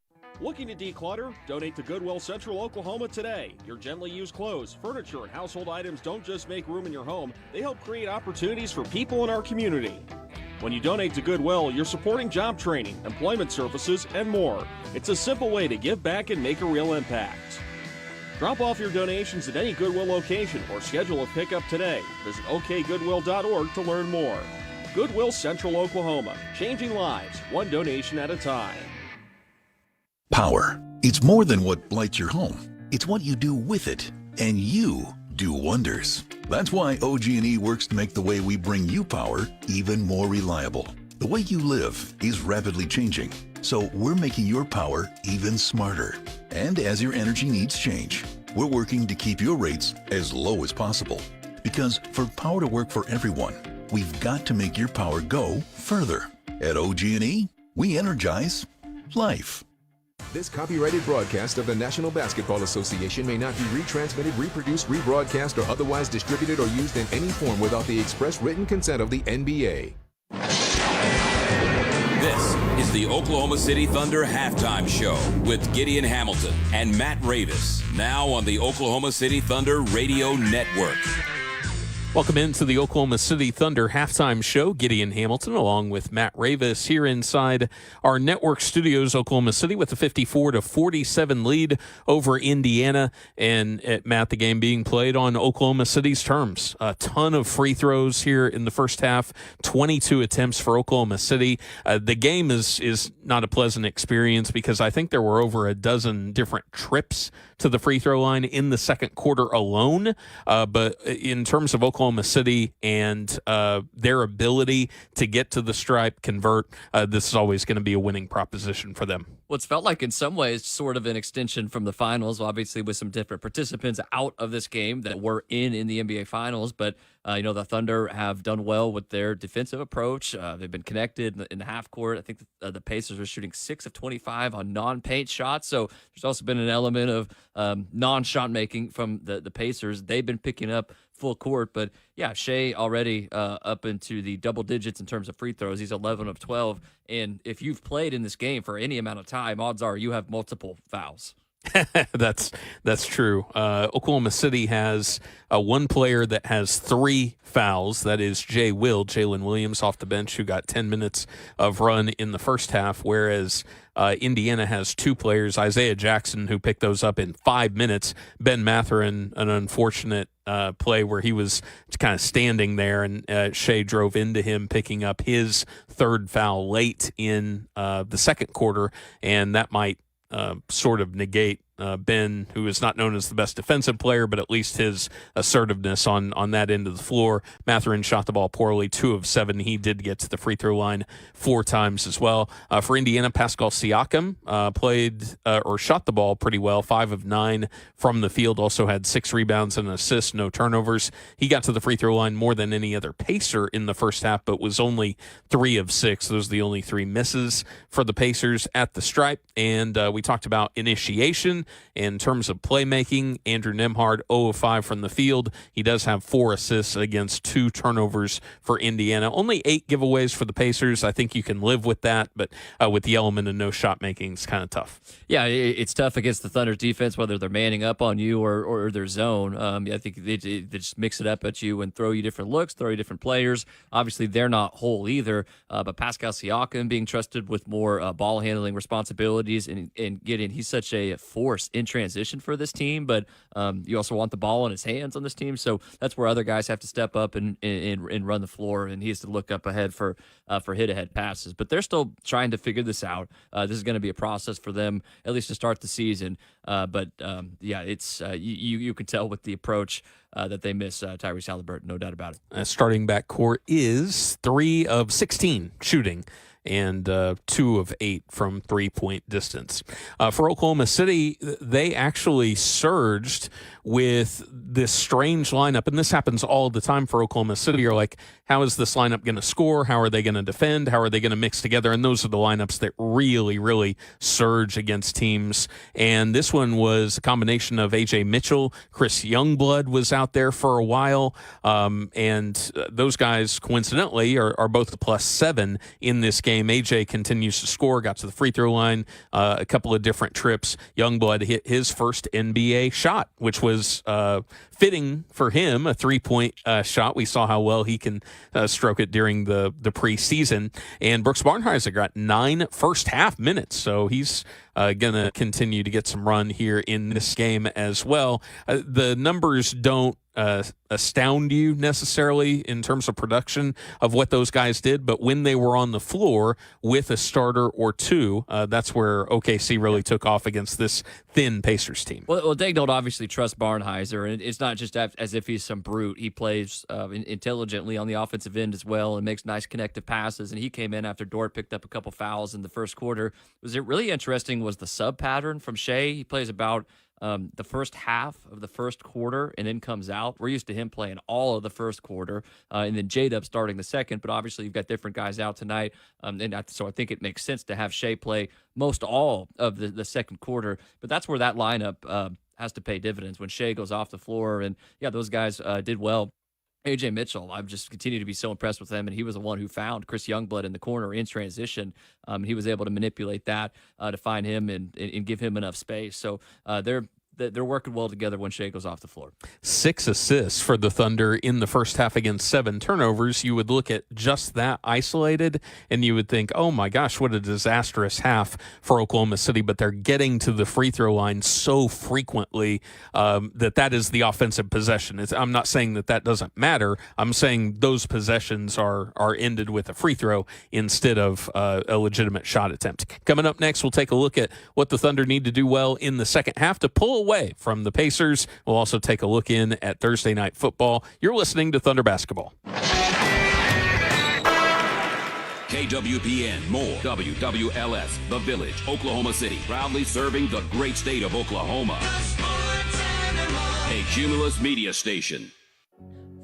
Looking to declutter? Donate to Goodwill Central Oklahoma today. Your gently used clothes, furniture, and household items don't just make room in your home, they help create opportunities for people in our community. When you donate to Goodwill, you're supporting job training, employment services, and more. It's a simple way to give back and make a real impact. Drop off your donations at any Goodwill location or schedule a pickup today. Visit okgoodwill.org to learn more. Goodwill Central Oklahoma, changing lives, one donation at a time. Power. It's more than what lights your home. It's what you do with it. And you do wonders. That's why OG&E works to make the way we bring you power even more reliable. The way you live is rapidly changing, so we're making your power even smarter. And as your energy needs change, we're working to keep your rates as low as possible. Because for power to work for everyone, we've got to make your power go further. At OG&E, we energize life. This copyrighted broadcast of the National Basketball Association may not be retransmitted, reproduced, rebroadcast, or otherwise distributed or used in any form without the express written consent of the NBA. This is the Oklahoma City Thunder halftime show with Gideon Hamilton and Matt Ravis, now on the Oklahoma City Thunder Radio Network. Welcome into the Oklahoma City Thunder halftime show. Gideon Hamilton along with Matt Ravis here inside our network studios, Oklahoma City, with a 54-47 lead over Indiana. And Matt, the game being played on Oklahoma City's terms. A ton of free throws here in the first half, 22 attempts for Oklahoma City. The game is not a pleasant experience because I think there were over a dozen different trips to the free throw line in the second quarter alone. But in terms of Oklahoma City and their ability to get to the stripe, convert, this is always going to be a winning proposition for them. Well, it's felt like in some ways sort of an extension from the finals, obviously with some different participants out of this game that were in the NBA Finals. But, the Thunder have done well with their defensive approach. They've been connected in the half court. I think the Pacers are shooting 6 of 25 on non-paint shots. So there's also been an element of non-shot making from the Pacers. They've been picking up full court. But, yeah, Shea already up into the double digits in terms of free throws. He's 11 of 12. And if you've played in this game for any amount of time, odds are you have multiple fouls. That's true. Oklahoma City has one player that has 3 fouls. That is Jalen Williams off the bench, who got 10 minutes of run in the first half, whereas Indiana has 2 players, Isaiah Jackson, who picked those up in 5 minutes. Ben Mathurin, an unfortunate play where he was kind of standing there and Shea drove into him, picking up his 3rd foul late in the second quarter, and that might sort of negate Ben, who is not known as the best defensive player, but at least his assertiveness on that end of the floor. Mathurin shot the ball poorly, 2 of 7. He did get to the free throw line 4 times as well. For Indiana, Pascal Siakam shot the ball pretty well, 5 of 9 from the field, also had 6 rebounds and an assist, no turnovers. He got to the free throw line more than any other Pacer in the first half, but was only 3 of 6. Those are the only 3 misses for the Pacers at the stripe. And we talked about initiation. In terms of playmaking, Andrew Nembhard, 0 of 5 from the field. He does have 4 assists against 2 turnovers for Indiana. Only 8 giveaways for the Pacers. I think you can live with that, but with the element of no shot making, it's kind of tough. Yeah, it's tough against the Thunder's defense, whether they're manning up on you or their zone. I think they just mix it up at you and throw you different looks, throw you different players. Obviously, they're not whole either, but Pascal Siakam being trusted with more ball handling responsibilities and he's such a force in transition for this team, but you also want the ball in his hands on this team, so that's where other guys have to step up and run the floor, and he has to look up ahead for hit-ahead passes. But they're still trying to figure this out. This is going to be a process for them, at least to start the season. It's you can tell with the approach that they miss Tyrese Halliburton, no doubt about it. Starting backcourt is 3 of 16 shooting and 2 of 8 from 3-point distance. For Oklahoma City, they actually surged with this strange lineup, and this happens all the time for Oklahoma City. You're like, how is this lineup going to score? How are they going to defend? How are they going to mix together? And those are the lineups that really, really surge against teams. And this one was a combination of A.J. Mitchell. Chris Youngblood was out there for a while. And those guys, coincidentally, are both +7 in this game. A.J. continues to score, got to the free throw line, a couple of different trips. Youngblood hit his first NBA shot, which was fitting for him, a 3-point shot. We saw how well he can stroke it during the preseason. And Brooks Barnhizer got 9 first-half minutes, so he's going to continue to get some run here in this game as well. The numbers don't astound you necessarily in terms of production of what those guys did, but when they were on the floor with a starter or 2, that's where OKC really took off against this thin Pacers team. Well, Daigneault obviously trusts Barnhizer, and it's not just as if he's some brute. He plays intelligently on the offensive end as well and makes nice connective passes, and he came in after Dort picked up a couple fouls in the first quarter. Was it really interesting was the sub pattern from Shea. He plays about the first half of the first quarter and then comes out. We're used to him playing all of the first quarter and then J-Dub starting the second, but obviously you've got different guys out tonight. So I think it makes sense to have Shea play most all of the second quarter, but that's where that lineup has to pay dividends when Shea goes off the floor. And yeah, those guys did well. A.J. Mitchell, I've just continued to be so impressed with him, and he was the one who found Chris Youngblood in the corner in transition. He was able to manipulate that to find him and give him enough space. So they're they're working well together when Shea goes off the floor. 6 assists for the Thunder in the first half against 7 turnovers. You would look at just that isolated, and you would think, oh my gosh, what a disastrous half for Oklahoma City. But they're getting to the free throw line so frequently that is the offensive possession. I'm not saying that doesn't matter. I'm saying those possessions are ended with a free throw instead of a legitimate shot attempt. Coming up next, we'll take a look at what the Thunder need to do well in the second half to pull away from the Pacers. We'll also take a look in at Thursday Night Football. You're listening to Thunder Basketball. KWPN, more WWLS, The Village, Oklahoma City, proudly serving the great state of Oklahoma. A Cumulus media station.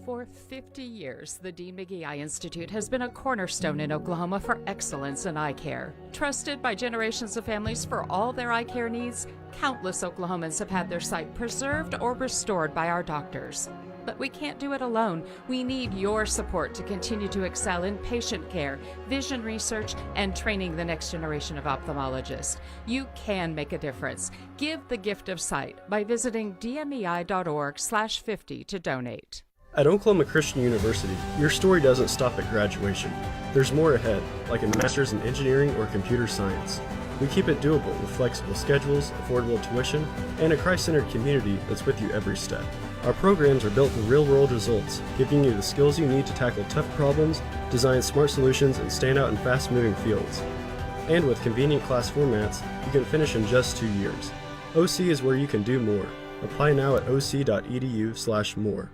For 50 years, the Dean McGee Eye Institute has been a cornerstone in Oklahoma for excellence in eye care. Trusted by generations of families for all their eye care needs, countless Oklahomans have had their sight preserved or restored by our doctors. But we can't do it alone. We need your support to continue to excel in patient care, vision research, and training the next generation of ophthalmologists. You can make a difference. Give the gift of sight by visiting dmei.org/50 to donate. At Oklahoma Christian University, your story doesn't stop at graduation. There's more ahead, like a master's in engineering or computer science. We keep it doable with flexible schedules, affordable tuition, and a Christ-centered community that's with you every step. Our programs are built for real-world results, giving you the skills you need to tackle tough problems, design smart solutions, and stand out in fast-moving fields. And with convenient class formats, you can finish in just 2 years. OC is where you can do more. Apply now at oc.edu/more.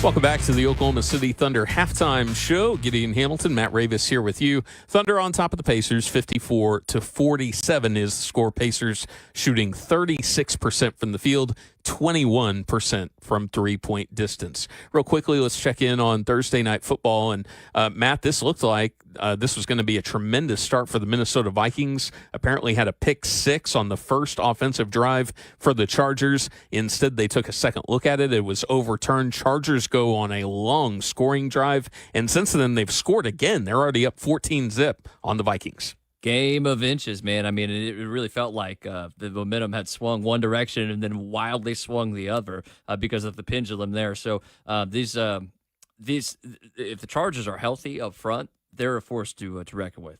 Welcome back to the Oklahoma City Thunder halftime show. Gideon Hamilton, Matt Ravis here with you. Thunder on top of the Pacers, 54-47 is the score. Pacers shooting 36% from the field, 21% from three-point distance. Real quickly, let's check in on Thursday Night Football. And Matt, this looked like this was going to be a tremendous start for the Minnesota Vikings. Apparently had a pick 6 on the first offensive drive for the Chargers. Instead, they took a second look at it. It was overturned. Chargers go on a long scoring drive. And since then, they've scored again. They're already up 14-zip on the Vikings. Game of inches, man. I mean, it really felt like the momentum had swung one direction and then wildly swung the other because of the pendulum there. So these, if the Chargers are healthy up front, they're a force to reckon with.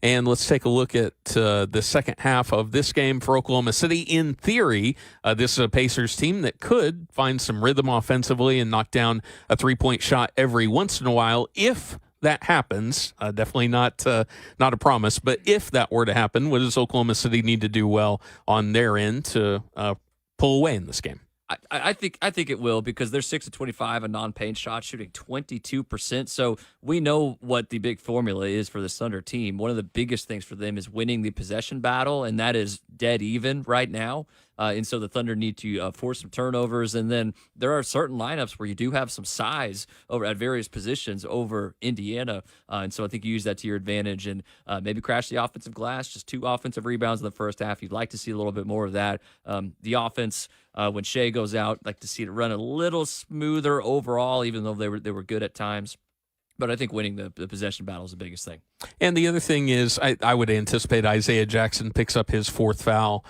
And let's take a look at the second half of this game for Oklahoma City. In theory, this is a Pacers team that could find some rhythm offensively and knock down a three-point shot every once in a while if that happens. Definitely not a promise, but if that were to happen, what does Oklahoma City need to do well on their end to pull away in this game? I think it will, because they're 6 of 25 on non-paint shots, shooting 22%. So we know what the big formula is for the Thunder team. One of the biggest things for them is winning the possession battle, and that is dead even right now. And so the Thunder need to force some turnovers. And then there are certain lineups where you do have some size over at various positions over Indiana. And so I think you use that to your advantage and maybe crash the offensive glass. Just 2 offensive rebounds in the first half. You'd like to see a little bit more of that. The offense, when Shea goes out, like to see it run a little smoother overall, even though they were good at times. But I think winning the possession battle is the biggest thing. And the other thing is I would anticipate Isaiah Jackson picks up his 4th foul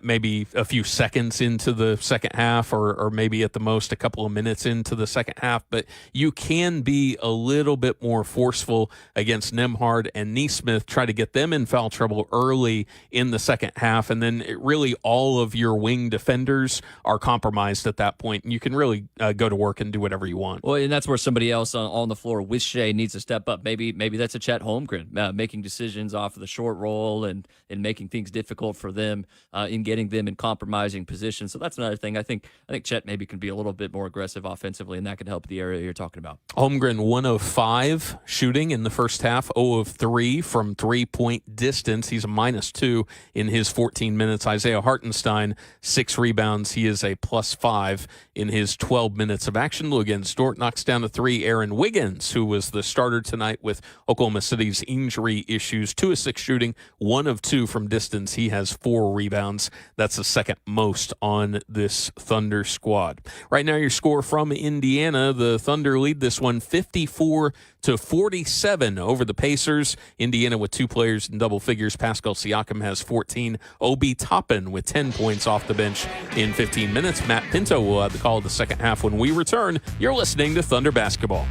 maybe a few seconds into the second half or maybe at the most a couple of minutes into the second half. But you can be a little bit more forceful against Nembhard and Neesmith, try to get them in foul trouble early in the second half. And then really all of your wing defenders are compromised at that point. And you can really go to work and do whatever you want. Well, and that's where somebody else on the floor with Shea needs to step up. Maybe that's a Chet Holmgren making decisions off of the short roll and making things difficult for them in getting them in compromising positions. So that's another thing. I think Chet maybe can be a little bit more aggressive offensively, and that could help the area you're talking about. Holmgren 1 of 5 shooting in the first half, 0 of 3 from three-point distance. He's a -2 in his 14 minutes. Isaiah Hartenstein, 6 rebounds. He is a +5 in his 12 minutes of action. Against Dort knocks down a 3. Aaron Wiggins, who was the starter tonight with Oklahoma City's injury issues. 2 of 6 shooting, 1 of 2 from distance. He has 4 rebounds. That's the second most on this Thunder squad. Right now, your score from Indiana. The Thunder lead this one 54-47 over the Pacers. Indiana with 2 players in double figures. Pascal Siakam has 14. Obi Toppin with 10 points off the bench in 15 minutes. Matt Pinto will have the call of the second half when we return. You're listening to Thunder Basketball.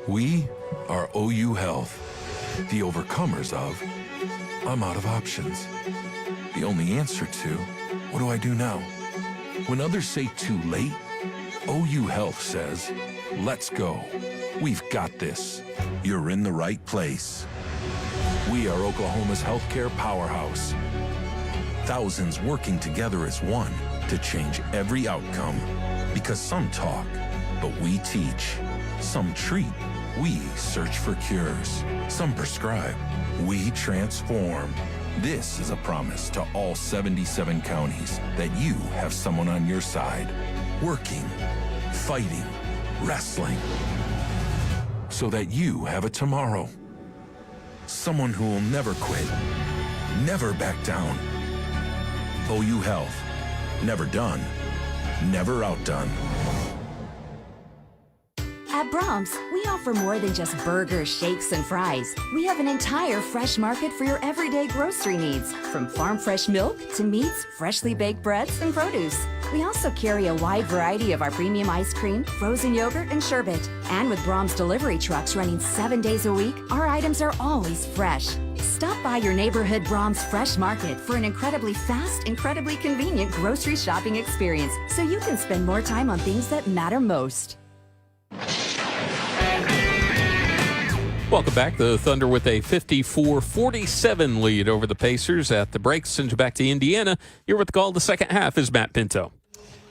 We are OU Health, the overcomers of I'm out of options. The only answer to what do I do now? When others say too late, OU Health says, let's go. We've got this. You're in the right place. We are Oklahoma's healthcare powerhouse. Thousands working together as one to change every outcome. Because some talk, but we teach. Some treat, we search for cures. Some prescribe, we transform. This is a promise to all 77 counties that you have someone on your side, working, fighting, wrestling, so that you have a tomorrow. Someone who will never quit, never back down. OU Health, never done, never outdone. At Brahms, we offer more than just burgers, shakes, and fries. We have an entire fresh market for your everyday grocery needs, from farm fresh milk to meats, freshly baked breads, and produce. We also carry a wide variety of our premium ice cream, frozen yogurt, and sherbet. And with Brahms delivery trucks running 7 days a week, our items are always fresh. Stop by your neighborhood Brahms Fresh Market for an incredibly fast, incredibly convenient grocery shopping experience, so you can spend more time on things that matter most. Welcome back. The Thunder with a 54-47 lead over the Pacers at the break. Send you back to Indiana. You're with the call. The second half is Matt Pinto.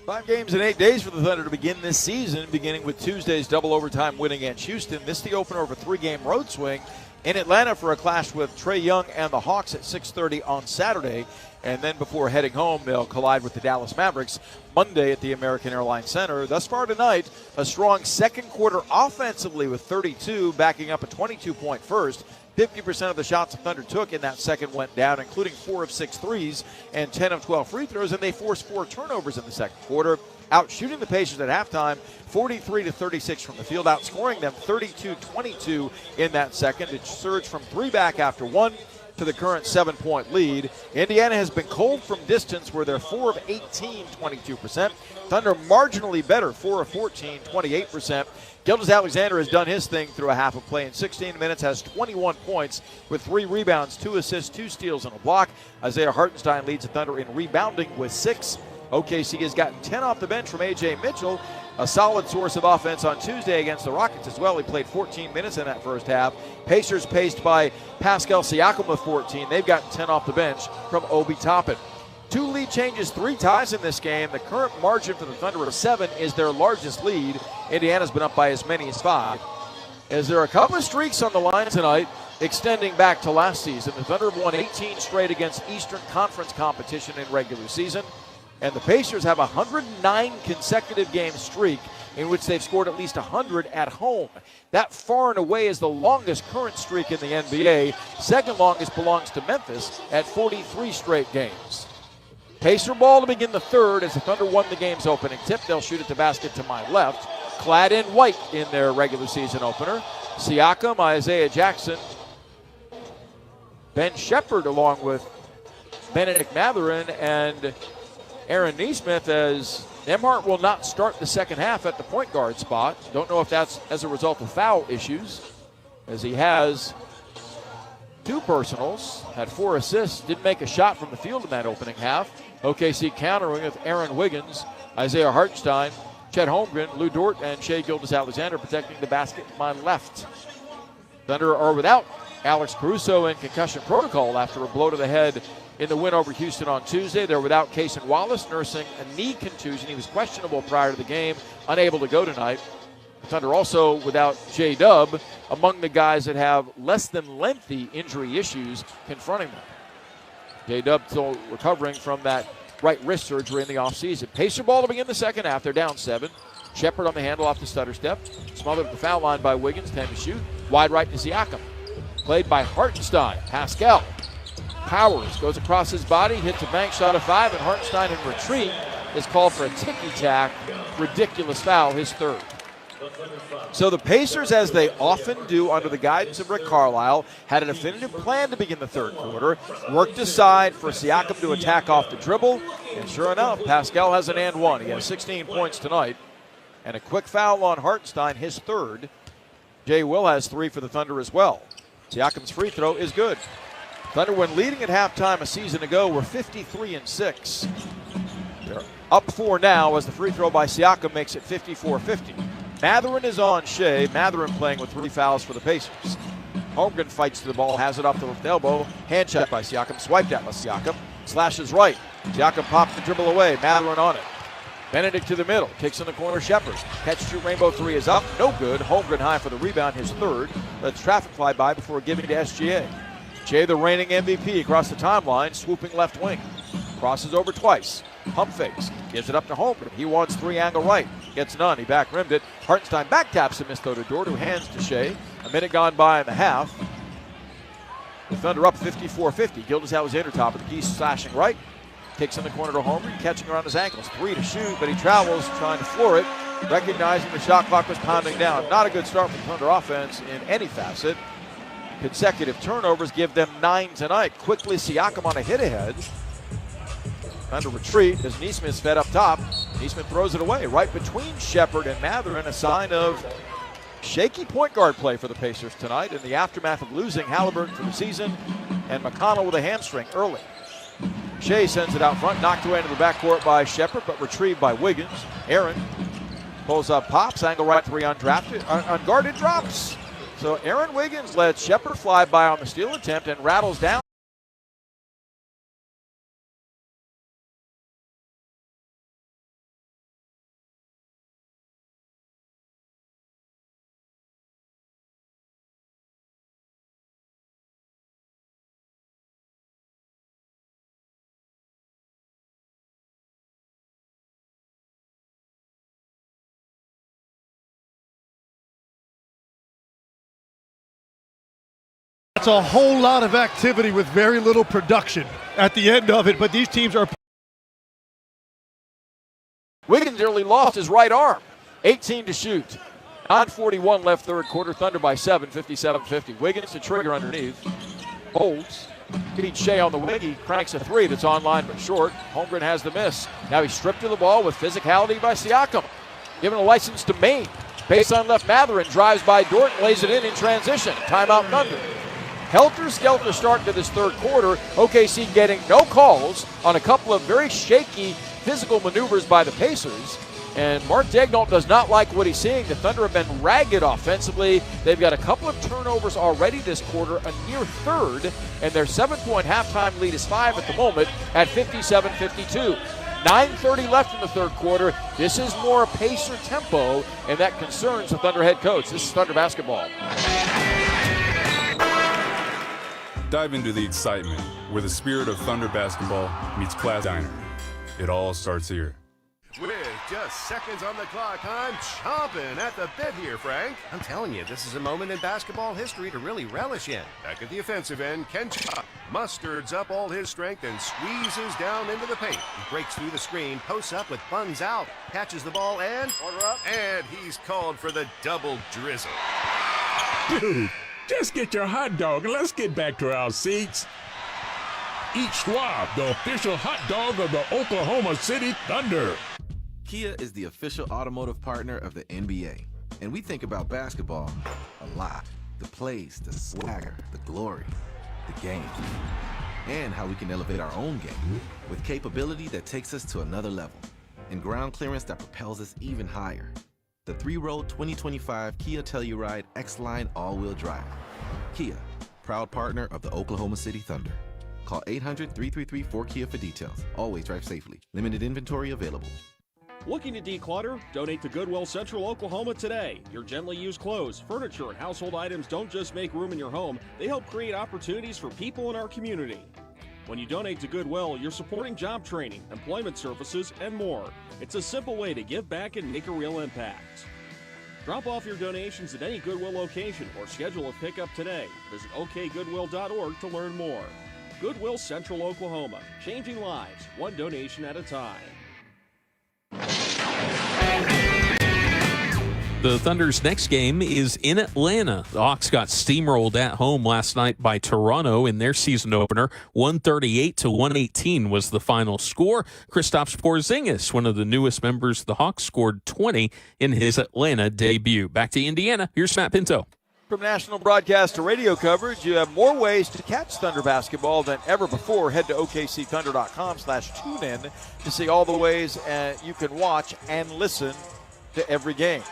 5 games in 8 days for the Thunder to begin this season, beginning with Tuesday's double overtime win against Houston. This is the opener of a 3-game road swing in Atlanta for a clash with Trae Young and the Hawks at 6:30 on Saturday. And then before heading home, they'll collide with the Dallas Mavericks Monday at the American Airlines Center. Thus far tonight, a strong second quarter offensively with 32, backing up a 22-point first. 50% of the shots the Thunder took in that second went down, including 4 of 6 threes and 10 of 12 free throws, and they forced 4 turnovers in the second quarter, out shooting the Pacers at halftime 43-36 from the field, outscoring them 32-22 in that second. It surged from 3 back after 1 to the current 7-point lead. Indiana has been cold from distance, where they're 4 of 18, 22%. Thunder marginally better, 4 of 14, 28%. Gilgeous-Alexander has done his thing through a half of play. In 16 minutes, has 21 points with 3 rebounds, 2 assists, 2 steals, and a block. Isaiah Hartenstein leads the Thunder in rebounding with 6. OKC has gotten 10 off the bench from A.J. Mitchell, a solid source of offense on Tuesday against the Rockets as well. He played 14 minutes in that first half. Pacers paced by Pascal Siakam with 14. They've gotten 10 off the bench from Obi Toppin. 2 lead changes, 3 ties in this game. The current margin for the Thunder of 7 is their largest lead. Indiana's been up by as many as 5. As there are a couple of streaks on the line tonight, extending back to last season. The Thunder have won 18 straight against Eastern Conference competition in regular season. And the Pacers have a 109 consecutive game streak in which they've scored at least 100 at home. That far and away is the longest current streak in the NBA. Second longest belongs to Memphis at 43 straight games. Pacer ball to begin the third as the Thunder won the game's opening tip. They'll shoot at the basket to my left, clad in white in their regular season opener. Siakam, Isaiah Jackson, Ben Shepherd along with Benedict Mathurin and Aaron Nesmith, as Nembhard will not start the second half at the point guard spot. Don't know if that's as a result of foul issues, as he has 2 personals, had 4 assists, didn't make a shot from the field in that opening half. OKC countering with Aaron Wiggins, Isaiah Hartenstein, Chet Holmgren, Lou Dort, and Shai Gilgeous-Alexander protecting the basket to my left. Thunder are without Alex Caruso in concussion protocol after a blow to the head in the win over Houston on Tuesday. They're without Cason Wallace, nursing a knee contusion. He was questionable prior to the game, unable to go tonight. The Thunder also without J-Dub, among the guys that have less than lengthy injury issues confronting them. J-Dub still recovering from that right wrist surgery in the offseason. Pacer ball to begin the second half. They're down 7. Shepard on the handle off the stutter step. Smothered at the foul line by Wiggins. 10 to shoot. Wide right to Siakam. Played by Hartenstein. Pascal powers, goes across his body, hits a bank shot of 5, and Hartenstein in retreat is called for a ticky-tack. Ridiculous foul, his third. So the Pacers, as they often do under the guidance of Rick Carlisle, had a definitive plan to begin the third quarter, worked aside for Siakam to attack off the dribble, and sure enough, Pascal has an and one. He has 16 points tonight, and a quick foul on Hartenstein, his third. Jay Will has 3 for the Thunder as well. Siakam's free throw is good. Thunder, when leading at halftime a season ago, were 53-6. They're up 4 now as the free throw by Siakam makes it 54-50. Mathurin is on Shea. Mathurin playing with 3 fouls for the Pacers. Holmgren fights to the ball, has it off the left elbow. Hand check by Siakam, swiped at by Siakam. Slashes right. Siakam pops the dribble away. Mathurin on it. Benedict to the middle, kicks in the corner, Shepard. Catch-shoot rainbow 3 is up, no good. Holmgren high for the rebound, his third. Lets traffic fly by before giving to SGA. Jay, the reigning MVP, across the timeline, swooping left wing. Crosses over twice. Pump fakes. Gives it up to Holmgren. He wants 3 angle right. Gets none. He back rimmed it. Hartenstein back taps a miss throw to Dort, who hands to Shea. A minute gone by in the half. The Thunder up 54-50. Gildas was in top of the key, slashing right. Kicks in the corner to Holmgren, catching around his ankles. 3 to shoot, but he travels, trying to floor it. Recognizing the shot clock was pounding down. Not a good start for the Thunder offense in any facet. Consecutive turnovers give them 9 tonight. Quickly, Siakam on a hit ahead. Thunder retreat as Neesmith's fed up top. Neesmith throws it away right between Shepard and Mathurin, a sign of shaky point guard play for the Pacers tonight in the aftermath of losing Halliburton for the season and McConnell with a hamstring early. Shea sends it out front, knocked away into the backcourt by Shepard, but retrieved by Wiggins. Aaron pulls up, pops, angle right 3 unguarded drops. So Aaron Wiggins lets Shepard fly by on the steal attempt and rattles down. It's a whole lot of activity with very little production at the end of it, but these teams are. Wiggins nearly lost his right arm. 18 to shoot. 9:41 left third quarter. Thunder by 7, 57-50. Wiggins to trigger underneath. Holds. Beats Shea on the wing. He cranks a 3 that's online but short. Holmgren has the miss. Now he's stripped of the ball with physicality by Siakam. Given a license to main. Baseline left, Mathurin drives by Dort, lays it in transition. Timeout Thunder. Helter-skelter start to this third quarter. OKC getting no calls on a couple of very shaky physical maneuvers by the Pacers. And Mark Daigneault does not like what he's seeing. The Thunder have been ragged offensively. They've got a couple of turnovers already this quarter, a near third, and their 7-point halftime lead is 5 at the moment at 57-52. 9:30 left in the third quarter. This is more Pacer tempo, and that concerns the Thunder head coach. This is Thunder basketball. Dive into the excitement where the spirit of Thunder basketball meets Class Diner. It all starts here. With just seconds on the clock, I'm chomping at the bit here, Frank. I'm telling you, this is a moment in basketball history to really relish in. Back at the offensive end, Ken Chop musters up all his strength and squeezes down into the paint. He breaks through the screen, posts up with buns out, catches the ball, and he's called for the double drizzle. Dude, just get your hot dog and let's get back to our seats. Eat Schwab, the official hot dog of the Oklahoma City Thunder. Kia is the official automotive partner of the NBA, and we think about basketball a lot. The plays, the swagger, the glory, the game, and how we can elevate our own game with capability that takes us to another level and ground clearance that propels us even higher. The 3-row 2025 Kia Telluride X-Line all-wheel drive. Kia, proud partner of the Oklahoma City Thunder. Call 800-333-4KIA for details. Always drive safely. Limited inventory available. Looking to declutter? Donate to Goodwill Central Oklahoma today. Your gently used clothes, furniture, and household items don't just make room in your home, they help create opportunities for people in our community. When you donate to Goodwill, you're supporting job training, employment services, and more. It's a simple way to give back and make a real impact. Drop off your donations at any Goodwill location or schedule a pickup today. Visit okgoodwill.org to learn more. Goodwill Central Oklahoma, changing lives, one donation at a time. The Thunder's next game is in Atlanta. The Hawks got steamrolled at home last night by Toronto in their season opener. 138-118 was the final score. Kristaps Porzingis, one of the newest members of the Hawks, scored 20 in his Atlanta debut. Back to Indiana. Here's Matt Pinto. From national broadcast to radio coverage, you have more ways to catch Thunder basketball than ever before. Head to okcthunder.com/tunein to see all the ways you can watch and listen to every game.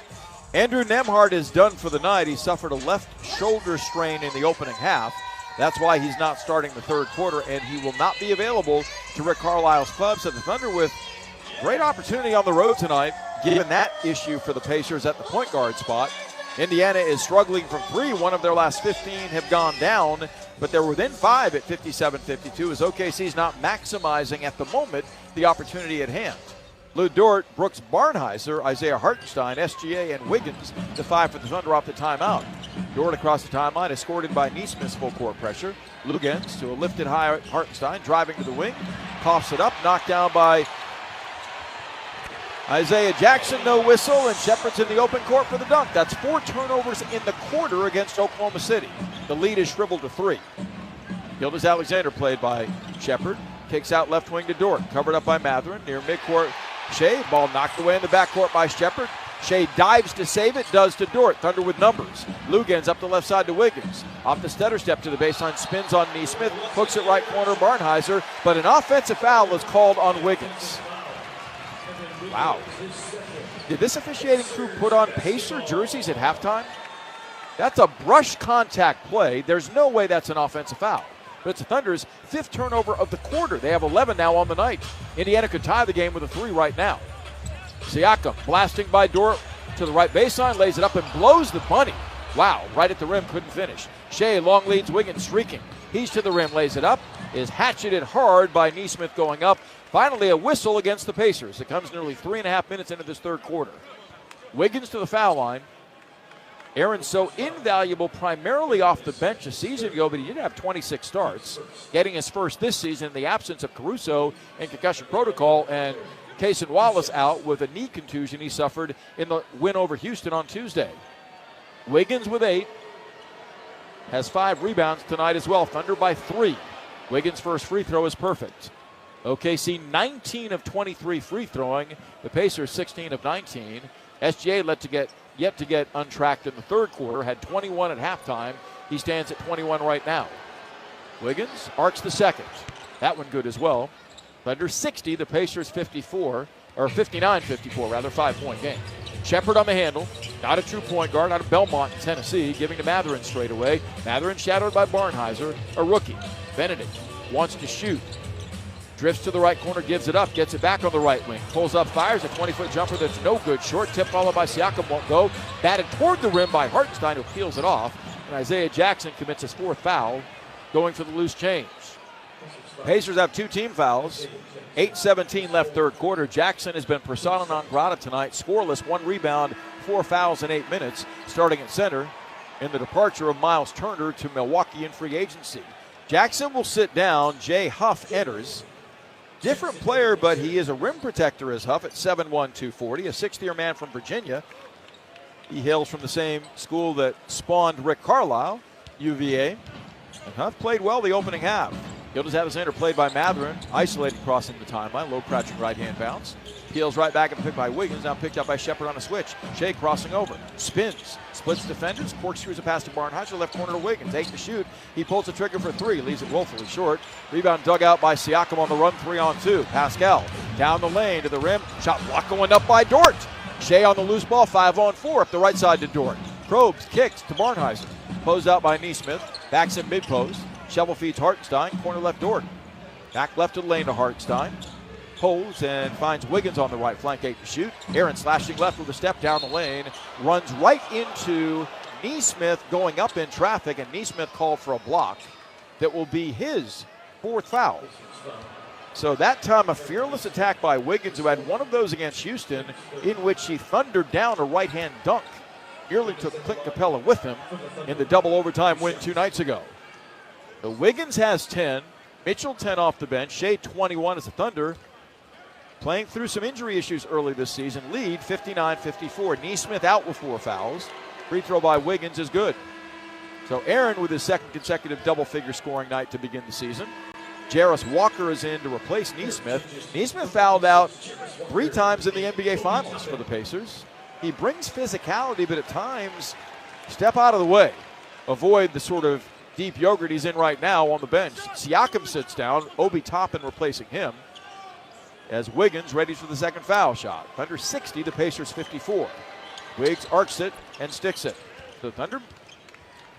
Andrew Nembhard is done for the night. He suffered a left shoulder strain in the opening half. That's why he's not starting the third quarter, and he will not be available to Rick Carlisle's club. So the Thunder with great opportunity on the road tonight, given that issue for the Pacers at the point guard spot. Indiana is struggling from three. One of their last 15 have gone down, but they're within 5 at 57-52 as OKC's not maximizing at the moment the opportunity at hand. Lou Dort, Brooks Barnhizer, Isaiah Hartenstein, SGA, and Wiggins, the 5 for the Thunder off the timeout. Dort across the timeline, escorted by Neesmith's full court pressure. Lugens to a lifted high Hartenstein, driving to the wing, coughs it up, knocked down by Isaiah Jackson, no whistle, and Shepard's in the open court for the dunk. That's 4 turnovers in the quarter against Oklahoma City. The lead is shriveled to 3. Gildas Alexander played by Shepard. Kicks out left wing to Dort, covered up by Mathurin. Near midcourt, Shea, ball knocked away in the backcourt by Shepard. Shea dives to save it, does to Dort. Thunder with numbers. Lugens up the left side to Wiggins. Off the stutter step to the baseline, spins on Neesmith, hooks it right corner Barnhizer, but an offensive foul is called on Wiggins. Wow. Did this officiating crew put on Pacer jerseys at halftime? That's a brush contact play. There's no way that's an offensive foul. But it's the Thunder's 5th turnover of the quarter. They have 11 now on the night. Indiana could tie the game with a 3 right now. Siakam blasting by Dort to the right baseline, lays it up and blows the bunny. Wow, right at the rim, couldn't finish. Shea long leads Wiggins streaking. He's to the rim, lays it up, is hatcheted hard by Neesmith going up. Finally, a whistle against the Pacers. It comes nearly 3.5 minutes into this third quarter. Wiggins to the foul line. Aaron's so invaluable primarily off the bench a season ago, but he did have 26 starts, getting his first this season in the absence of Caruso and concussion protocol, and Cason Wallace out with a knee contusion he suffered in the win over Houston on Tuesday. Wiggins with 8, has 5 rebounds tonight as well. Thunder by 3. Wiggins' first free throw is perfect. OKC 19 of 23 free throwing. The Pacers 16 of 19. SGA yet to get untracked in the third quarter. Had 21 at halftime. He stands at 21 right now. Wiggins arcs the second. That one good as well. Thunder 60. The Pacers 54 or 59-54 rather. 5-point game. Shepard on the handle. Not a true point guard out of Belmont, Tennessee. Giving to Mathurin straight away. Mathurin shadowed by Barnhizer, a rookie. Benedict wants to shoot. Drifts to the right corner, gives it up, gets it back on the right wing. Pulls up, fires a 20-foot jumper that's no good. Short tip followed by Siakam, won't go. Batted toward the rim by Hartenstein, who peels it off. And Isaiah Jackson commits his 4th foul, going for the loose change. Pacers have 2 team fouls. 8:17 left third quarter. Jackson has been persona non grata tonight. Scoreless, 1 rebound, 4 fouls in 8 minutes. Starting at center in the departure of Miles Turner to Milwaukee in free agency. Jackson will sit down. Jay Huff enters. Different player, but he is a rim protector as Huff at 7'1", 240, a 6th-year man from Virginia. He hails from the same school that spawned Rick Carlisle, UVA. And Huff played well the opening half. Gildas Alexander played by Mathurin, isolated crossing the timeline, low crouching right-hand bounce. Peels right back and picked by Wiggins, now picked up by Shepard on a switch. Shea crossing over, spins, splits defenders, corkscrews a pass to Barnhizer, left corner to Wiggins, 8 to shoot. He pulls the trigger for 3, leaves it woefully short. Rebound dug out by Siakam on the run, 3-on-2. Pascal down the lane to the rim, shot block going up by Dort. Shea on the loose ball, 5-on-4 up the right side to Dort. Probes kicks to Barnheiser. Closed out by Neesmith. Backs in mid-post. Shovel feeds Hartenstein. Corner left Dort. Back left of the lane to Hartenstein. Pulls and finds Wiggins on the right flank, 8 to shoot. Aaron slashing left with a step down the lane. Runs right into Neesmith going up in traffic, and Neesmith called for a block that will be his 4th foul. So that time a fearless attack by Wiggins, who had one of those against Houston in which he thundered down a right-hand dunk. Nearly took Clint Capella with him in the double overtime win 2 nights ago. So Wiggins has 10, Mitchell 10 off the bench, Shea 21 as the Thunder, playing through some injury issues early this season, lead 59-54. Neesmith out with 4 fouls. Free throw by Wiggins is good. So Aaron with his 2nd consecutive double-figure scoring night to begin the season. Jarris Walker is in to replace Neesmith. Neesmith fouled out 3 times in the NBA Finals for the Pacers. He brings physicality, but at times, step out of the way. Avoid the sort of deep yogurt he's in right now on the bench. Siakam sits down, Obi Toppin replacing him, as Wiggins readies for the 2nd foul shot. Thunder 60, the Pacers 54. Wiggs arcs it and sticks it. The Thunder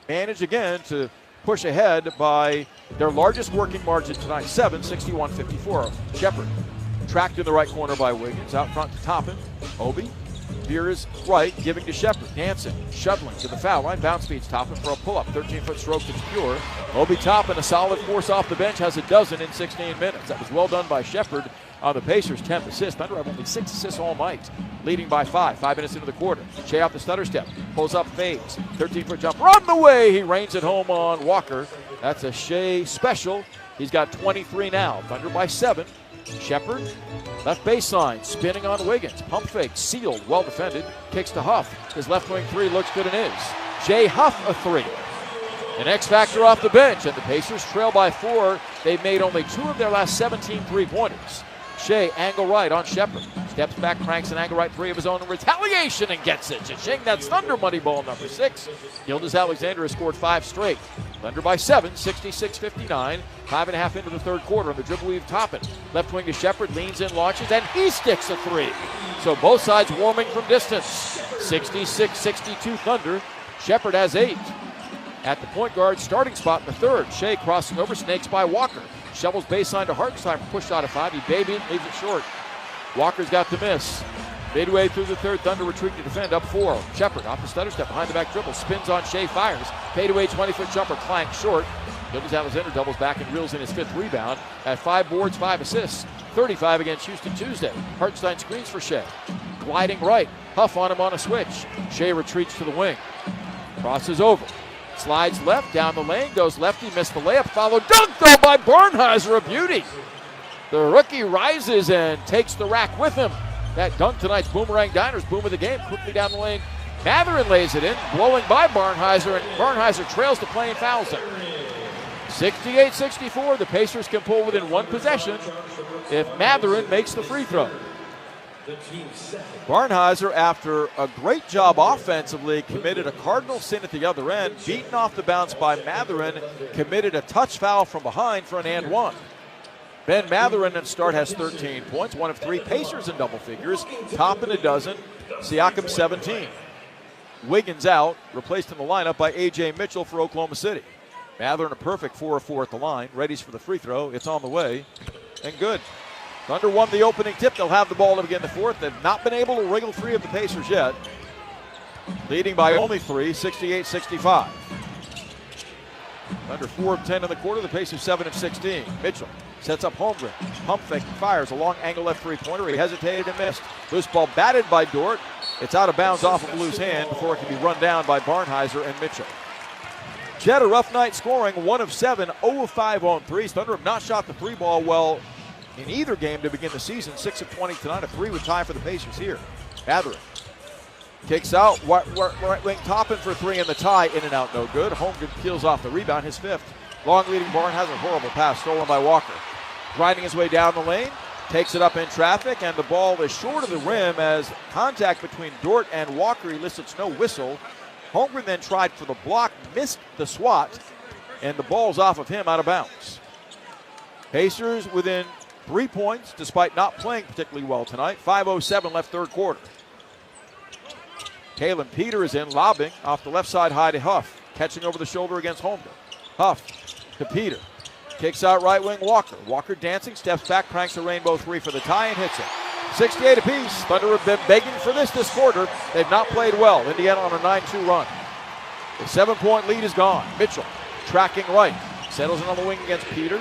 manage again to push ahead by their largest working margin tonight, 7, 61-54. Shepard tracked in the right corner by Wiggins. Out front to Toppin. Obi veers right, giving to Shepard. Dancing, shuttling to the foul line. Bounce feeds Toppin for a pull-up. 13-foot stroke that's pure. Obi Toppin, a solid force off the bench, has a dozen in 16 minutes. That was well done by Shepard on the Pacers' 10th assist. Thunder have only 6 assists all night, leading by 5. 5 minutes into the quarter. Shea off the stutter step, pulls up, fades. 13-foot jumper on the way. He reigns it home on Walker. That's a Shea special. He's got 23 now. Thunder by 7. Shepard, left baseline, spinning on Wiggins. Pump fake, sealed, well defended. Kicks to Huff. His left wing 3 looks good and is. Jay Huff a 3. An X factor off the bench, and the Pacers trail by 4. They've made only 2 of their last 17 three-pointers. Shea, angle right on Shepard. Steps back, cranks an angle right 3 of his own in retaliation and gets it. Cha-ching, that's Thunder money ball number 6. Gildas Alexander has scored 5 straight. Thunder by 7, 66-59. 5.5 into the 3rd quarter on the dribble weave Toppin. Left wing to Shepard, leans in, launches, and he sticks a 3. So both sides warming from distance. 66-62 Thunder. Shepard has 8. At the point guard starting spot in the 3rd. Shea crossing over, snakes by Walker. Shovels baseline to Hartenstein, pushed out of 5. He babied, leaves it short. Walker's got the miss. Midway through the 3rd, Thunder retreat to defend, up 4. Shepard off the stutter step, behind the back dribble, spins on Shea, fires. Fadeaway 20-foot jumper, clank short. Gildas Alexander doubles back and reels in his 5th rebound at 5 boards, 5 assists. 35 against Houston Tuesday. Hartenstein screens for Shea. Gliding right, Huff on him on a switch. Shea retreats to the wing. Crosses over. Slides left, down the lane, goes lefty, missed the layup, followed, dunk though by Barnheiser, a beauty. The rookie rises and takes the rack with him. That dunk tonight's Boomerang Diners boom of the game, quickly down the lane. Matherin lays it in, blowing by Barnheiser, and Barnheiser trails to play and fouls him. 68-64, the Pacers can pull within 1 possession if Matherin makes the free throw. Barnheiser, after a great job offensively, committed a cardinal sin at the other end. Beaten off the bounce by Matherin, committed a touch foul from behind for an and 1. Ben Matherin at start has 13 points, 1 of 3. Pacers in double figures, Toppin a dozen, Siakam 17. Wiggins out, replaced in the lineup by A.J. Mitchell for Oklahoma City. Matherin a perfect 4 of 4 at the line, readies for the free throw. It's on the way, and good. Thunder won the opening tip. They'll have the ball to begin the 4th. They've not been able to wriggle 3 of the Pacers yet. Leading by only 3, 68-65. Thunder 4 of 10 in the quarter. The Pacers 7 of 16. Mitchell sets up Holmgren. Pump fake, fires a long angle left 3-pointer. He hesitated and missed. Loose ball batted by Dort. It's out of bounds off of a loose hand before it can be run down by Barnheiser and Mitchell. Jed, a rough night scoring, 1 of 7, 0 of 5 on threes. Thunder have not shot the 3 ball well in either game to begin the season. 6 of 20 tonight. A 3 would tie for the Pacers here. Matherin kicks out, right wing Toppin for 3 in the tie. In and out, no good. Holmgren peels off the rebound, his 5th. Long leading Barnheiser, horrible pass stolen by Walker. Grinding his way down the lane, takes it up in traffic, and the ball is short of the rim as contact between Dort and Walker elicits no whistle. Holmgren then tried for the block, missed the swat, and the ball's off of him out of bounds. Pacers within 3 points despite not playing particularly well tonight. 5:07 left 3rd quarter. Kalen Peter is in, lobbing off the left side high to Huff. Catching over the shoulder against Holmgren. Huff to Peter. Kicks out right wing Walker. Walker dancing, steps back, cranks a rainbow three for the tie and hits it. 68 apiece. Thunder have been begging for this quarter. They've not played well. Indiana on a 9-2 run. The 7-point lead is gone. Mitchell tracking right. Settles in on the wing against Peter.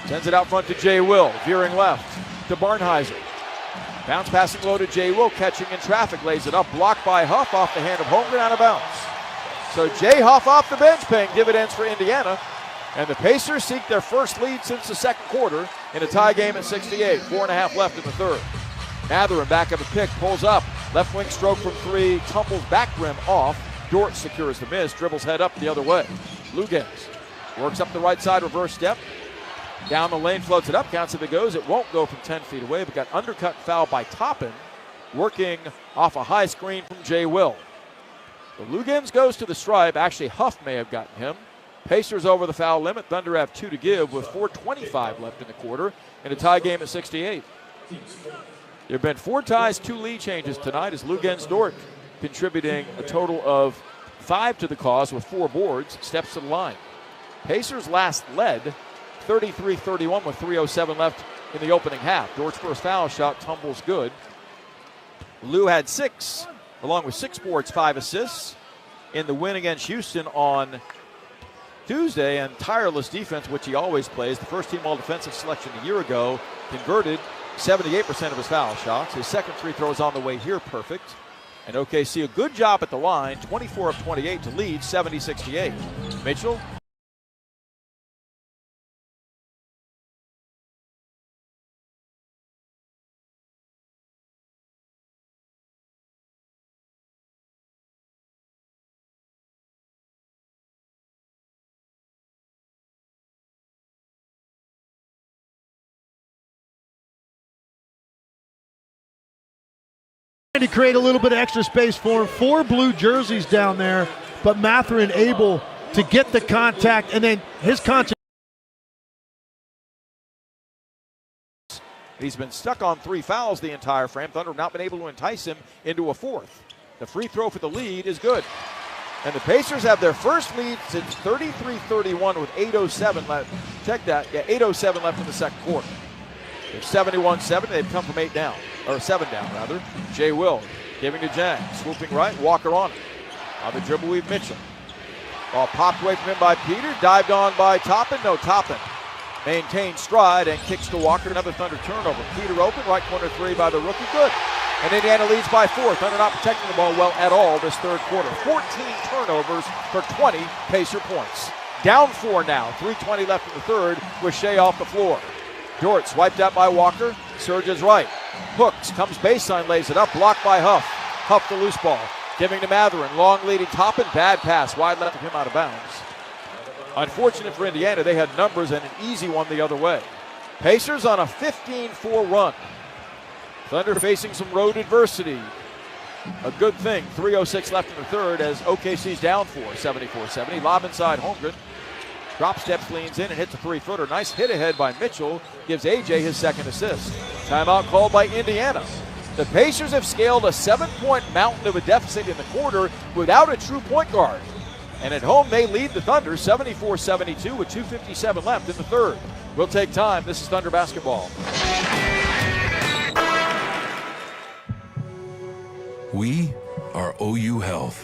Sends it out front to Jay Will. Veering left to Barnheiser. Bounce passing low to Jay Will. Catching in traffic. Lays it up. Blocked by Huff off the hand of Holmgren, out of bounds. So Jay Huff off the bench, paying dividends for Indiana. And the Pacers seek their first lead since the second quarter in a tie game at 68. 4.5 left in the third. Mathurin back of the pick, pulls up. Left wing stroke from three, tumbles back rim off. Dort secures the miss, dribbles head up the other way. Lugens works up the right side, reverse step. Down the lane, floats it up, counts if it goes. It won't go from 10 feet away, but got undercut foul by Toppin, working off a high screen from Jay Will. The Lugens goes to the stripe. Actually, Huff may have gotten him. Pacers over the foul limit. Thunder have 2 to give with 4:25 left in the quarter in a tie game at 68. There have been 4 ties, 2 lead changes tonight as Lugens Dort contributing a total of 5 to the cause with 4 boards, steps to the line. Pacers last led 33-31 with 3:07 left in the opening half. Dort's first foul shot tumbles good. Lou had 6, along with 6 boards, 5 assists in the win against Houston on Tuesday, and tireless defense, which he always plays. The first team all defensive selection a year ago, converted 78% of his foul shots. His second free throw is on the way here, perfect. And OKC a good job at the line, 24 of 28 to lead 70-68. Mitchell. To create a little bit of extra space for him. 4 blue jerseys down there, but Mathurin able to get the contact, and then his contact. He's been stuck on 3 fouls the entire frame. Thunder have not been able to entice him into a 4th. The free throw for the lead is good. And the Pacers have their first lead since 33-31 with 8:07 left. Check that. Yeah, 8:07 left in the second quarter. They're 71-70. They've come from 8 down, or 7 down rather. Jay Will giving to Jang. Swooping right, Walker on it. On the dribble, we've Mitchell. Ball popped away from him by Peter. Dived on by Toppin. No, Toppin maintains stride and kicks to Walker. Another Thunder turnover. Peter open, right corner 3 by the rookie. Good. And Indiana leads by 4. Thunder not protecting the ball well at all this third quarter. 14 turnovers for 20 Pacer points. Down 4 now. 3:20 left in the third with Shea off the floor. Dort swiped out by Walker, surges right. Hooks, comes baseline, lays it up, blocked by Huff. Huff the loose ball, giving to Mathurin. Long leading Toppin, bad pass, wide left of him out of bounds. Unfortunate for Indiana, they had numbers and an easy one the other way. Pacers on a 15-4 run. Thunder facing some road adversity. A good thing, 3:06 left in the third as OKC's down 4, 74-70. Lob inside Holmgren. Drop steps, leans in, and hits a 3-footer. Nice hit ahead by Mitchell. Gives AJ his second assist. Timeout called by Indiana. The Pacers have scaled a 7-point mountain of a deficit in the quarter without a true point guard. And at home, they lead the Thunder 74-72 with 2:57 left in the third. We'll take time. This is Thunder basketball. We are OU Health,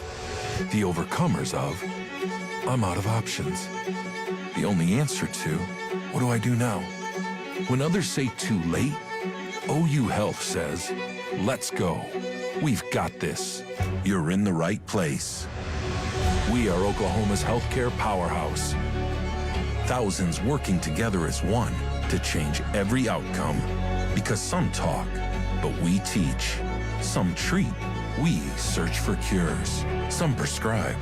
the overcomers of I'm out of options. The only answer to, what do I do now? When others say too late, OU Health says, let's go. We've got this. You're in the right place. We are Oklahoma's healthcare powerhouse. Thousands working together as one to change every outcome. Because some talk, but we teach. Some treat, we search for cures. Some prescribe,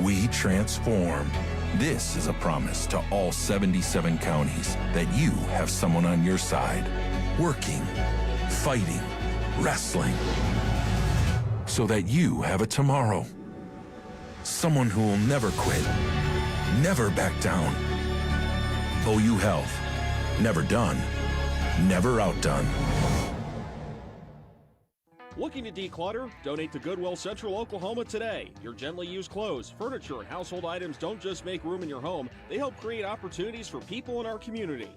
we transform. This is a promise to all 77 counties that you have someone on your side, working, fighting, wrestling, so that you have a tomorrow. Someone who will never quit, never back down. OU Health, never done, never outdone. Looking to declutter? Donate to Goodwill Central Oklahoma today. Your gently used clothes, furniture, and household items don't just make room in your home, they help create opportunities for people in our community.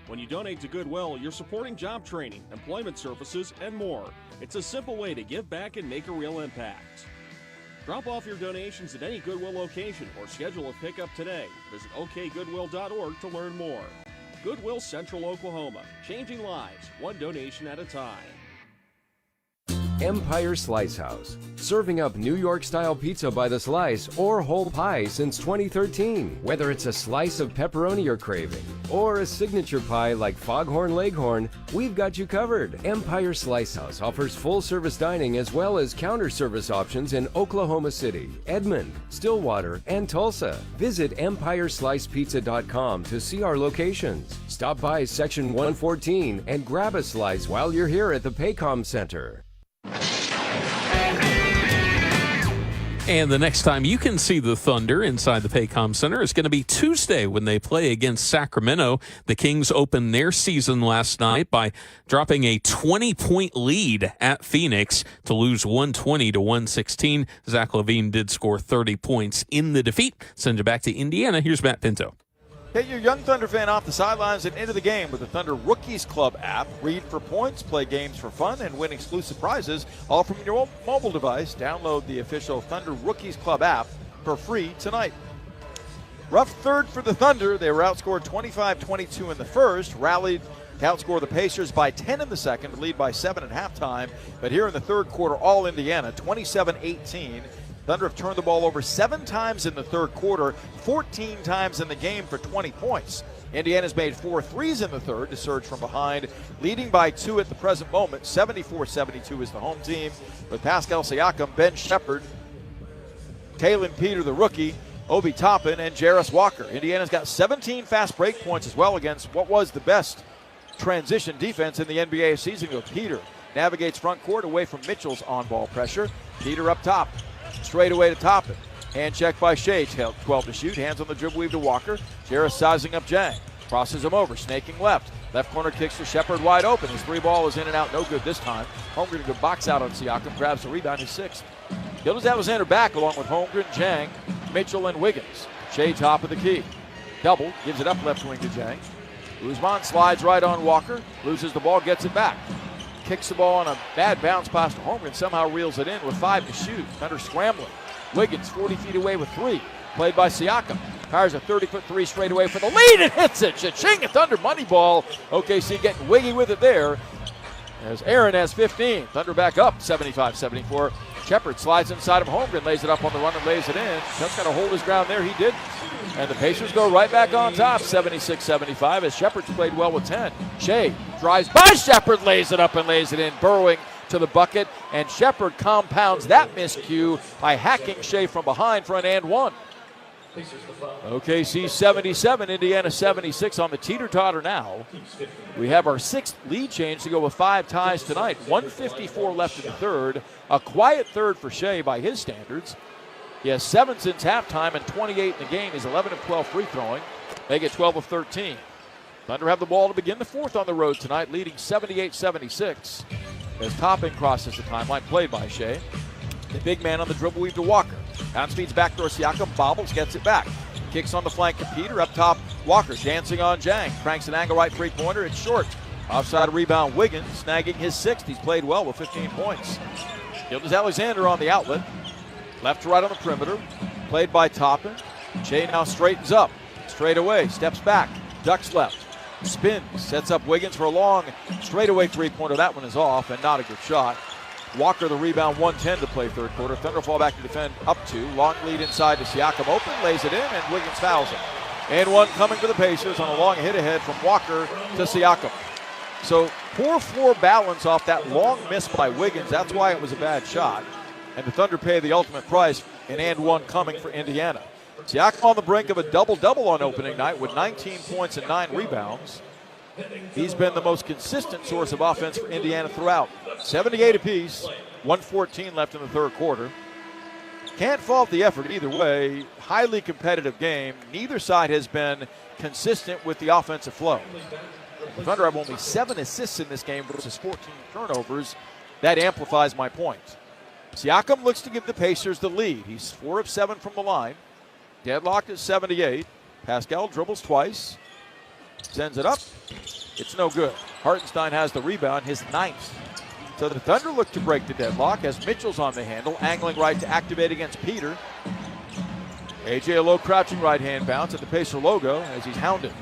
When you donate to Goodwill, you're supporting job training, employment services, and more. It's a simple way to give back and make a real impact. Drop off your donations at any Goodwill location or schedule a pickup today. Visit okgoodwill.org to learn more. Goodwill Central Oklahoma, changing lives, one donation at a time. Empire Slice House, serving up New York-style pizza by the slice or whole pie since 2013. Whether it's a slice of pepperoni you're craving or a signature pie like Foghorn Leghorn, we've got you covered. Empire Slice House offers full-service dining as well as counter service options in Oklahoma City, Edmond, Stillwater, and Tulsa. Visit EmpireSlicePizza.com to see our locations. Stop by Section 114 and grab a slice while you're here at the Paycom Center. And the next time you can see the Thunder inside the Paycom Center is going to be Tuesday when they play against Sacramento. The Kings opened their season last night by dropping a 20-point lead at Phoenix to lose 120-116. Zach LaVine did score 30 points in the defeat. Send you back to Indiana. Here's Matt Pinto. Get your young Thunder fan off the sidelines and into the game with the Thunder Rookies Club app. Read for points, play games for fun, and win exclusive prizes, all from your mobile device. Download the official Thunder Rookies Club app for free tonight. Rough third for the Thunder. They were outscored 25-22 in the first, rallied to outscore the Pacers by 10 in the second, lead by 7 at halftime. But here in the third quarter, all Indiana, 27-18. Thunder have turned the ball over 7 times in the third quarter, 14 times in the game for 20 points. Indiana's made 4 threes in the third to surge from behind, leading by 2 at the present moment. 74-72 is the home team with Pascal Siakam, Ben Shepherd, Taylor Peter, the rookie, Obi Toppin, and Jarris Walker. Indiana's got 17 fast break points as well against what was the best transition defense in the NBA a season ago. Peter navigates front court away from Mitchell's on-ball pressure. Peter up top. Straight away to Toppin. Hand check by Shea. 12 to shoot. Hands on the dribble weave to Walker. Jarris sizing up Jang. Crosses him over. Snaking left. Left corner kicks to Shepherd wide open. His 3 ball is in and out. No good this time. Holmgren good box out on Siakam. Grabs the rebound. His 6th. Gildas-Alexander back along with Holmgren, Jang, Mitchell, and Wiggins. Shea top of the key. Double. Gives it up left wing to Jang. Guzman slides right on Walker. Loses the ball. Gets it back. Kicks the ball on a bad bounce pass to Holmgren. Somehow reels it in with 5 to shoot. Thunder scrambling. Wiggins 40 feet away with 3. Played by Siakam. Fires a 30-foot 3 straight away for the lead and hits it. Cha-ching, a Thunder money ball. OKC getting wiggy with it there as Aaron has 15. Thunder back up 75-74. Shepherd slides inside of Holmgren, lays it up on the run and lays it in. Just got to hold his ground there. He didn't. And the Pacers go right back on top, 76-75, as Shepherd's played well with 10. Shea drives by Shepherd, lays it up and lays it in, burrowing to the bucket, and Shepherd compounds that miscue by hacking Shea from behind for an and one. OKC 77, Indiana 76 on the teeter-totter now. We have our 6th lead change to go with 5 ties tonight. 1:54 left in the third. A quiet third for Shea by his standards. He has 7 since halftime and 28 in the game. He's 11 of 12 free throwing. They get 12 of 13. Thunder have the ball to begin the fourth on the road tonight, leading 78-76. As Toppin crosses the timeline, played by Shea. The big man on the dribble weave to Walker. Outspeeds backdoor Siakam, bobbles, gets it back. Kicks on the flank to Peter, up top Walker, dancing on Jang. Cranks an angle right three-pointer, it's short. Offside rebound Wiggins, snagging his 6th. He's played well with 15 points. Gildas-Alexander on the outlet. Left to right on the perimeter. Played by Toppin. Shea now straightens up. Straight away, steps back, ducks left. Spins, sets up Wiggins for a long straightaway three-pointer. That one is off and not a good shot. Walker the rebound, 1:10 to play third quarter. Thunder fall back to defend up 2. Long lead inside to Siakam, open, lays it in, and Wiggins fouls him. And one coming for the Pacers on a long hit ahead from Walker to Siakam. So poor floor balance off that long miss by Wiggins. That's why it was a bad shot. And the Thunder pay the ultimate price, an and one coming for Indiana. Siakam on the brink of a double-double on opening night with 19 points and 9 rebounds. He's been the most consistent source of offense for Indiana throughout. 78 apiece, 1:14 left in the third quarter. Can't fault the effort either way. Highly competitive game. Neither side has been consistent with the offensive flow. The Thunder have only 7 assists in this game versus 14 turnovers. that amplifies my point. Siakam looks to give the Pacers the lead. He's 4 of 7 from the line. Deadlocked at 78. Pascal dribbles twice. Sends it up. It's no good. Hartenstein has the rebound, his 9th. So the Thunder look to break the deadlock as Mitchell's on the handle, angling right to activate against Peter. AJ a low crouching right hand bounce at the Pacer logo as he's hounded.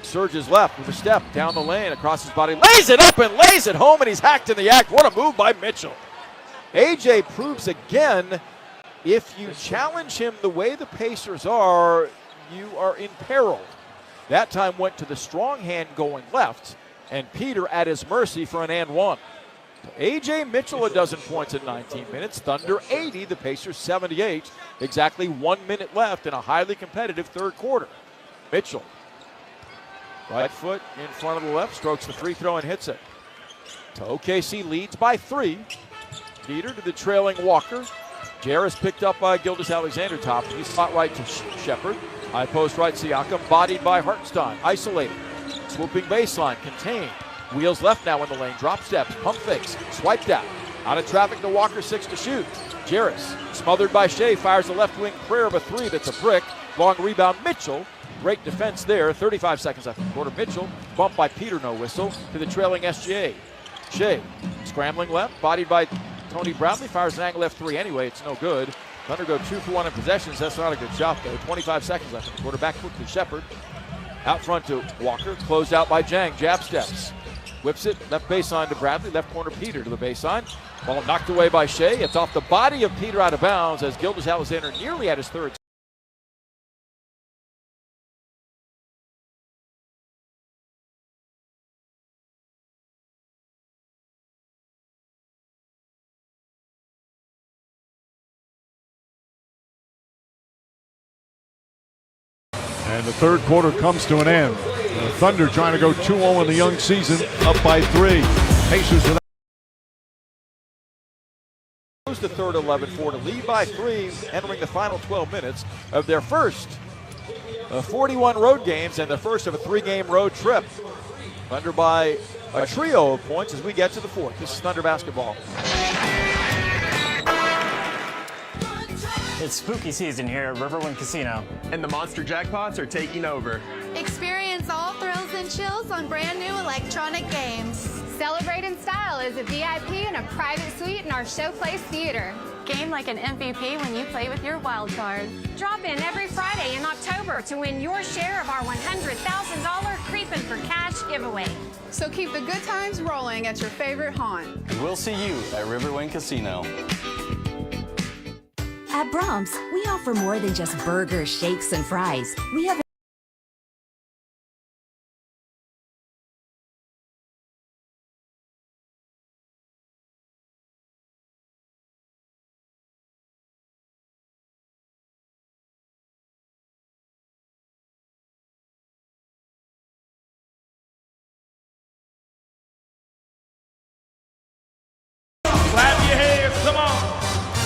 Surges left with a step down the lane across his body. Lays it up and lays it home, and he's hacked in the act. What a move by Mitchell. AJ proves again, if you challenge him the way the Pacers are, you are in peril. That time went to the strong hand going left, and Peter at his mercy for an and one. AJ Mitchell a dozen points in 19 minutes. Thunder 80, the Pacers 78. Exactly 1 minute left in a highly competitive third quarter. Mitchell, right foot in front of the left, strokes the free throw and hits it. So OKC leads by 3. Peter to the trailing Walker. Jarris picked up by Gilgeous-Alexander top. He's spot right to Shepard. High post right Siakam, bodied by Hartenstein. Isolated. Swooping baseline, contained. Wheels left now in the lane. Drop steps, pump fakes, swiped out. Out of traffic to Walker, 6 to shoot. Jarris, smothered by Shea, fires the left wing prayer of a 3 that's a brick. Long rebound, Mitchell. Great defense there. 35 seconds after the quarter. Mitchell, bumped by Peter, no whistle, to the trailing SGA. Shea, scrambling left, bodied by Tony Bradley, fires an angle left 3 anyway. It's no good. Thunder go 2 for 1 in possessions. That's not a good shot, though. 25 seconds left in the quarter. Back quickly, Shepard. Out front to Walker. Closed out by Jang. Jab steps. Whips it. Left baseline to Bradley. Left corner Peter to the baseline. Ball knocked away by Shea. It's off the body of Peter out of bounds as Gilgeous-Alexander nearly at his third. And the third quarter comes to an end. The Thunder trying to go 2-0 in the young season, up by 3. Pacers without. Close the third 11-4 to lead by 3, entering the final 12 minutes of their first 41 road games and the first of a 3-game road trip. Thunder by a trio of points as we get to the fourth. This is Thunder basketball. It's spooky season here at Riverwind Casino. And the monster jackpots are taking over. Experience all thrills and chills on brand new electronic games. Celebrate in style as a VIP in a private suite in our Showplace Theater. Game like an MVP when you play with your wild card. Drop in every Friday in October to win your share of our $100,000 Creepin' for Cash giveaway. So keep the good times rolling at your favorite haunt. And we'll see you at Riverwind Casino. At Brahms, we offer more than just burgers, shakes, and fries. We have Clap your hands, come on,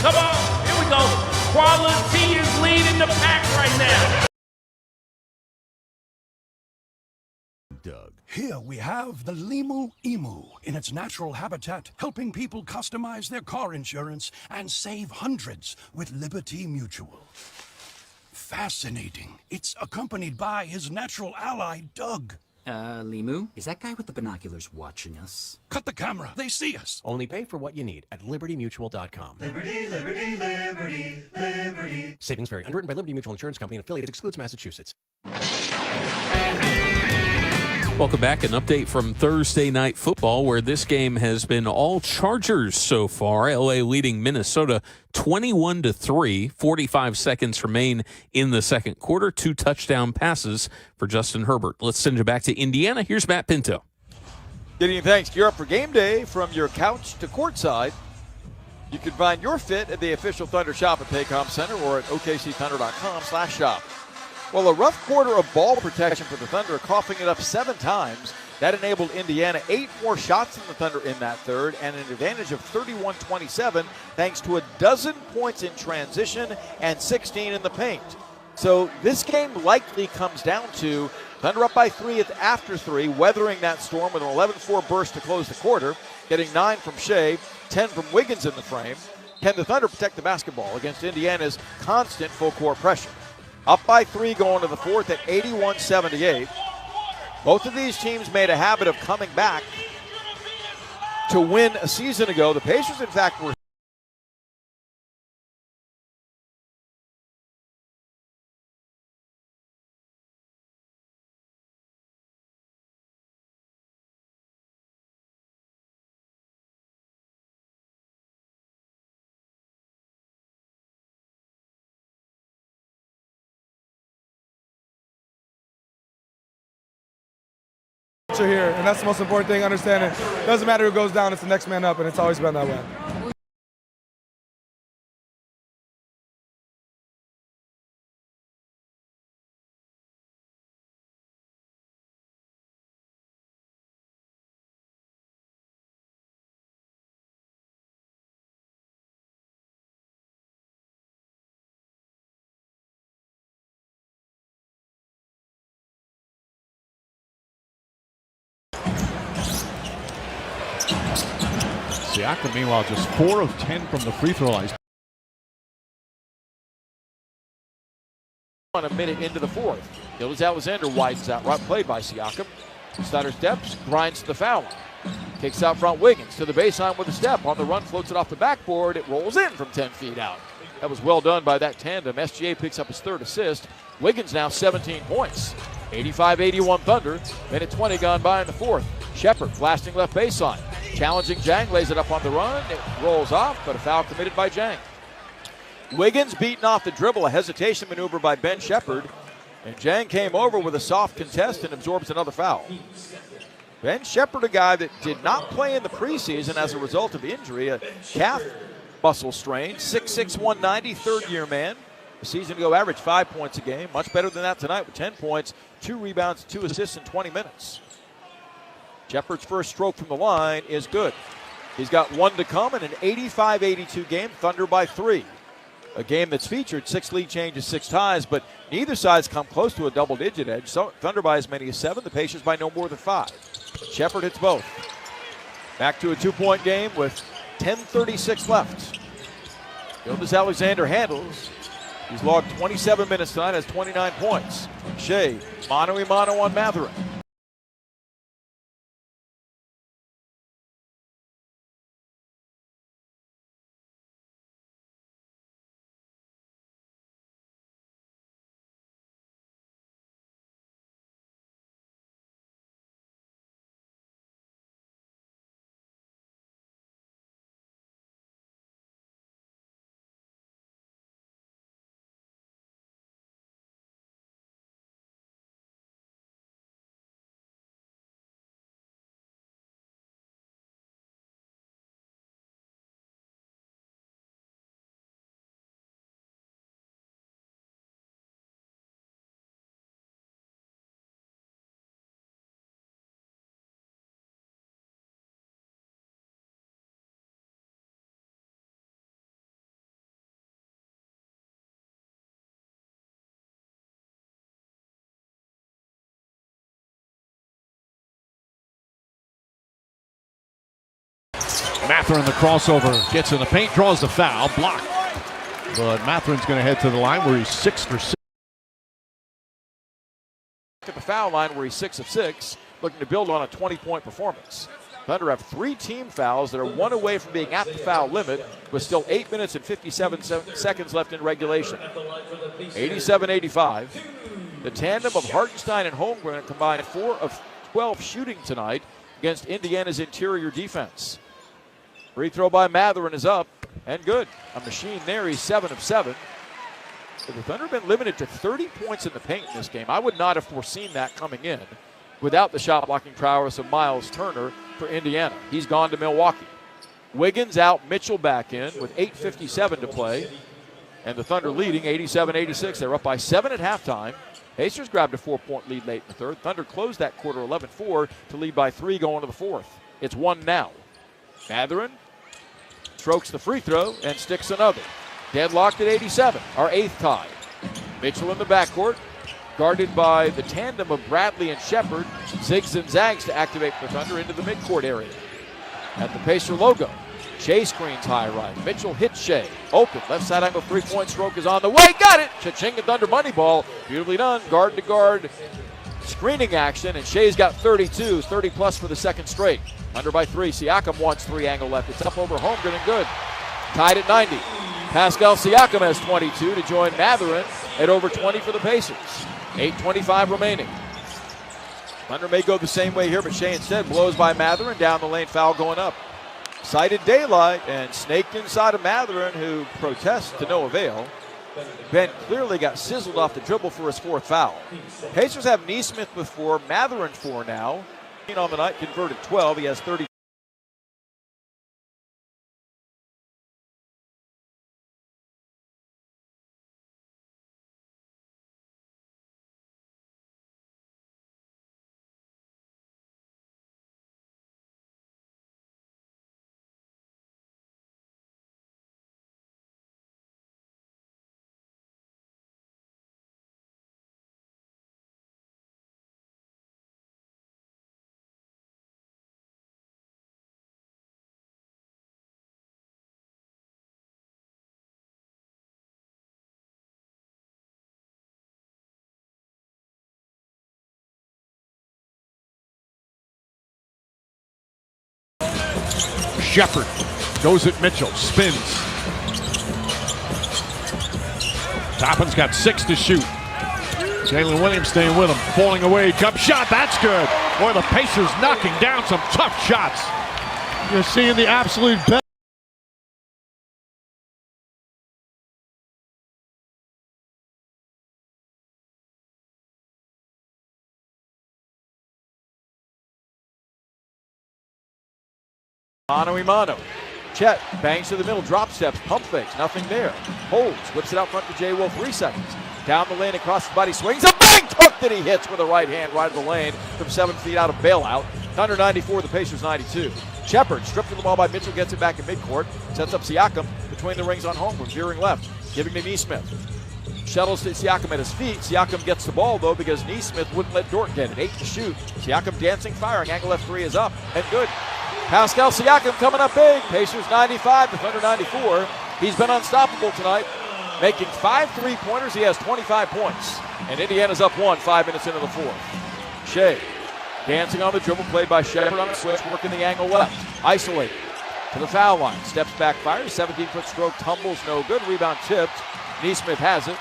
come on, here we go. Quality is leading the pack right now. Doug. Here we have the Limu Emu in its natural habitat, helping people customize their car insurance and save hundreds with Liberty Mutual. Fascinating. It's accompanied by his natural ally, Doug. Limu? Is that guy with the binoculars watching us? Cut the camera. They see us. Only pay for what you need at libertymutual.com. Liberty, liberty, liberty, liberty. Savings vary. Underwritten by Liberty Mutual Insurance Company and affiliated. Excludes Massachusetts. Welcome back. An update from Thursday Night Football, where this game has been all Chargers so far. LA leading Minnesota 21-3. 45 seconds remain in the second quarter. 2 touchdown passes for Justin Herbert. Let's send you back to Indiana. Here's Matt Pinto. Good evening, thanks. Gear up for game day from your couch to courtside. You can find your fit at the official Thunder shop at Paycom Center or at okcthunder.com/shop. Well, a rough quarter of ball protection for the Thunder, coughing it up 7 times. That enabled Indiana 8 more shots than the Thunder in that third and an advantage of 31-27 thanks to a dozen points in transition and 16 in the paint. So this game likely comes down to Thunder up by 3 after 3, weathering that storm with an 11-4 burst to close the quarter, getting 9 from Shea, 10 from Wiggins in the frame. Can the Thunder protect the basketball against Indiana's constant full-court pressure? Up by 3 going to the fourth at 81-78. Both of these teams made a habit of coming back to win a season ago. The Pacers, in fact, were here, and that's the most important thing, understanding. Doesn't matter who goes down, it's the next man up, and it's always been that way. Siakam, meanwhile, just 4 of 10 from the free throw line. On a minute into the fourth. Gildas Alexander widens out, right played by Siakam. Snyder steps, grinds to the foul line. Kicks out front Wiggins to the baseline with a step. On the run, floats it off the backboard. It rolls in from 10 feet out. That was well done by that tandem. SGA picks up his 3rd assist. Wiggins now 17 points. 85-81 Thunder. Minute 20 gone by in the fourth. Shepard blasting left baseline. Challenging Jang, lays it up on the run. It rolls off, but a foul committed by Jang. Wiggins beaten off the dribble, a hesitation maneuver by Ben Shepard. And Jang came over with a soft contest and absorbs another foul. Ben Shepard, a guy that did not play in the preseason as a result of injury, a calf muscle strain, 6'6", 190, third-year man. A season ago averaged 5 points a game. Much better than that tonight with 10 points, 2 rebounds, 2 assists in 20 minutes. Shepard's first stroke from the line is good. He's got 1 to come in an 85-82 game, Thunder by 3. A game that's featured 6 lead changes, 6 ties, but neither side's come close to a double-digit edge. So Thunder by as many as 7, the Pacers by no more than 5. Shepard hits both. Back to a 2-point game with 10:36 left. Gildas Alexander handles. He's logged 27 minutes tonight, has 29 points. Shea, mano-a-mano on Mathurin. Mathurin, the crossover, gets in the paint, draws the foul, blocked. But Mathurin's going to head to the line where he's 6 for 6. At the foul line where he's 6 of 6, looking to build on a 20-point performance. Thunder have 3 team fouls that are 1 away from being at the foul limit, with still 8 minutes and 57 seconds left in regulation. 87-85. The tandem of Hartenstein and Holmgren combined 4 of 12 shooting tonight against Indiana's interior defense. Free throw by Mathurin is up and good. A machine there. He's 7 of 7. But the Thunder have been limited to 30 points in the paint in this game. I would not have foreseen that coming in without the shot blocking prowess of Miles Turner for Indiana. He's gone to Milwaukee. Wiggins out, Mitchell back in with 8:57 to play. And the Thunder leading 87-86. They're up by 7 at halftime. Pacers grabbed a 4-point lead late in the third. Thunder closed that quarter 11-4 to lead by 3 going to the fourth. It's 1 now. Mathurin strokes the free throw and sticks another. Deadlocked at 87, our 8th tie. Mitchell in the backcourt, guarded by the tandem of Bradley and Shepard. Zigs and zags to activate the Thunder into the midcourt area. At the Pacer logo, Shea screens high right. Mitchell hits Shea. Open. Left side angle three-point stroke is on the way. Got it! Cha-ching and Thunder money ball. Beautifully done. Guard to guard screening action. And Shea's got 32. 30 plus for the second straight. Thunder by 3. Siakam wants 3 angle left. It's up over Holmgren and good. Tied at 90. Pascal Siakam has 22 to join Mathurin at over 20 for the Pacers. 8:25 remaining. Thunder may go the same way here, but Shea instead blows by Mathurin. Down the lane, foul going up. Sighted daylight and snaked inside of Mathurin, who protests to no avail. Ben clearly got sizzled off the dribble for his 4th foul. Pacers have Neesmith with 4, Mathurin 4 now. On the night, converted 12. He has 30. Shepard goes at Mitchell, spins. Toppin's got 6 to shoot. Jalen Williams staying with him, falling away, jump shot, that's good. Boy, the Pacers knocking down some tough shots. You're seeing the absolute best. Mano. Chet bangs to the middle, drop steps, pump fakes, nothing there. Holds, whips it out front to J. Will, 3 seconds. Down the lane, across his body, swings a bang hook that he hits with a right hand right of the lane from 7 feet out of bailout. Thunder 94, the Pacers 92. Shepard stripped of the ball by Mitchell, gets it back in midcourt, sets up Siakam between the rings on Holmgren, veering left, giving to Neesmith. Shuttles to Siakam at his feet. Siakam gets the ball though because Neesmith wouldn't let Dort get it. 8 to shoot. Siakam dancing, firing. Angle left 3 is up and good. Pascal Siakam coming up big. Pacers 95 to Thunder 94. He's been unstoppable tonight, making 5 3-pointers. He has 25 points. And Indiana's up 1, 5 minutes into the 4th. Shea dancing on the dribble, played by Shepard on the switch, working the angle left. Isolated to the foul line. Steps back, fires. 17-foot stroke, tumbles, no good. Rebound tipped. Neesmith has it.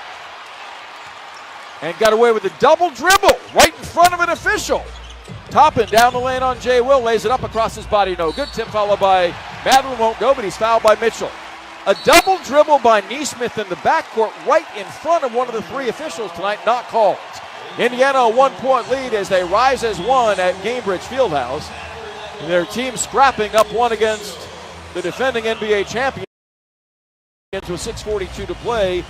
And got away with a double dribble right in front of an official. Toppin down the lane on J. Will, lays it up across his body, no good. Tip followed by Mathurin, won't go, but he's fouled by Mitchell. A double dribble by Neesmith in the backcourt right in front of one of the 3 officials tonight, not called. Indiana a 1-point lead as they rise as 1 at Gainbridge Fieldhouse. Their team scrapping up 1 against the defending NBA champion with 6:42 to play.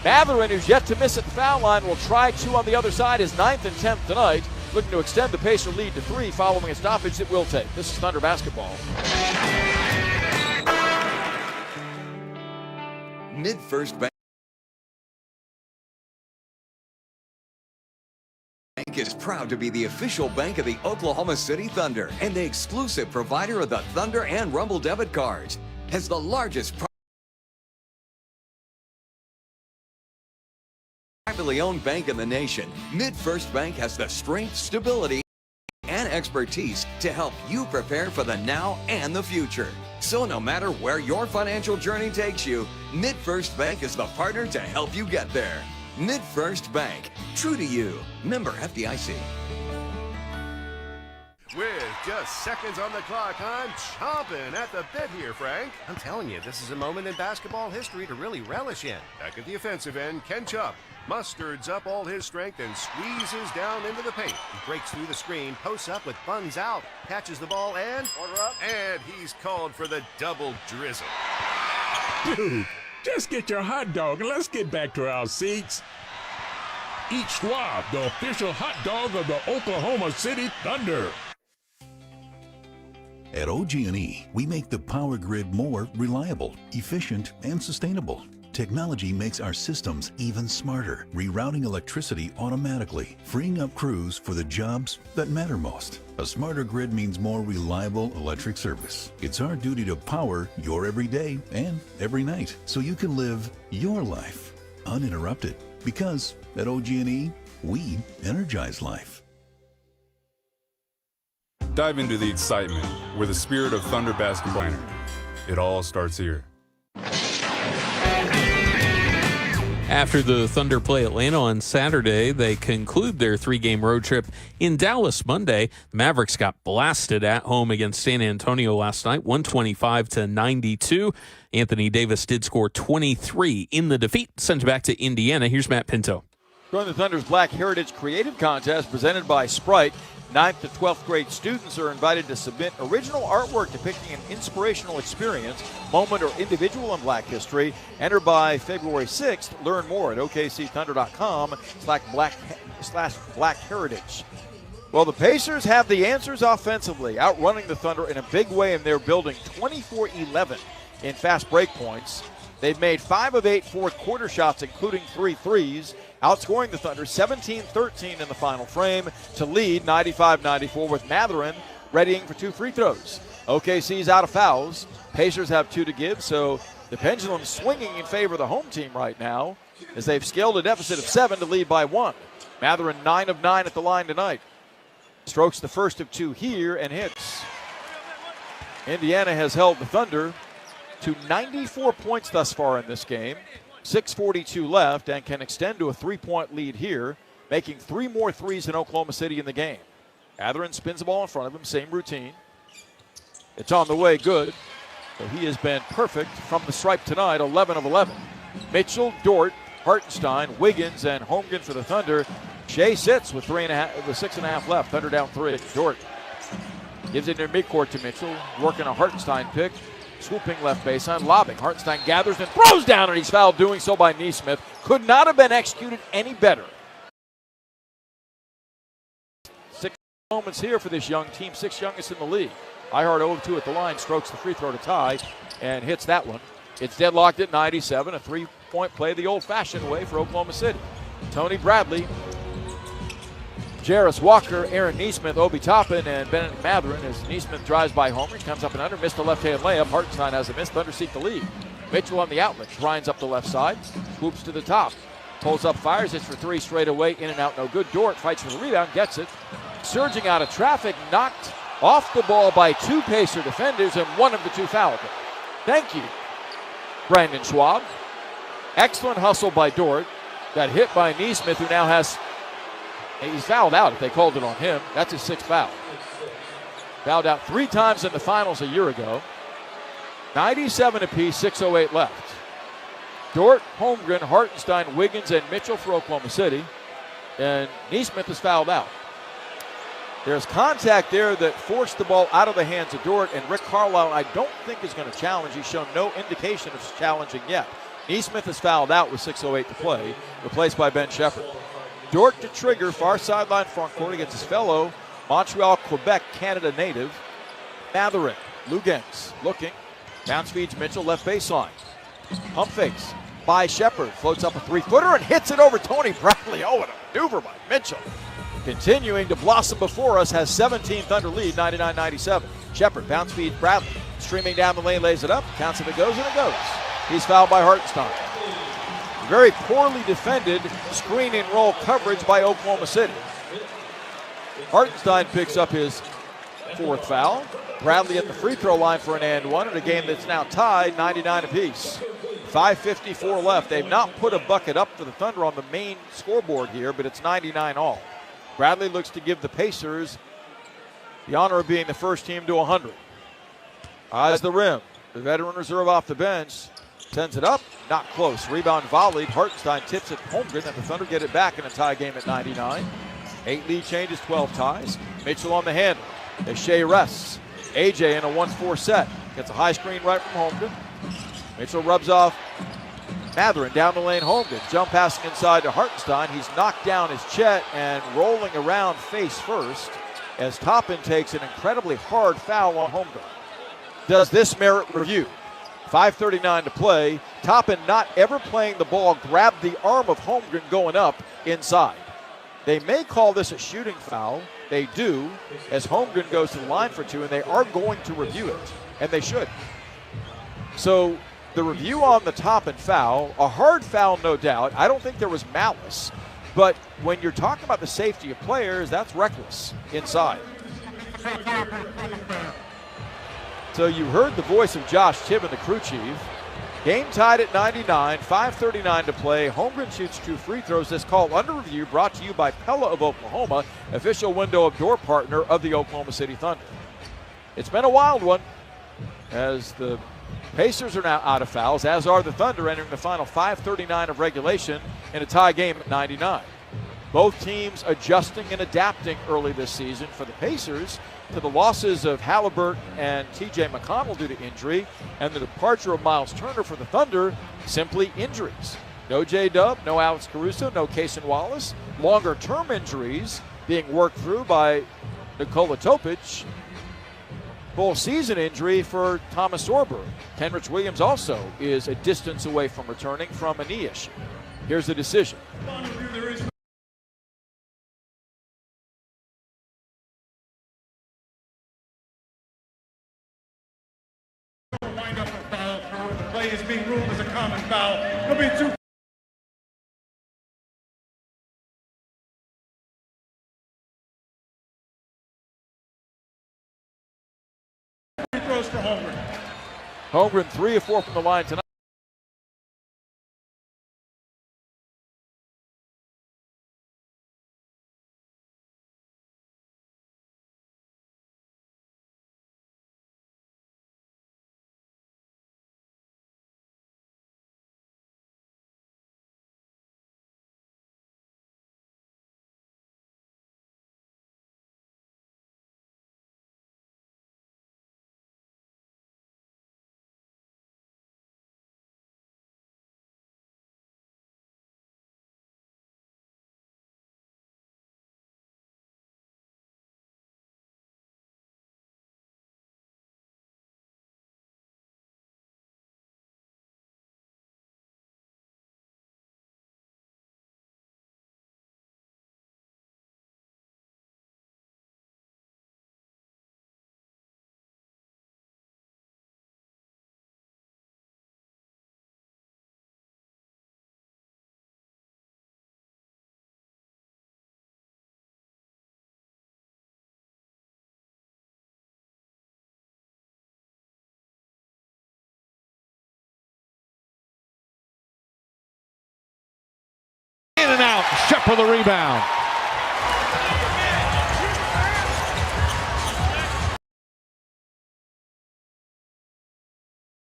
Mathurin, who's yet to miss at the foul line, will try 2 on the other side, his 9th and 10th tonight. Looking to extend the Pacer lead to 3 following a stoppage that will take. This is Thunder basketball. MidFirst Bank is proud to be the official bank of the Oklahoma City Thunder and the exclusive provider of the Thunder and Rumble debit cards. As the largest privately owned bank in the nation, MidFirst Bank has the strength, stability, and expertise to help you prepare for the now and the future. So no matter where your financial journey takes you, MidFirst Bank is the partner to help you get there. MidFirst Bank, true to you. Member FDIC. With just seconds on the clock, I'm chomping at the bit here, Frank. I'm telling you, this is a moment in basketball history to really relish in. Back at the offensive end, Ken Chupp musters up all his strength and squeezes down into the paint. He breaks through the screen, posts up with buns out, catches the ball, and he's called for the double drizzle. Dude, just get your hot dog and let's get back to our seats. Eat Schwab, the official hot dog of the Oklahoma City Thunder. At OG&E, we make the power grid more reliable, efficient, and sustainable. technology makes our systems even smarter, rerouting electricity automatically, freeing up crews for the jobs that matter most. A smarter grid means more reliable electric service. It's our duty to power your every day and every night so you can live your life uninterrupted. Because at OG&E, we energize life. Dive into the excitement where the spirit of Thunder basketball. It all starts here. After the Thunder play Atlanta on Saturday, they conclude their 3-game road trip in Dallas Monday. The Mavericks got blasted at home against San Antonio last night, 125-92. Anthony Davis did score 23 in the defeat. Sent back to Indiana. Here's Matt Pinto. Join the Thunder's Black Heritage Creative Contest presented by Sprite. 9th to 12th grade students are invited to submit original artwork depicting an inspirational experience, moment, or individual in Black history. Enter by February 6th. Learn more at okcthunder.com/Black Heritage. Well, the Pacers have the answers offensively, outrunning the Thunder in a big way, and they're building 24-11 in fast break points. They've made 5 of 8 fourth quarter shots, including 3 threes, outscoring the Thunder 17-13 in the final frame to lead 95-94 with Mathurin readying for 2 free throws. OKC's out of fouls. Pacers have 2 to give, so the pendulum's swinging in favor of the home team right now as they've scaled a deficit of 7 to lead by 1. Mathurin 9 of 9 at the line tonight. Strokes the first of 2 here and hits. Indiana has held the Thunder to 94 points thus far in this game. 6:42 left and can extend to a 3-point lead here, making 3 more threes in Oklahoma City in the game. Mathurin spins the ball in front of him, same routine. It's on the way, good. So he has been perfect from the stripe tonight, 11 of 11. Mitchell, Dort, Hartenstein, Wiggins, and Holmgren for the Thunder. Shea sits with 6.5 left. Thunder down 3. Dort gives it in their midcourt to Mitchell, working a Hartenstein pick. Swooping left baseline, lobbing. Hartenstein gathers and throws down, and he's fouled doing so by Nesmith. Could not have been executed any better. 6 moments here for this young team, 6th youngest in the league. Ihart 0-2 at the line, strokes the free throw to tie, and hits that one. It's deadlocked at 97, a 3-point play the old-fashioned way for Oklahoma City. Tony Bradley, Jarris Walker, Aaron Nesmith, Obi Toppin, and Bennett Mathurin as Nesmith drives by Homer. Comes up and under, missed a left-hand layup. Hartenstein has a miss. Thunder seek the lead. Mitchell on the outlet, grinds up the left side, swoops to the top, pulls up, fires, it's for 3 straight away, in and out, no good. Dort fights for the rebound, gets it. Surging out of traffic, knocked off the ball by 2 Pacer defenders, and one of the 2 fouled him. Thank you, Brandon Schwab. Excellent hustle by Dort. Got hit by Nesmith, who now has... He's fouled out if they called it on him. That's his 6th foul. Fouled out 3 times in the finals a year ago. 97 apiece, 6:08 left. Dort, Holmgren, Hartenstein, Wiggins, and Mitchell for Oklahoma City. And Nesmith is fouled out. There's contact there that forced the ball out of the hands of Dort, and Rick Carlisle I don't think is going to challenge. He's shown no indication of challenging yet. Nesmith is fouled out with 6:08 to play, replaced by Ben Shepherd. Dort to trigger, far sideline front court against his fellow Montreal, Quebec, Canada native, Mathurin. Lugens looking. Bounce feeds Mitchell, left baseline. Pump fakes by Shepherd. Floats up a 3-footer and hits it over Tony Bradley. Oh, what a maneuver by Mitchell. Continuing to blossom before us, has 17 Thunder lead, 99-97. Shepherd bounce feeds Bradley. Streaming down the lane, lays it up. Counts if it goes, and it goes. He's fouled by Hartenstein. Very poorly defended screen and roll coverage by Oklahoma City. Hartenstein picks up his 4th foul. Bradley at the free throw line for an and one in a game that's now tied 99 apiece. 5:54 left. They've not put a bucket up for the Thunder on the main scoreboard here, but it's 99 all. Bradley looks to give the Pacers the honor of being the first team to 100. Eyes the rim. The veteran reserve off the bench. Sends it up, not close. Rebound volleyed. Hartenstein tips it Holmgren, and the Thunder get it back in a tie game at 99. 8 lead changes, 12 ties. Mitchell on the handle as Shea rests. AJ in a 1-4 set. Gets a high screen right from Holmgren. Mitchell rubs off Mathurin down the lane. Holmgren jump passing inside to Hartenstein. He's knocked down his Chet and rolling around face first as Toppin takes an incredibly hard foul on Holmgren. Does this merit review? 5:39 to play. Toppin, not ever playing the ball, grabbed the arm of Holmgren going up inside. They may call this a shooting foul. They do, as Holmgren goes to the line for 2, and they are going to review it, and they should. So the review on the Toppin foul, a hard foul, no doubt. I don't think there was malice, but when you're talking about the safety of players, that's reckless inside. So you heard the voice of Josh Tibbin, the crew chief. Game tied at 99, 5:39 to play. Holmgren shoots 2 free throws. This call under review brought to you by Pella of Oklahoma, official window of door partner of the Oklahoma City Thunder. It's been a wild one as the Pacers are now out of fouls, as are the Thunder entering the final 5:39 of regulation in a tie game at 99. Both teams adjusting and adapting early this season. For the Pacers, to the losses of Halliburton and T.J. McConnell due to injury, and the departure of Miles Turner. For the Thunder, simply injuries. No J-Dub, no Alex Caruso, no Cason Wallace. Longer-term injuries being worked through by Nikola Topic. Full season injury for Thomas Sorber. Kenrich Williams also is a distance away from returning from a knee issue. Here's the decision. Wind up a foul. The play is being ruled as a common foul. It'll be 2. Free throws for Holmgren. Holmgren 3 of 4 from the line tonight. In and out, Shep for the rebound.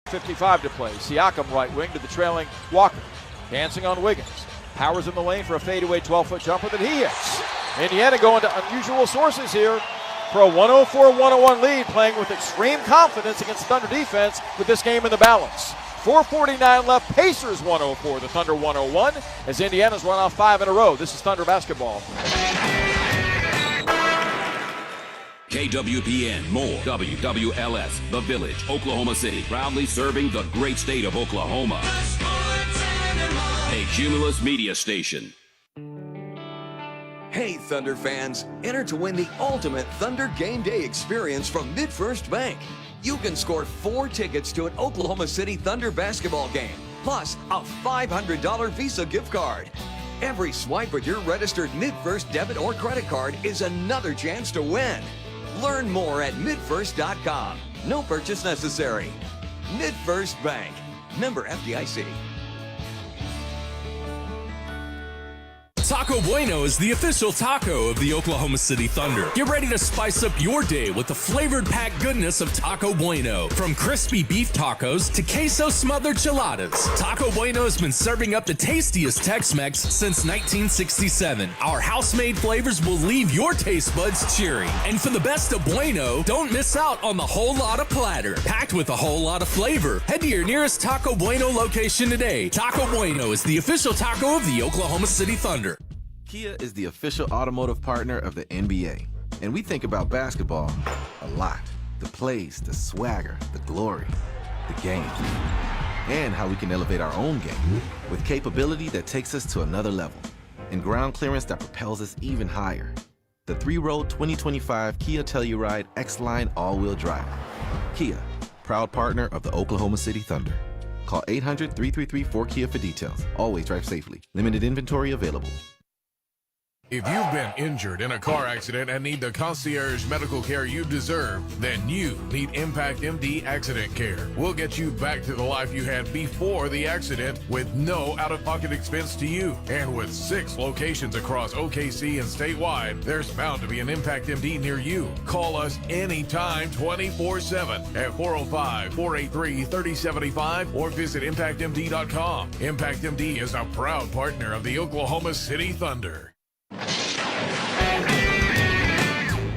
.55 to play. Siakam right wing to the trailing Walker. Dancing on Wiggins. Powers in the lane for a fadeaway 12-foot jumper that he hits. Indiana going to unusual sources here for a 104-101 lead, playing with extreme confidence against Thunder defense with this game in the balance. 4:49 left, Pacers 104, the Thunder 101, as Indiana's run off 5 in a row. This is Thunder basketball. KWPN, more WWLS, The Village, Oklahoma City, proudly serving the great state of Oklahoma. A Cumulus media station. Hey Thunder fans, enter to win the ultimate Thunder game day experience from MidFirst Bank. You can score 4 tickets to an Oklahoma City Thunder basketball game, plus a $500 Visa gift card. Every swipe with your registered MidFirst debit or credit card is another chance to win. Learn more at midfirst.com. No purchase necessary. MidFirst Bank. Member FDIC. Taco Bueno is the official taco of the Oklahoma City Thunder. Get ready to spice up your day with the flavored packed goodness of Taco Bueno. From crispy beef tacos to queso smothered chiladas, Taco Bueno has been serving up the tastiest Tex-Mex since 1967. Our house-made flavors will leave your taste buds cheering. And for the best of Bueno, don't miss out on the whole lot of platter, packed with a whole lot of flavor. Head to your nearest Taco Bueno location today. Taco Bueno is the official taco of the Oklahoma City Thunder. Kia is the official automotive partner of the NBA, and we think about basketball a lot. The plays, the swagger, the glory. the game, and how we can elevate our own game with capability that takes us to another level and ground clearance that propels us even higher. The 3-row 2025 Kia Telluride X-Line all-wheel drive. Kia, proud partner of the Oklahoma City Thunder. Call 800-333-4KIA for details. Always drive safely. Limited inventory available. If you've been injured in a car accident and need the concierge medical care you deserve, then you need Impact MD Accident Care. We'll get you back to the life you had before the accident with no out-of-pocket expense to you. And with 6 locations across OKC and statewide, there's bound to be an Impact MD near you. Call us anytime 24/7 at 405-483-3075 or visit ImpactMD.com. Impact MD is a proud partner of the Oklahoma City Thunder.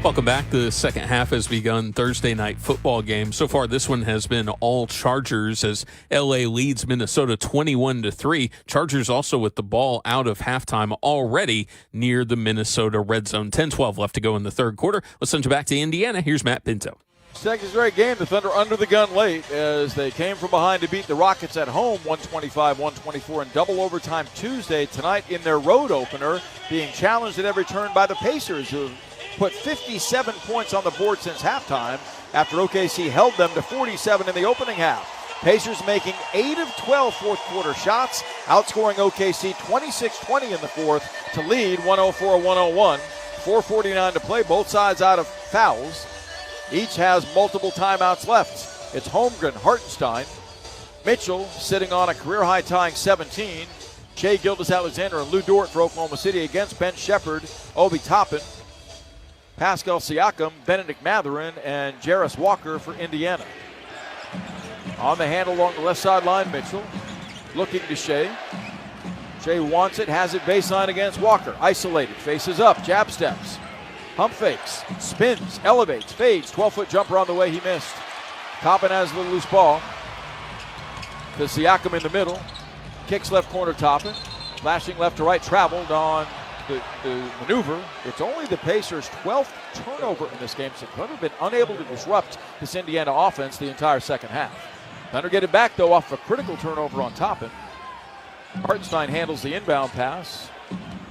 Welcome back. The second half has begun. Thursday night football game. So far, this one has been all Chargers as LA leads Minnesota 21-3. Chargers also with the ball out of halftime already near the Minnesota red zone. 10-12 left to go in the third quarter. Let's send you back to Indiana. Here's Matt Pinto. Second straight game, the Thunder under the gun late as they came from behind to beat the Rockets at home 125-124 in double overtime Tuesday. Tonight in their road opener, being challenged at every turn by the Pacers, who put 57 points on the board since halftime after OKC held them to 47 in the opening half. Pacers making 8 of 12 fourth quarter shots, outscoring OKC 26-20 in the fourth to lead 104-101. 4:49 to play, both sides out of fouls. Each has multiple timeouts left. It's Holmgren, Hartenstein, Mitchell sitting on a career-high tying 17. Shai Gilgeous-Alexander and Lou Dort for Oklahoma City against Ben Shepherd, Obi Toppin, Pascal Siakam, Benedict Mathurin, and Jarris Walker for Indiana. On the handle along the left sideline, Mitchell looking to Shai. Shai wants it, has it baseline against Walker. Isolated, faces up, jab steps. Pump fakes, spins, elevates, fades. 12-foot jumper on the way, he missed. Toppin has a little loose ball. To Siakam in the middle. Kicks left corner, Toppin. Flashing left to right, traveled on the maneuver. It's only the Pacers' 12th turnover in this game. So Thunder have been unable to disrupt this Indiana offense the entire second half. Thunder get it back, though, off a critical turnover on Toppin. Hartenstein handles the inbound pass.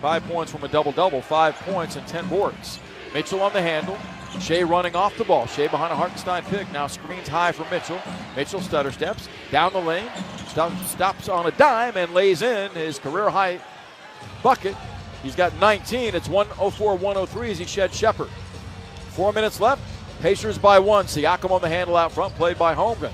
5 points from a double-double, 5 points and 10 boards. Mitchell on the handle. Shai running off the ball. Shai behind a Hartenstein pick. Now screens high for Mitchell. Mitchell stutter steps down the lane. Stops on a dime and lays in his career-high bucket. He's got 19. It's 104-103 as he sheds Shepherd. 4 minutes left. Pacers by 1. Siakam on the handle out front, played by Holmgren.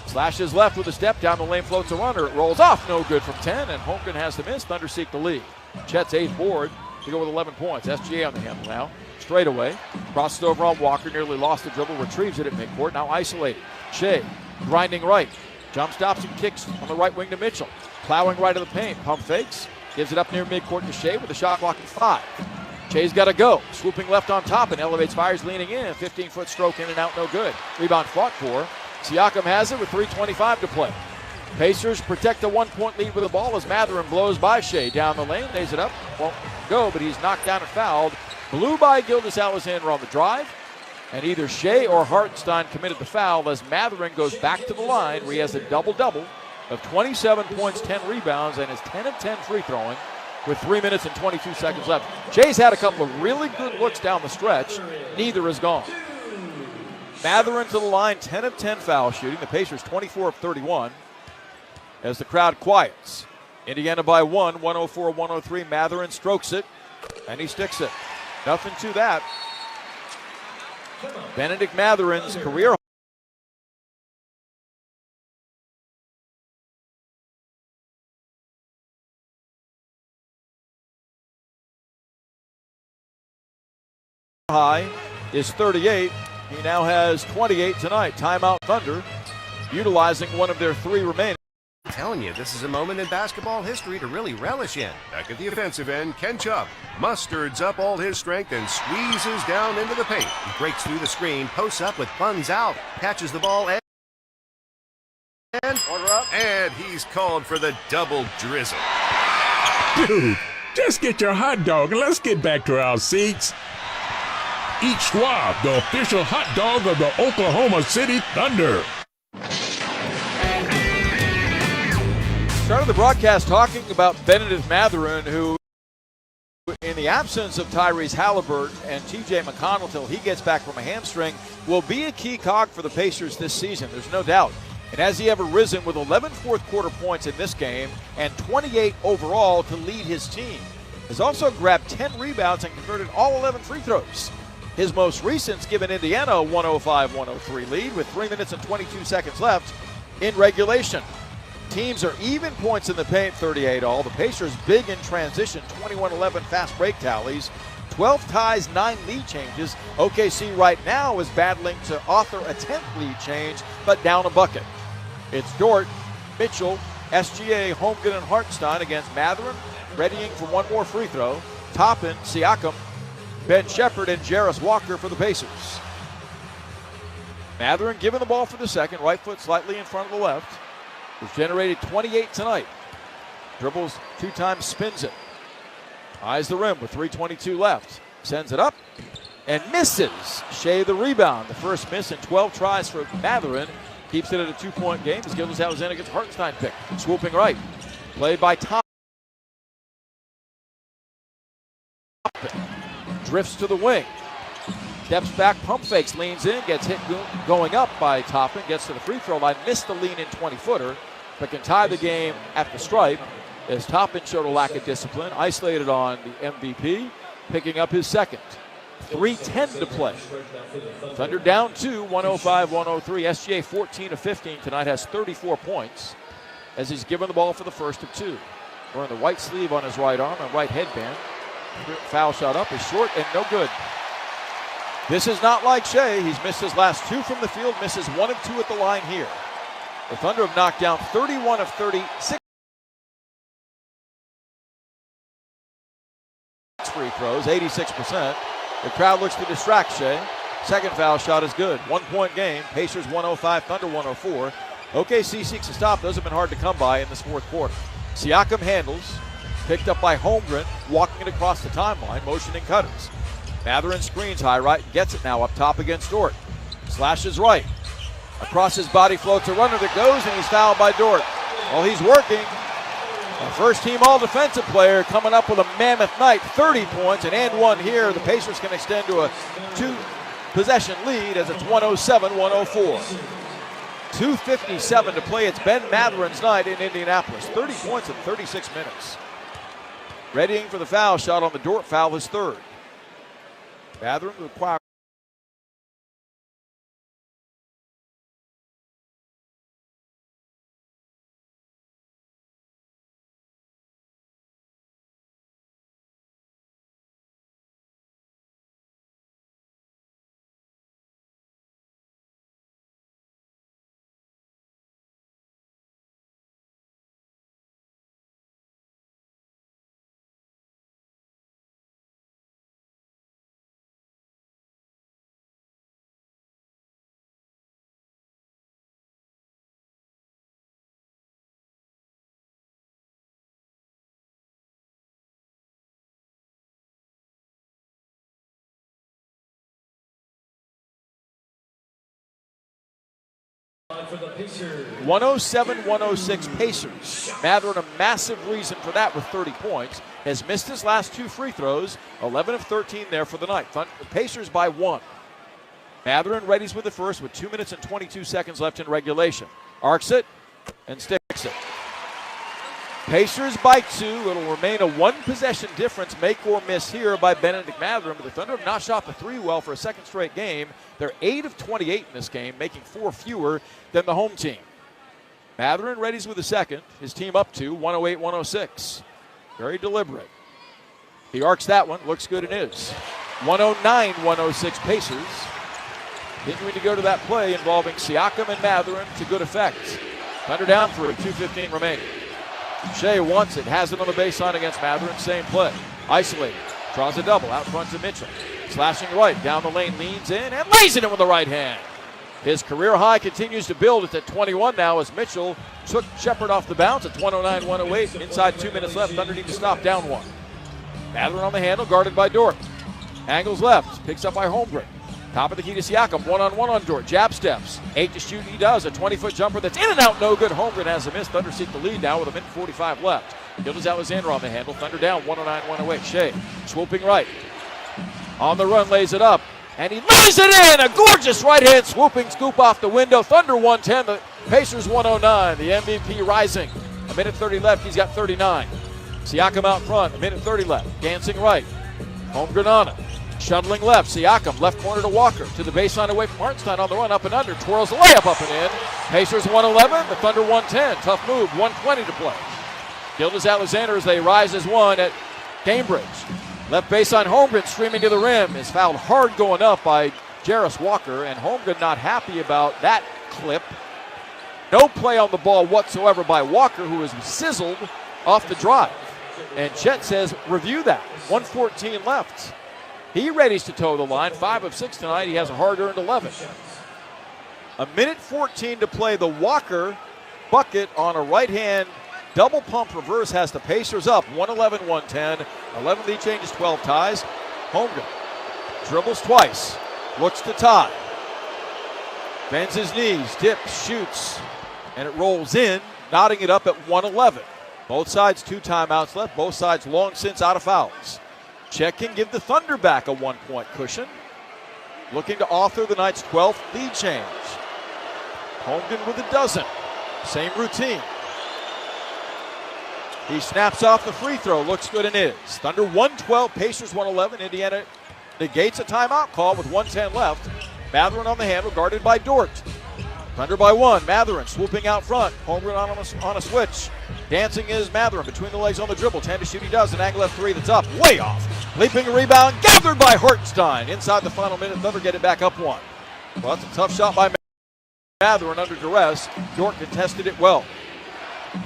Slashes left with a step down the lane, floats a runner. It rolls off, no good from 10, and Holmgren has the miss. Thunder seek the lead. Chet's 8th board to go with 11 points. SGA on the handle now. Straight away. Crosses over on Walker, nearly lost the dribble, retrieves it at midcourt. Now isolated. Shai grinding right. Jump stops and kicks on the right wing to Mitchell. Plowing right of the paint. Pump fakes. Gives it up near midcourt to Shai with a shot clock at 5. Shai's got to go. Swooping left on top and elevates, fires, leaning in. 15-foot stroke in and out, no good. Rebound fought for. Siakam has it with 3:25 to play. Pacers protect a 1-point lead with the ball as Mathurin blows by Shai down the lane, lays it up, won't go, but he's knocked down and fouled. Blew by Gilgeous-Alexander on the drive, and either Shai or Hartenstein committed the foul as Mathurin goes back to the line where he has a double-double of 27 points, 10 rebounds, and is 10 of 10 free throwing with 3 minutes and 22 seconds left. Shai's had a couple of really good looks down the stretch. Neither is gone. Mathurin to the line, 10 of 10 foul shooting. The Pacers 24 of 31 as the crowd quiets. Indiana by 1, 104-103. Mathurin strokes it, and he sticks it. Nothing to that. Benedict Mathurin's career high is 38. He now has 28 tonight. Timeout Thunder, utilizing one of their 3 remaining. I'm telling you, this is a moment in basketball history to really relish in. Back at the offensive end, Ken Chubb musters up all his strength and squeezes down into the paint. He breaks through the screen, posts up with buns out, catches the ball, and he's called for the double drizzle. Dude, just get your hot dog and let's get back to our seats. Eat Schwab, the official hot dog of the Oklahoma City Thunder. Started the broadcast talking about Benedict Mathurin, who, in the absence of Tyrese Halliburton and TJ McConnell till he gets back from a hamstring, will be a key cog for the Pacers this season. There's no doubt. And has he ever risen with 11 fourth quarter points in this game and 28 overall to lead his team. Has also grabbed 10 rebounds and converted all 11 free throws. His most recent's given Indiana a 105-103 lead with 3 minutes and 22 seconds left in regulation. Teams are even points in the paint, 38 all. The Pacers big in transition, 21-11 fast break tallies, 12 ties, 9 lead changes. OKC right now is battling to author a 10th lead change, but down a bucket. It's Dort, Mitchell, SGA, Holmgren, and Hartenstein against Mathurin, readying for one more free throw. Toppin, Siakam, Ben Shepherd, and Jarris Walker for the Pacers. Mathurin given the ball for the second, right foot slightly in front of the left. Has generated 28 tonight. Dribbles 2 times, spins it. Eyes the rim with 3:22 left. Sends it up and misses. Shea the rebound. The first miss in 12 tries for Mathurin. Keeps it at a 2-point game as Gilgeous Alexander gets Hartenstein pick. Swooping right. Played by Toppin. Drifts to the wing. Steps back, pump fakes, leans in, gets hit going up by Toppin, gets to the free throw line, missed the lean in 20-footer, but can tie the game at the stripe as Toppin showed a lack of discipline, isolated on the MVP, picking up his second. 3:10 to play. Thunder down 2, 105-103. SGA 14 of 15 tonight, has 34 points as he's given the ball for the first of 2. Wearing the white sleeve on his right arm and right headband. Foul shot up is short and no good. This is not like Shea. He's missed his last 2 from the field, misses 1 of 2 at the line here. The Thunder have knocked down 31 of 36 free throws, 86%. The crowd looks to distract Shea. Second foul shot is good. 1-point game. Pacers 105, Thunder 104. OKC seeks a stop. Those have been hard to come by in this fourth quarter. Siakam handles. Picked up by Holmgren, walking it across the timeline, motioning cutters. Mathurin screens high right, gets it now up top against Dort. Slashes right. Across his body floats a runner that goes, and he's fouled by Dort. Well, he's working. A first-team all-defensive player coming up with a mammoth night, 30 points, and 1 here. The Pacers can extend to a 2-possession lead as it's 107-104. 2:57 to play. It's Ben Mathurin's night in Indianapolis. 30 points in 36 minutes. Readying for the foul shot on the Dort foul, his third. Mathurin requires For the Pacers. 107-106 Pacers. Mathurin a massive reason for that with 30 points. Has missed his last 2 free throws. 11 of 13 there for the night. The Pacers by 1. Mathurin readies with the first with 2 minutes and 22 seconds left in regulation. Arcs it and sticks it. Pacers by 2. It'll remain a 1-possession difference, make or miss here by Benedict Mathurin. But the Thunder have not shot the 3 well for a second straight game. They're 8 of 28 in this game, making 4 fewer than the home team. Mathurin readies with the second. His team up to 108-106. Very deliberate. He arcs that one. Looks good and is. 109-106 Pacers. Continuing to go to that play involving Siakam and Mathurin to good effect. Thunder down 3, 2:15 remaining. Shea wants it, has it on the baseline against Mathurin, same play. Isolated, draws a double out front to Mitchell. Slashing right, down the lane, leans in, and lays it in with the right hand. His career high continues to build. It's at 21 now as Mitchell took Shepherd off the bounce at 109-108. Inside 2 minutes left, Thunder need to stop down 1. Mathurin on the handle, guarded by Dort. Angles left, picks up by Holmgren. Top of the key to Siakam, one-on-one on Dort. Jab steps, 8 to shoot, he does. A 20-foot jumper that's in and out, no good. Holmgren has a miss. Thunder seek the lead now with a minute 45 left. Gilgeous-Alexander on the handle. Thunder down, 109-108. Shea swooping right. On the run, lays it up, and he lays it in! A gorgeous right-hand swooping scoop off the window. Thunder 110, the Pacers 109. The MVP rising. A minute 30 left, he's got 39. Siakam out front, a minute 30 left. Dancing right. Holmgren on it. Shuttling left, Siakam, left corner to Walker, to the baseline away from Hartenstein on the run, up and under, twirls the layup up and in. Pacers 111, the Thunder 110, tough move, 120 to play. Gilgeous-Alexander as they rise as one at Cambridge. Left baseline, Holmgren streaming to the rim, is fouled hard going up by Jarris Walker, and Holmgren not happy about that clip. No play on the ball whatsoever by Walker, who is sizzled off the drive. And Chet says, review that, 1:14 left. He readies to toe the line. 5 of 6 tonight. He has a hard-earned 11. A minute 14 to play. The Walker bucket on a right-hand double pump reverse has the Pacers up. 111-110. 11 lead changes, 12 ties. Holmgren dribbles twice. Looks to tie. Bends his knees. Dips. Shoots. And it rolls in. Knotting it up at 111. Both sides 2 timeouts left. Both sides long since out of fouls. Chet can give the Thunder back a 1-point cushion. Looking to author the night's 12th lead change. Holmgren with a dozen. Same routine. He snaps off the free throw. Looks good and is. Thunder 112, Pacers 111. Indiana negates a timeout call with 1:10 left. Mathurin on the handle, guarded by Dort. Thunder by 1. Mathurin swooping out front. Holmgren on a switch. Dancing is Mathurin between the legs on the dribble. 10 to shoot, he does. An angle left 3 that's up. Way off. Leaping a rebound. Gathered by Hartenstein. Inside the final minute, Thunder get it back up 1. Well, that's a tough shot by Mathurin under duress. Dort contested it well.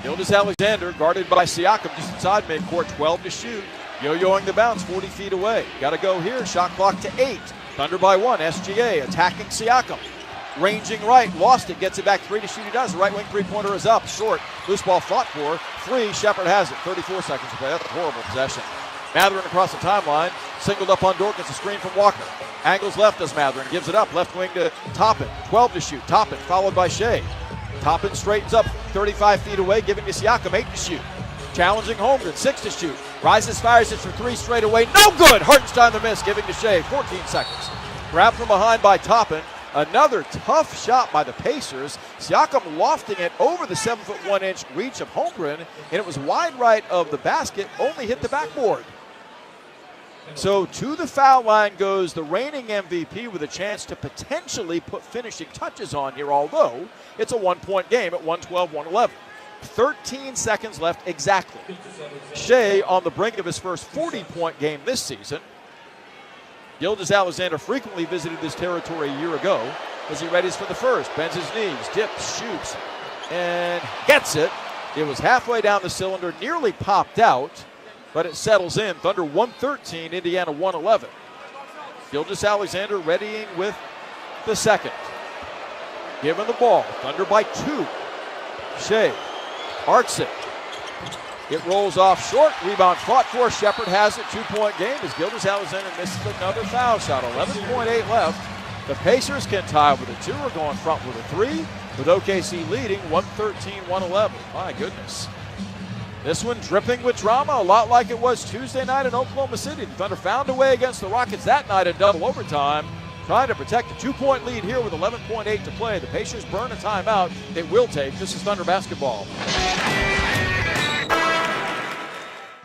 Gilgeous-Alexander guarded by Siakam just inside midcourt. 12 to shoot. Yo-yoing the bounce 40 feet away. Got to go here. Shot clock to 8. Thunder by 1. SGA attacking Siakam. Ranging right, lost it, gets it back 3 to shoot, he does. The right wing three-pointer is up, short. Loose ball fought for, 3, Shepard has it. 34 seconds to play, that's a horrible possession. Mathurin across the timeline, singled up on Dort, gets a screen from Walker. Angles left as Mathurin, gives it up, left wing to Toppin. 12 to shoot, Toppin followed by Shea. Toppin straightens up 35 feet away, giving to Siakam, 8 to shoot. Challenging Holmgren, 6 to shoot. Rises, fires it for 3 straight away, no good! Hartenstein the miss, giving to Shea, 14 seconds. Grabbed from behind by Toppin. Another tough shot by the Pacers. Siakam lofting it over the 7'1" reach of Holmgren, and it was wide right of the basket, only hit the backboard. So to the foul line goes the reigning MVP with a chance to potentially put finishing touches on here, although it's a 1-point game at 112-111. 13 seconds left exactly. Shea on the brink of his first 40-point game this season. Gilgeous-Alexander frequently visited this territory a year ago as he readies for the first. Bends his knees, dips, shoots, and gets it. It was halfway down the cylinder, nearly popped out, but it settles in. Thunder 113, Indiana 111. Gilgeous-Alexander readying with the second. Given the ball, Thunder by 2. Shea arcs it. It rolls off short. Rebound fought for. Shepard has it. 2-point game as Gilgeous-Alexander misses another foul shot. 11.8 left. The Pacers can tie with a 2 or go in front with a 3, with OKC leading 113-111. My goodness. This one dripping with drama, a lot like it was Tuesday night in Oklahoma City. The Thunder found a way against the Rockets that night in double overtime, trying to protect a 2-point lead here with 11.8 to play. The Pacers burn a timeout. They will take. This is Thunder basketball.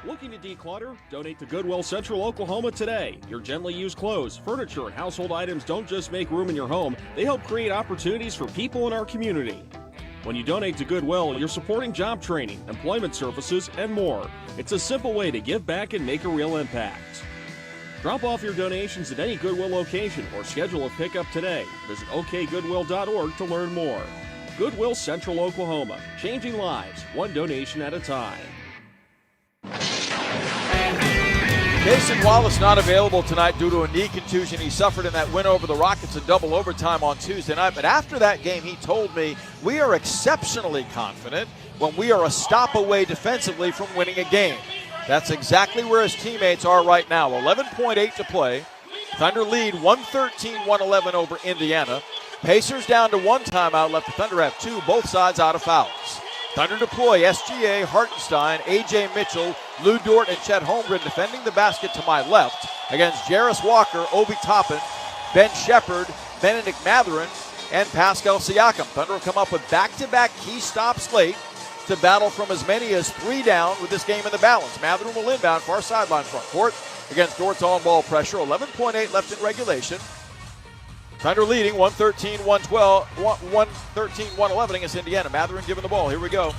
Looking to declutter? Donate to Goodwill Central Oklahoma today. Your gently used clothes, furniture, and household items don't just make room in your home, they help create opportunities for people in our community. When you donate to Goodwill, you're supporting job training, employment services, and more. It's a simple way to give back and make a real impact. Drop off your donations at any Goodwill location or schedule a pickup today. Visit okgoodwill.org to learn more. Goodwill Central Oklahoma, changing lives, one donation at a time. Jason Wallace not available tonight due to a knee contusion he suffered in that win over the Rockets in double overtime on Tuesday night. But after that game, he told me, we are exceptionally confident when we are a stop away defensively from winning a game. That's exactly where his teammates are right now. 11.8 to play. Thunder lead 113-111 over Indiana. Pacers down to one timeout left. The Thunder have two, both sides out of fouls. Thunder deploy SGA, Hartenstein, A.J. Mitchell, Lou Dort, and Chet Holmgren defending the basket to my left against Jarris Walker, Obi Toppin, Ben Shepherd, Benedict Mathurin, and Pascal Siakam. Thunder will come up with back-to-back key stops late to battle from as many as 3 down with this game in the balance. Mathurin will inbound far sideline front court against Dort's on-ball pressure. 11.8 left in regulation. Thunder leading 113-111 against Indiana. Mathurin giving the ball. Here we go.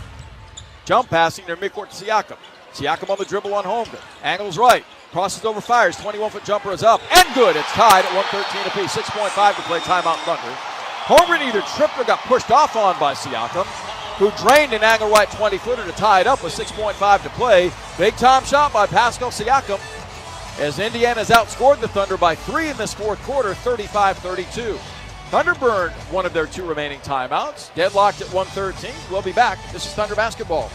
Jump passing near midcourt to Siakam. Siakam on the dribble on Holmgren. Angles right. Crosses over, fires. 21-foot jumper is up. And good. It's tied at 113 apiece. 6.5 to play. Timeout Thunder. Holmgren either tripped or got pushed off on by Siakam, who drained an angle right 20-footer to tie it up with 6.5 to play. Big time shot by Pascal Siakam, as Indiana's outscored the Thunder by 3 in this fourth quarter, 35-32. Thunder burned one of their 2 remaining timeouts. Deadlocked at 113. We'll be back. This is Thunder basketball.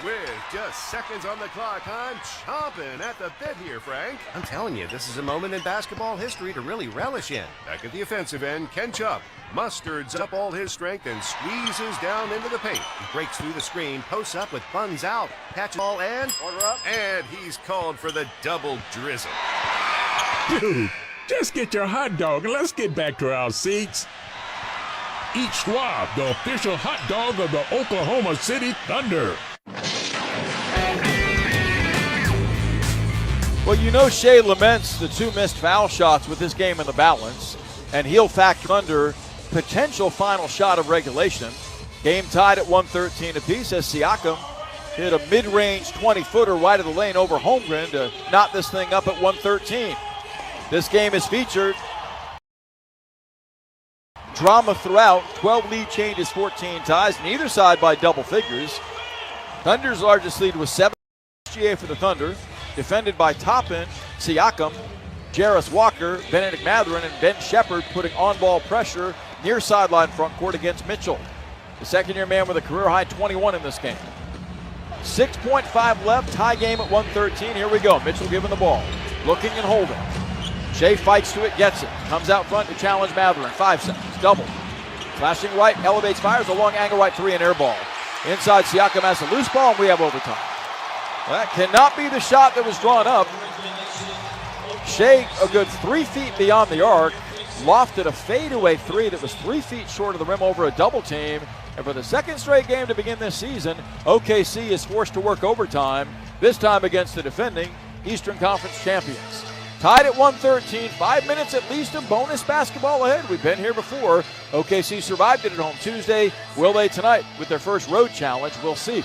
With just seconds on the clock, I'm chomping at the bit here, Frank. I'm telling you, this is a moment in basketball history to really relish in. Back at the offensive end, Ken Chubb musters up all his strength and squeezes down into the paint. He breaks through the screen, posts up with buns out, catches ball and order up, and he's called for the double drizzle. Dude, just get your hot dog and let's get back to our seats. Eat Schwab, the official hot dog of the Oklahoma City Thunder. Well, you know Shea laments the 2 missed foul shots with this game in the balance, and he'll factor under potential final shot of regulation. Game tied at 113 apiece as Siakam hit a mid-range 20-footer right of the lane over Holmgren to knot this thing up at 113. This game is featured drama throughout. 12 lead changes, 14 ties, neither side by double figures. Thunder's largest lead was 7 SGA for the Thunder, defended by Toppin, Siakam, Jarris Walker, Benedict Mathurin, and Ben Shepherd putting on-ball pressure near sideline front court against Mitchell. The second-year man with a career-high 21 in this game. 6.5 left, tie game at 113. Here we go. Mitchell giving the ball, looking and holding. Shea fights to it, gets it. Comes out front to challenge Mathurin. 5 seconds, double. Flashing right, elevates, fires a long angle right 3 and air ball. Inside, Siakam has a loose ball, and we have overtime. That cannot be the shot that was drawn up. Shea, a good 3 feet beyond the arc, lofted a fadeaway 3 that was 3 feet short of the rim over a double team. And for the second straight game to begin this season, OKC is forced to work overtime, this time against the defending Eastern Conference champions. Tied at 113, 5 minutes at least of bonus basketball ahead. We've been here before. OKC survived it at home Tuesday. Will they tonight with their first road challenge? We'll see.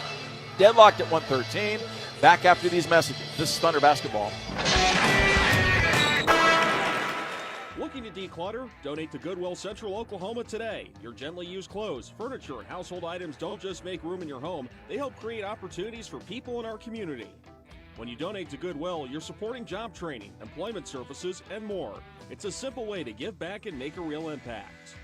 Deadlocked at 113. Back after these messages. This is Thunder basketball. Looking to declutter? Donate to Goodwill Central Oklahoma today. Your gently used clothes, furniture, and household items don't just make room in your home, they help create opportunities for people in our community. When you donate to Goodwill, you're supporting job training, employment services, and more. It's a simple way to give back and make a real impact.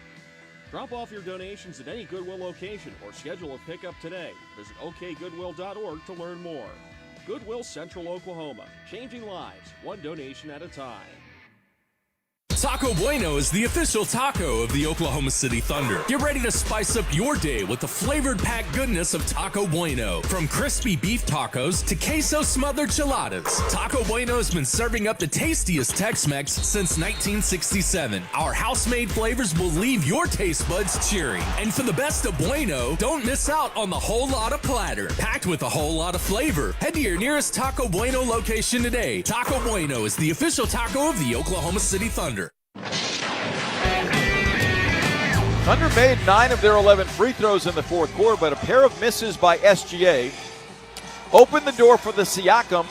Drop off your donations at any Goodwill location or schedule a pickup today. Visit okgoodwill.org to learn more. Goodwill Central Oklahoma, changing lives, one donation at a time. Taco Bueno is the official taco of the Oklahoma City Thunder. Get ready to spice up your day with the flavored packed goodness of Taco Bueno. From crispy beef tacos to queso smothered chiladas, Taco Bueno has been serving up the tastiest Tex-Mex since 1967. Our house-made flavors will leave your taste buds cheering. And for the best of Bueno, don't miss out on the whole lot of platter, packed with a whole lot of flavor. Head to your nearest Taco Bueno location today. Taco Bueno is the official taco of the Oklahoma City Thunder. Thunder made 9 of their 11 free throws in the fourth quarter, but a pair of misses by SGA opened the door for the Siakam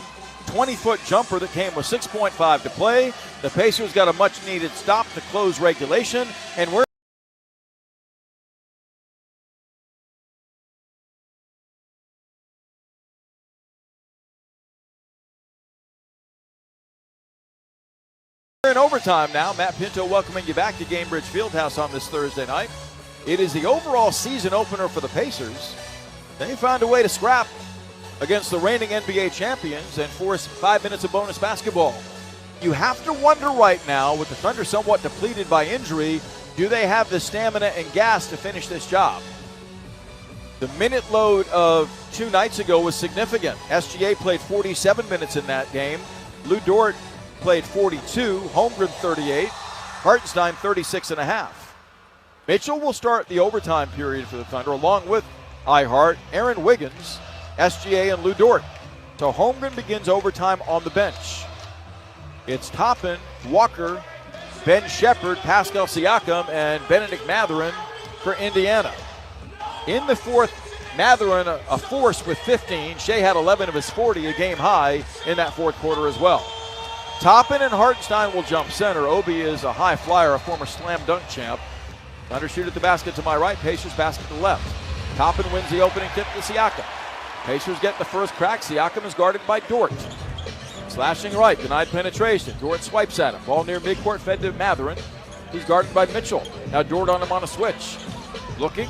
20-foot jumper that came with 6.5 to play. The Pacers got a much-needed stop to close regulation, and we're in overtime now. Matt Pinto welcoming you back to Gamebridge Fieldhouse on this Thursday night. It is the overall season opener for the Pacers. They found a way to scrap against the reigning NBA champions and force 5 minutes of bonus basketball. You have to wonder right now, with the Thunder somewhat depleted by injury, do they have the stamina and gas to finish this job? The minute load of 2 nights ago was significant. SGA played 47 minutes in that game. Lou Dort played 42, Holmgren 38, Hartenstein 36.5. Mitchell will start the overtime period for the Thunder along with Ihart, Aaron Wiggins, SGA, and Lou Dort. So Holmgren begins overtime on the bench. It's Toppin, Walker, Ben Shepherd, Pascal Siakam, and Benedict Mathurin for Indiana. In the fourth, Mathurin a force with 15. Shea had 11 of his 40, a game high in that fourth quarter as well. Toppin and Hartenstein will jump center. Obi is a high flyer, a former slam dunk champ. Thunder shoot at the basket to my right, Pacers basket to the left. Toppin wins the opening tip to Siakam. Pacers get the first crack. Siakam is guarded by Dort. Slashing right, denied penetration. Dort swipes at him. Ball near midcourt, fed to Mathurin. He's guarded by Mitchell. Now Dort on him on a switch. Looking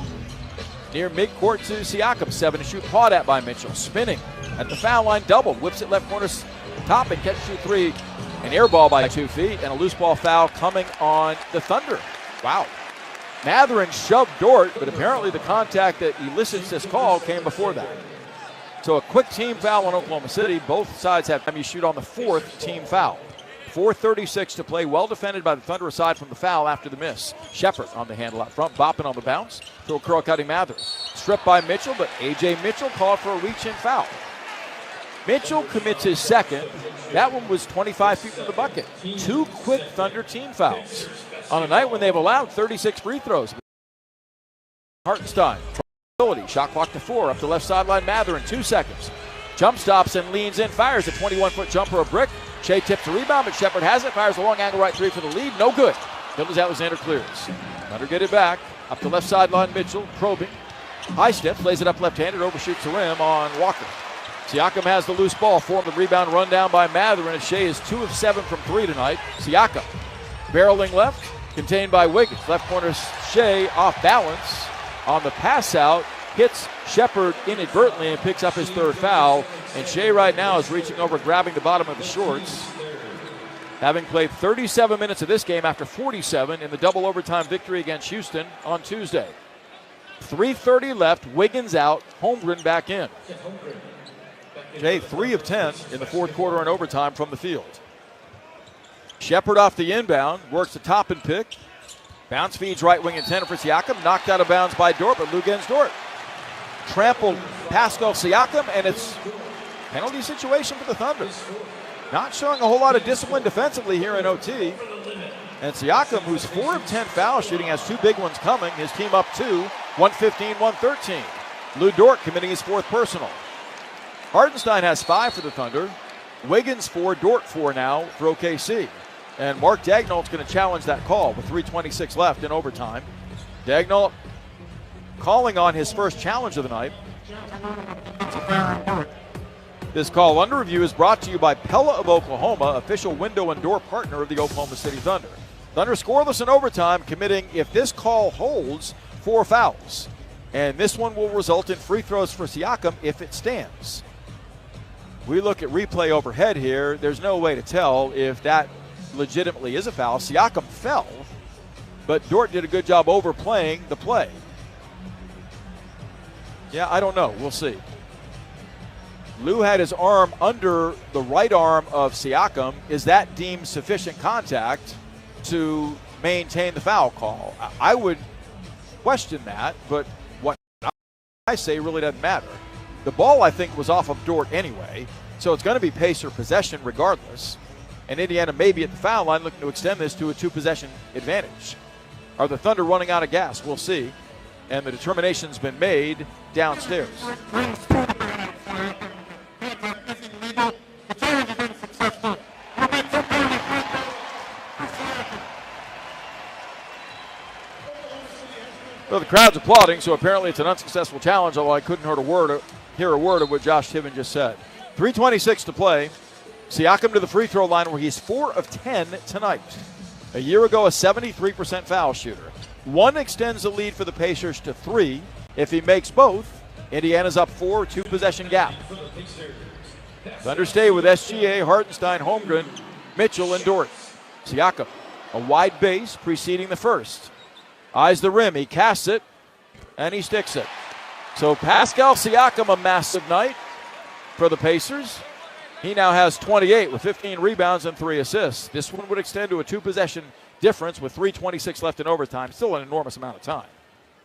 near midcourt to Siakam. 7 to shoot, pawed at by Mitchell. Spinning at the foul line, doubled. Whips it left corner. Toppin catch shoot 3. An air ball by 2 feet, and a loose ball foul coming on the Thunder. Wow. Mathurin shoved Dort, but apparently the contact that elicits this call came before that. So a quick team foul on Oklahoma City. Both sides have time to shoot on the 4th team foul. 4:36 to play. Well defended by the Thunder aside from the foul after the miss. Shepherd on the handle out front, bopping on the bounce to a curl cutting Mathurin. Stripped by Mitchell, but A.J. Mitchell called for a reach-in foul. Mitchell commits his second. That one was 25 feet from the bucket. 2 quick Thunder team fouls on a night when they've allowed 36 free throws. Hartenstein, shot clock to 4, up the left sideline, Mathurin, 2 seconds. Jump stops and leans in, fires a 21-foot jumper, a brick. Shea tips the rebound, but Shepherd has it, fires a long angle right 3 for the lead, no good. Phillies Alexander clears. Thunder get it back, up the left sideline, Mitchell, probing. High step, plays it up left-handed, overshoots the rim on Walker. Siakam has the loose ball, formed the rebound, run down by Mathurin, as Shea is 2 of 7 from 3 tonight. Siakam, barreling left, contained by Wiggins. Left corner, Shea off balance on the pass out, hits Shepherd inadvertently and picks up his 3rd foul. And Shea right now is reaching over, grabbing the bottom of the shorts. Having played 37 minutes of this game after 47 in the double overtime victory against Houston on Tuesday. 3:30 left, Wiggins out, Holmgren back in. Shea 3 of 10 in the fourth quarter and overtime from the field. Shepherd off the inbound, works the top and pick. Bounce feeds right wing intended for Siakam, knocked out of bounds by Dort, but Luguentz Dort trampled Pascal Siakam, and it's penalty situation for the Thunder. Not showing a whole lot of discipline defensively here in OT. And Siakam, who's 4 of 10 foul shooting, has 2 big ones coming. His team up 2, 115-113. Lou Dort committing his 4th personal. Hartenstein has 5 for the Thunder. Wiggins 4, Dort 4 now for OKC. And Mark Daigneault's going to challenge that call with 3:26 left in overtime. Daigneault calling on his first challenge of the night. This call under review is brought to you by Pella of Oklahoma, official window and door partner of the Oklahoma City Thunder. Thunder scoreless in overtime, committing, if this call holds, 4 fouls. And this one will result in free throws for Siakam if it stands. We look at replay overhead here. There's no way to tell if that legitimately is a foul. Siakam fell, but Dort did a good job overplaying the play. Yeah, I don't know. We'll see. Lou had his arm under the right arm of Siakam. Is that deemed sufficient contact to maintain the foul call? I would question that, but what I say really doesn't matter. The ball, I think, was off of Dort anyway, so it's going to be Pacer possession regardless. And Indiana may be at the foul line looking to extend this to a 2-possession advantage. Are the Thunder running out of gas? We'll see. And the determination's been made downstairs. Well, the crowd's applauding, so apparently it's an unsuccessful challenge, although I couldn't hear a word of what Josh Tiven just said. 3:26 to play. Siakam to the free throw line where he's 4 of 10 tonight. A year ago, a 73% foul shooter. 1 extends the lead for the Pacers to 3. If he makes both, Indiana's up 4, 2-possession gap. Thunder stay with SGA, Hartenstein, Holmgren, Mitchell, and Dort. Siakam, a wide base preceding the first. Eyes the rim, he casts it, and he sticks it. So Pascal Siakam, a massive night for the Pacers. He now has 28 with 15 rebounds and 3 assists. This one would extend to a 2-possession difference with 3:26 left in overtime. Still an enormous amount of time.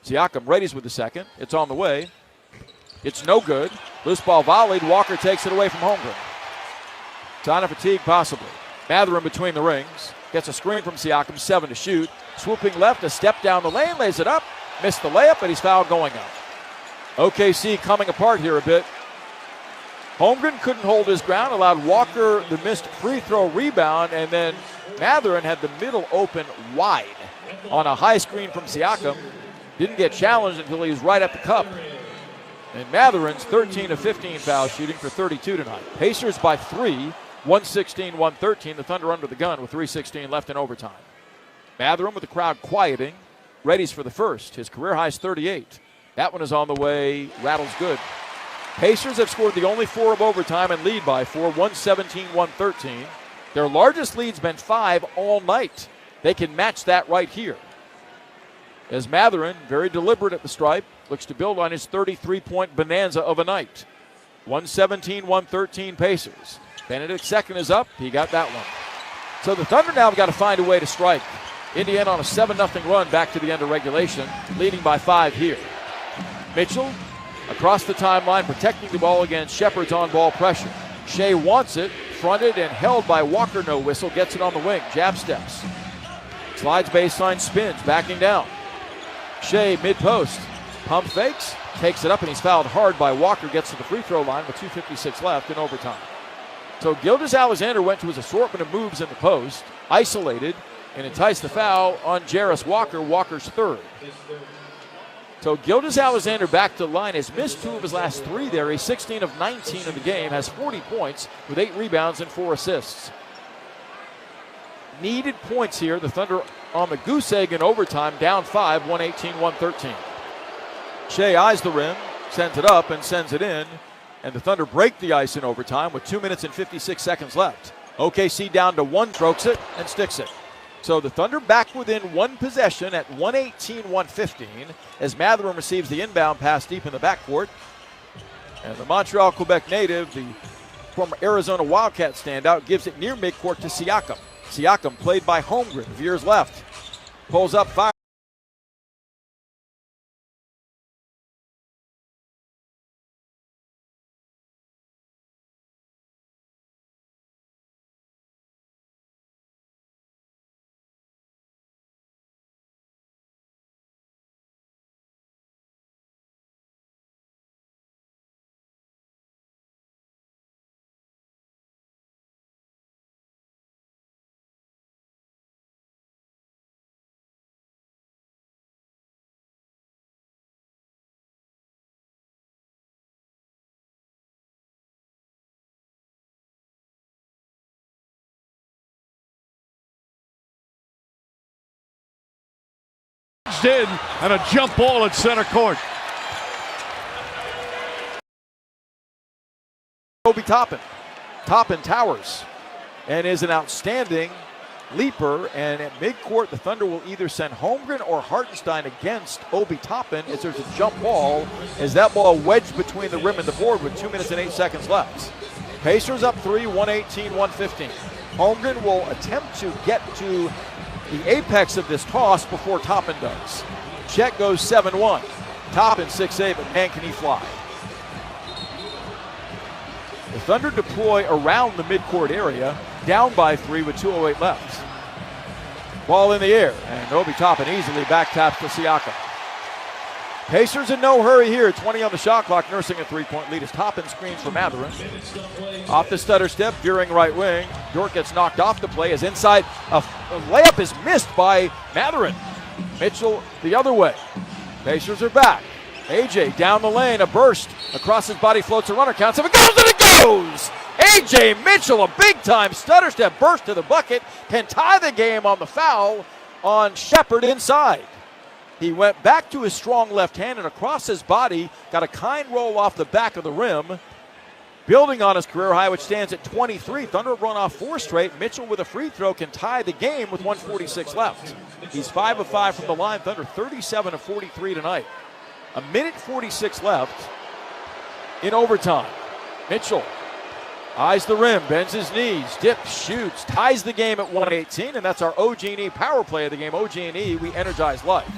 Siakam readies with the second. It's on the way. It's no good. Loose ball volleyed. Walker takes it away from Holmgren. Sign of fatigue, possibly. Mathurin between the rings. Gets a screen from Siakam, 7 to shoot. Swooping left, a step down the lane, lays it up. Missed the layup, but he's fouled going up. OKC coming apart here a bit. Holmgren couldn't hold his ground, allowed Walker the missed free throw rebound, and then Mathurin had the middle open wide on a high screen from Siakam. Didn't get challenged until he was right at the cup. And Mathurin's 13 of 15 foul shooting for 32 tonight. Pacers by 3, 116-113. The Thunder under the gun with 3:16 left in overtime. Mathurin with the crowd quieting, readies for the first. His career high is 38. That one is on the way, rattles good. Pacers have scored the only 4 of overtime and lead by 4, 117-113. Their largest lead's been 5 all night. They can match that right here. As Mathurin, very deliberate at the stripe, looks to build on his 33-point bonanza of a night. 117-113 Pacers. Benedict's second is up. He got that one. So the Thunder now have got to find a way to strike. Indiana on a 7-0 run back to the end of regulation, leading by 5 here. Mitchell across the timeline, protecting the ball against Shepard's on-ball pressure. Shea wants it, fronted and held by Walker, no whistle, gets it on the wing, jab steps. Slides baseline, spins, backing down. Shea mid-post, pump fakes, takes it up, and he's fouled hard by Walker, gets to the free throw line with 2:56 left in overtime. So Gilgeous-Alexander went to his assortment of moves in the post, isolated, and enticed the foul on Jarris Walker, Walker's third. So Gilgeous-Alexander back to the line, has missed 2 of his last 3 there. He's 16 of 19 in the game, has 40 points with 8 rebounds and 4 assists. Needed points here. The Thunder on the goose egg in overtime, down 5, 118-113. Shea eyes the rim, sends it up and sends it in, and the Thunder break the ice in overtime with 2 minutes and 56 seconds left. OKC down to 1, strokes it and sticks it. So the Thunder back within 1 possession at 118-115 as Mathurin receives the inbound pass deep in the backcourt. And the Montreal-Quebec native, the former Arizona Wildcat standout, gives it near midcourt to Siakam. Siakam played by Holmgren, veers left, pulls up, fire. In and a jump ball at center court. Obi Toppin. Toppin towers and is an outstanding leaper. And at midcourt, the Thunder will either send Holmgren or Hartenstein against Obi Toppin as there's a jump ball as that ball wedged between the rim and the board with 2 minutes and 8 seconds left. Pacers up 3, 118-115. Holmgren will attempt to get to the apex of this toss before Toppin does. Chet goes 7-1. Toppin 6'8", but man, can he fly. The Thunder deploy around the midcourt area, down by 3 with 2:08 left. Ball in the air, and Obi Toppin easily back taps to Siakam. Pacers in no hurry here, 20 on the shot clock, nursing a 3-point lead as Toppin screens for Mathurin. Off the stutter step, veering right wing. Dort gets knocked off the play as inside a layup is missed by Mathurin. Mitchell the other way. Pacers are back. AJ down the lane, a burst. Across his body floats a runner, counts. If it goes, and it goes! AJ Mitchell, a big-time stutter step burst to the bucket, can tie the game on the foul on Shepard inside. He went back to his strong left hand and across his body, got a kind roll off the back of the rim, Building on his career high, which stands at 23, Thunder have run off 4 straight. Mitchell with a free throw can tie the game with 1:46 left. He's 5 of 5 from the line. Thunder 37 of 43 tonight. A minute 46 left in overtime. Mitchell eyes the rim, bends his knees, dips, shoots, ties the game at 118, and that's our OG&E power play of the game. OG&E, we energize life.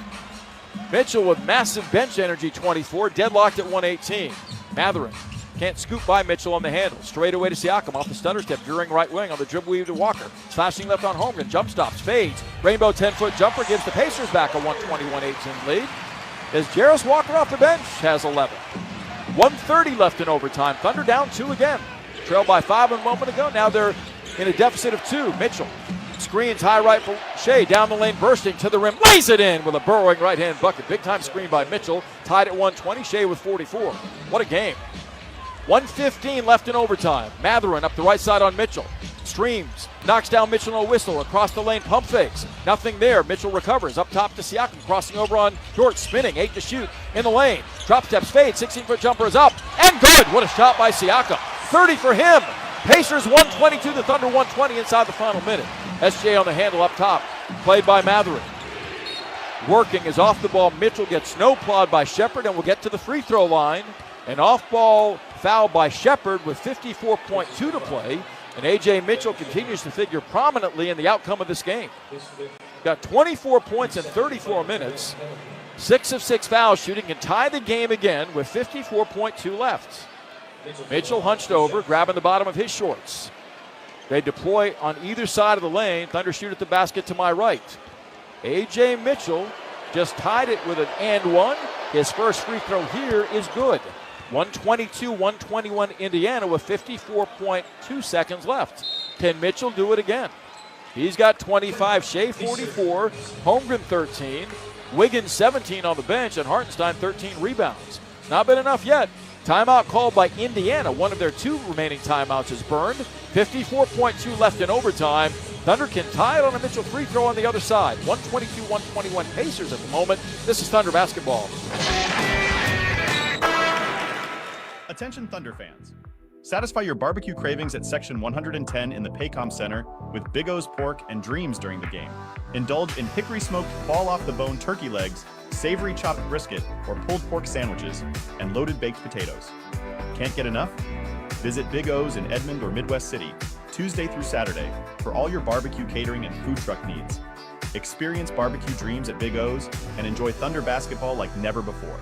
Mitchell with massive bench energy, 24, deadlocked at 118. Mathurin can't scoop by Mitchell on the handle. Straight away to Siakam off the stutter step, during right wing on the dribble weave to Walker. Slashing left on Holmgren, jump stops, fades. Rainbow 10-foot jumper gives the Pacers back a 120-118 lead. As Jarris Walker off the bench has 11. 1:30 left in overtime. Thunder down 2 again. Trailed by 5 a moment ago. Now they're in a deficit of 2. Mitchell screens high right for Shea. Down the lane, bursting to the rim. Lays it in with a burrowing right-hand bucket. Big-time screen by Mitchell. Tied at 120. Shea with 44. What a game. 1:15 left in overtime. Mathurin up the right side on Mitchell. Streams, knocks down Mitchell on a whistle. Across the lane, pump fakes. Nothing there. Mitchell recovers. Up top to Siakam. Crossing over on Dort. Spinning. 8 to shoot. In the lane. Drop steps, fade. 16-foot jumper is up. And good. What a shot by Siakam. 30 for him. Pacers 122. The Thunder 120 inside the final minute. SJ on the handle up top. Played by Mathurin. Working is off the ball. Mitchell gets snowplowed by Shepard and will get to the free throw line. An off-ball foul by Shepard with 54.2 to play. And A.J. Mitchell continues to figure prominently in the outcome of this game. Got 24 points in 34 minutes. 6 of 6 foul shooting and tie the game again with 54.2 left. Mitchell hunched over, grabbing the bottom of his shorts. They deploy on either side of the lane. Thunder shoot at the basket to my right. A.J. Mitchell just tied it with an and one. His first free throw here is good. 122-121 Indiana with 54.2 seconds left. Can Mitchell do it again? He's got 25, Shea 44, Holmgren 13, Wiggins 17 on the bench, and Hartenstein 13 rebounds. Not been enough yet. Timeout called by Indiana. One of their 2 remaining timeouts is burned. 54.2 left in overtime. Thunder can tie it on a Mitchell free throw on the other side. 122-121 Pacers at the moment. This is Thunder basketball. Attention Thunder fans. Satisfy your barbecue cravings at Section 110 in the Paycom Center with Big O's pork and dreams during the game. Indulge in hickory-smoked fall-off-the-bone turkey legs, savory chopped brisket or pulled pork sandwiches, and loaded baked potatoes. Can't get enough? Visit Big O's in Edmond or Midwest City, Tuesday through Saturday, for all your barbecue catering and food truck needs. Experience barbecue dreams at Big O's and enjoy Thunder basketball like never before.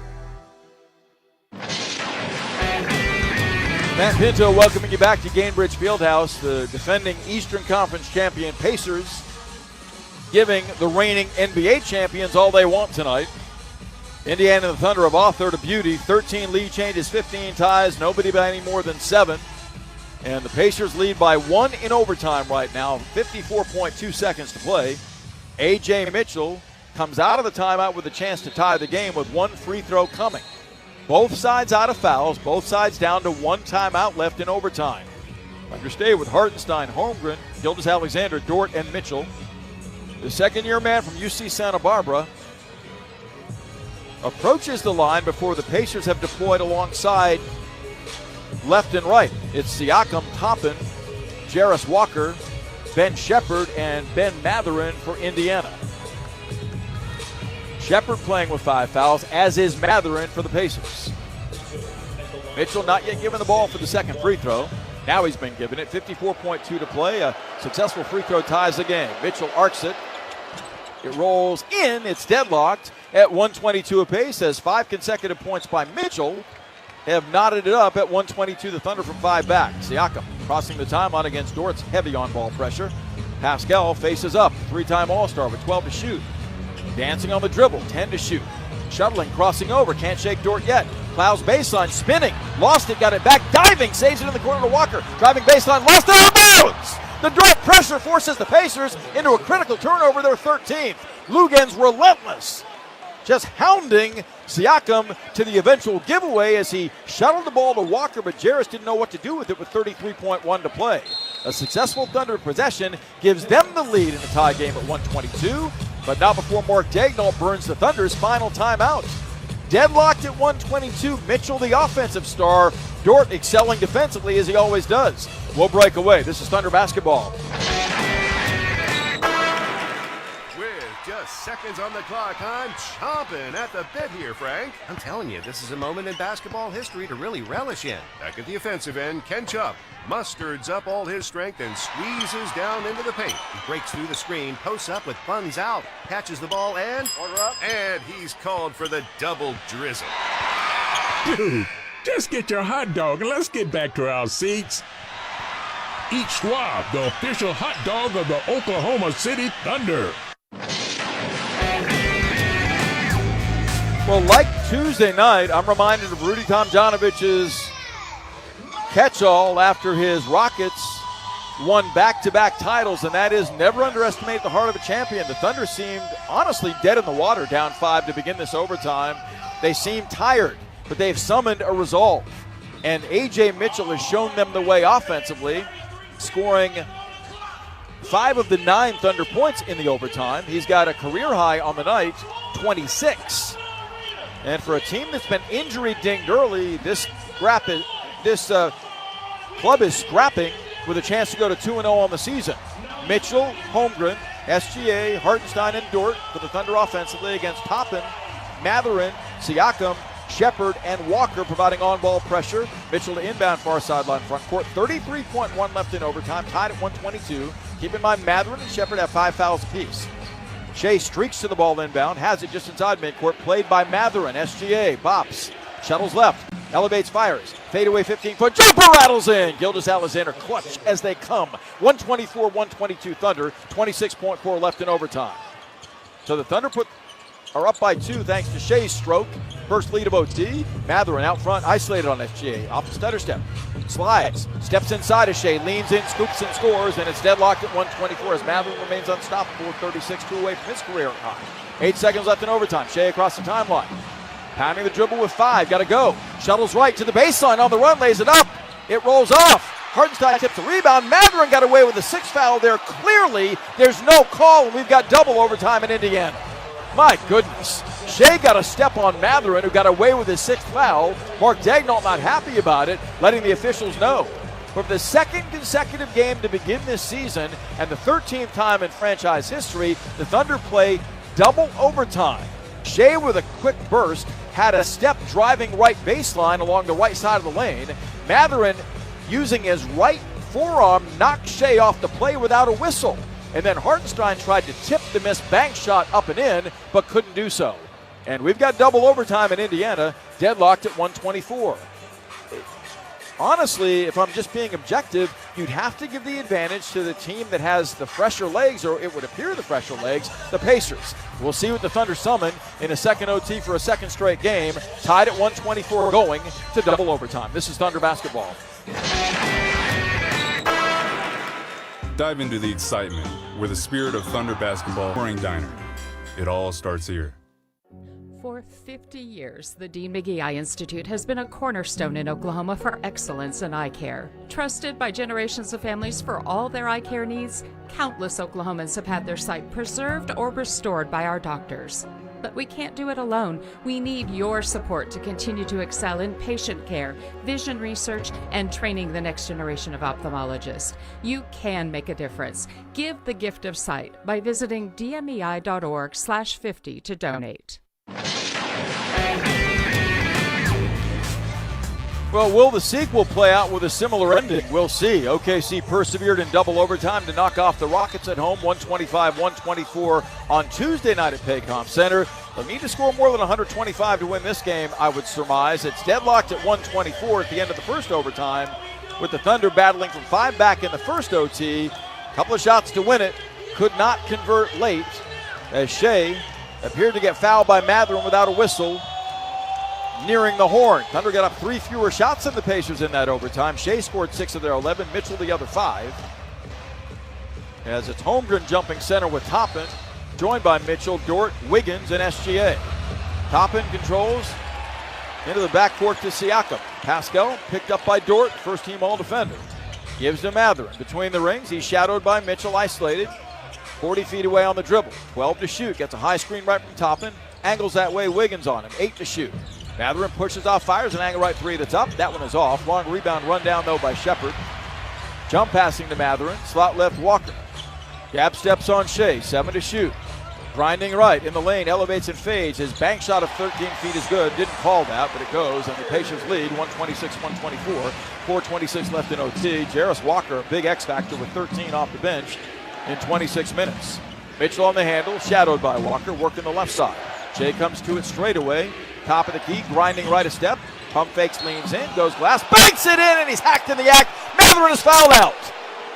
Matt Pinto welcoming you back to Gainbridge Fieldhouse. The defending Eastern Conference champion Pacers giving the reigning NBA champions all they want tonight. Indiana and the Thunder have authored a beauty. 13 lead changes, 15 ties, nobody by any more than 7. And the Pacers lead by 1 in overtime right now, 54.2 seconds to play. A.J. Mitchell comes out of the timeout with a chance to tie the game with 1 free throw coming. Both sides out of fouls, both sides down to 1 timeout left in overtime. Thunder stay with Hartenstein, Holmgren, Gilgeous-Alexander, Dort, and Mitchell. The second-year man from UC Santa Barbara approaches the line before the Pacers have deployed alongside left and right. It's Siakam, Toppin, Jarris Walker, Ben Shepard, and Ben Mathurin for Indiana. Shepard playing with 5 fouls, as is Mathurin for the Pacers. Mitchell not yet given the ball for the second free throw. Now he's been given it. 54.2 to play. A successful free throw ties the game. Mitchell arcs it. It rolls in. It's deadlocked at 122 apace, as 5 consecutive points by Mitchell have knotted it up at 122. The Thunder from 5 back. Siakam crossing the timeline against Dort's heavy on-ball pressure. Pascal faces up. 3-time All-Star with 12 to shoot. Dancing on the dribble, 10 to shoot. Shuttling, crossing over, can't shake Dort yet. Plows baseline, spinning, lost it, got it back, diving, saves it in the corner to Walker. Driving baseline, lost it, out of bounds! The Dort pressure forces the Pacers into a critical turnover, their 13th. Lugens relentless, just hounding Siakam to the eventual giveaway as he shuttled the ball to Walker, but Jarris didn't know what to do with it with 33.1 to play. A successful Thunder possession gives them the lead in the tie game at 122. But not before Mark Daigneault burns the Thunder's final timeout. Deadlocked at 122, Mitchell, the offensive star, Dort excelling defensively as he always does. Will break away. This is Thunder basketball. Just seconds on the clock. I'm chomping at the bit here, Frank. I'm telling you, this is a moment in basketball history to really relish in. Back at the offensive end, Ken Chupp musters up all his strength and squeezes down into the paint. He breaks through the screen, posts up with buns out, catches the ball, and order up. And he's called for the double drizzle. Dude, just get your hot dog and let's get back to our seats. Eat Schwab, the official hot dog of the Oklahoma City Thunder. Well, like Tuesday night, I'm reminded of Rudy Tomjanovich's catch-all after his Rockets won back-to-back titles, and that is never underestimate the heart of a champion. The Thunder seemed honestly dead in the water, down 5 to begin this overtime. They seemed tired, but they've summoned a resolve. And A.J. Mitchell has shown them the way offensively, scoring 5 of the 9 Thunder points in the overtime. He's got a career high on the night, 26. And for a team that's been injury-dinged early, this club is scrapping with a chance to go to 2-0 on the season. Mitchell, Holmgren, SGA, Hartenstein, and Dort for the Thunder offensively against Toppin, Mathurin, Siakam, Shepard, and Walker providing on-ball pressure. Mitchell to inbound far sideline front court. 33.1 left in overtime, tied at 122. Keep in mind, Mathurin and Shepard have 5 fouls apiece. Shea streaks to the ball inbound, has it just inside midcourt, played by Mathurin. SGA bops, shuttles left, elevates, fires, fadeaway 15-foot, jumper rattles in. Gilgeous-Alexander clutch as they come. 124-122 Thunder, 26.4 left in overtime. So the Thunder are up by 2 thanks to Shea's stroke. First lead of OT. Mathurin out front, isolated on SGA. Off the stutter step. Slides. Steps inside of Shea. Leans in, scoops and scores. And it's deadlocked at 124 as Mathurin remains unstoppable with 36-2 away from his career high. 8 seconds left in overtime. Shea across the timeline. Pounding the dribble with 5. Got to go. Shuttles right to the baseline on the run. Lays it up. It rolls off. Hartenstein tips the rebound. Mathurin got away with a 6th foul there. Clearly, there's no call, and we've got double overtime in Indiana. My goodness. Shea got a step on Mathurin, who got away with his 6th foul. Mark Daigneault not happy about it, letting the officials know. For the 2nd consecutive game to begin this season, and the 13th time in franchise history, the Thunder play double overtime. Shea with a quick burst had a step driving right baseline along the right side of the lane. Mathurin, using his right forearm, knocked Shea off the play without a whistle. And then Hartenstein tried to tip the missed bank shot up and in, but couldn't do so. And we've got double overtime in Indiana, deadlocked at 124. Honestly, if I'm just being objective, you'd have to give the advantage to the team that has the fresher legs, or it would appear the fresher legs, the Pacers. We'll see what the Thunder summon in a second OT for a second straight game, tied at 124 going to double overtime. This is Thunder basketball. Dive into the excitement with the spirit of Thunder basketball pouring diner. It all starts here. For 50 years, the Dean McGee Eye Institute has been a cornerstone in Oklahoma for excellence in eye care. Trusted by generations of families for all their eye care needs, countless Oklahomans have had their sight preserved or restored by our doctors. But we can't do it alone. We need your support to continue to excel in patient care, vision research, and training the next generation of ophthalmologists. You can make a difference. Give the gift of sight by visiting dmei.org/50 to donate. Well, will the sequel play out with a similar ending? We'll see. OKC persevered in double overtime to knock off the Rockets at home, 125-124 on Tuesday night at Paycom Center. They'll need to score more than 125 to win this game, I would surmise. It's deadlocked at 124 at the end of the first overtime, with the Thunder battling from 5 back in the first OT. A couple of shots to win it. Could not convert late, as Shea appeared to get fouled by Mathurin without a whistle, nearing the horn. Thunder got up 3 fewer shots than the Pacers in that overtime. Shea scored 6 of their 11, Mitchell the other 5. As it's Holmgren jumping center with Toppin, joined by Mitchell, Dort, Wiggins, and SGA. Toppin controls into the backcourt to Siakam. Pascal picked up by Dort, first team all defender. Gives to Mathurin. Between the rings, he's shadowed by Mitchell, isolated. 40 feet away on the dribble. 12 to shoot, gets a high screen right from Toppin. Angles that way, Wiggins on him. 8 to shoot. Mathurin pushes off, fires an angle right three that's up. That one is off. Long rebound run down, though, by Shepard. Jump passing to Mathurin. Slot left, Walker. Gap steps on Shea. 7 to shoot. Grinding right in the lane, elevates and fades. His bank shot of 13 feet is good. Didn't call that, but it goes. And the Pacers lead 126-124. 4:26 left in OT. Jarris Walker, a big X factor with 13 off the bench in 26 minutes. Mitchell on the handle, shadowed by Walker, working the left side. Shea comes to it straight away. Top of the key, grinding right a step. Pump fakes, leans in, goes glass, banks it in, and he's hacked in the act. Mathurin is fouled out.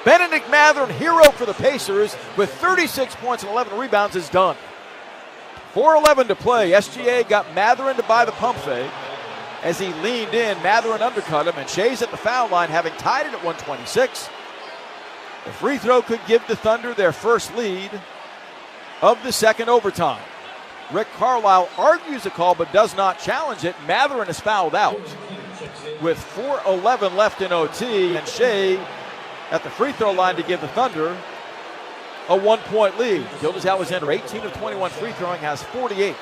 Benedict Mathurin, hero for the Pacers, with 36 points and 11 rebounds, is done. 4:11 to play. SGA got Mathurin to buy the pump fake. As he leaned in, Mathurin undercut him, and Shea's at the foul line, having tied it at 126. The free throw could give the Thunder their first lead of the second overtime. Rick Carlisle argues the call but does not challenge it. Mathurin is fouled out with 4:11 left in OT, and Shea at the free throw line to give the Thunder a 1-point lead. Gilgeous-Alexander, 18 of 21 free throwing, has 48.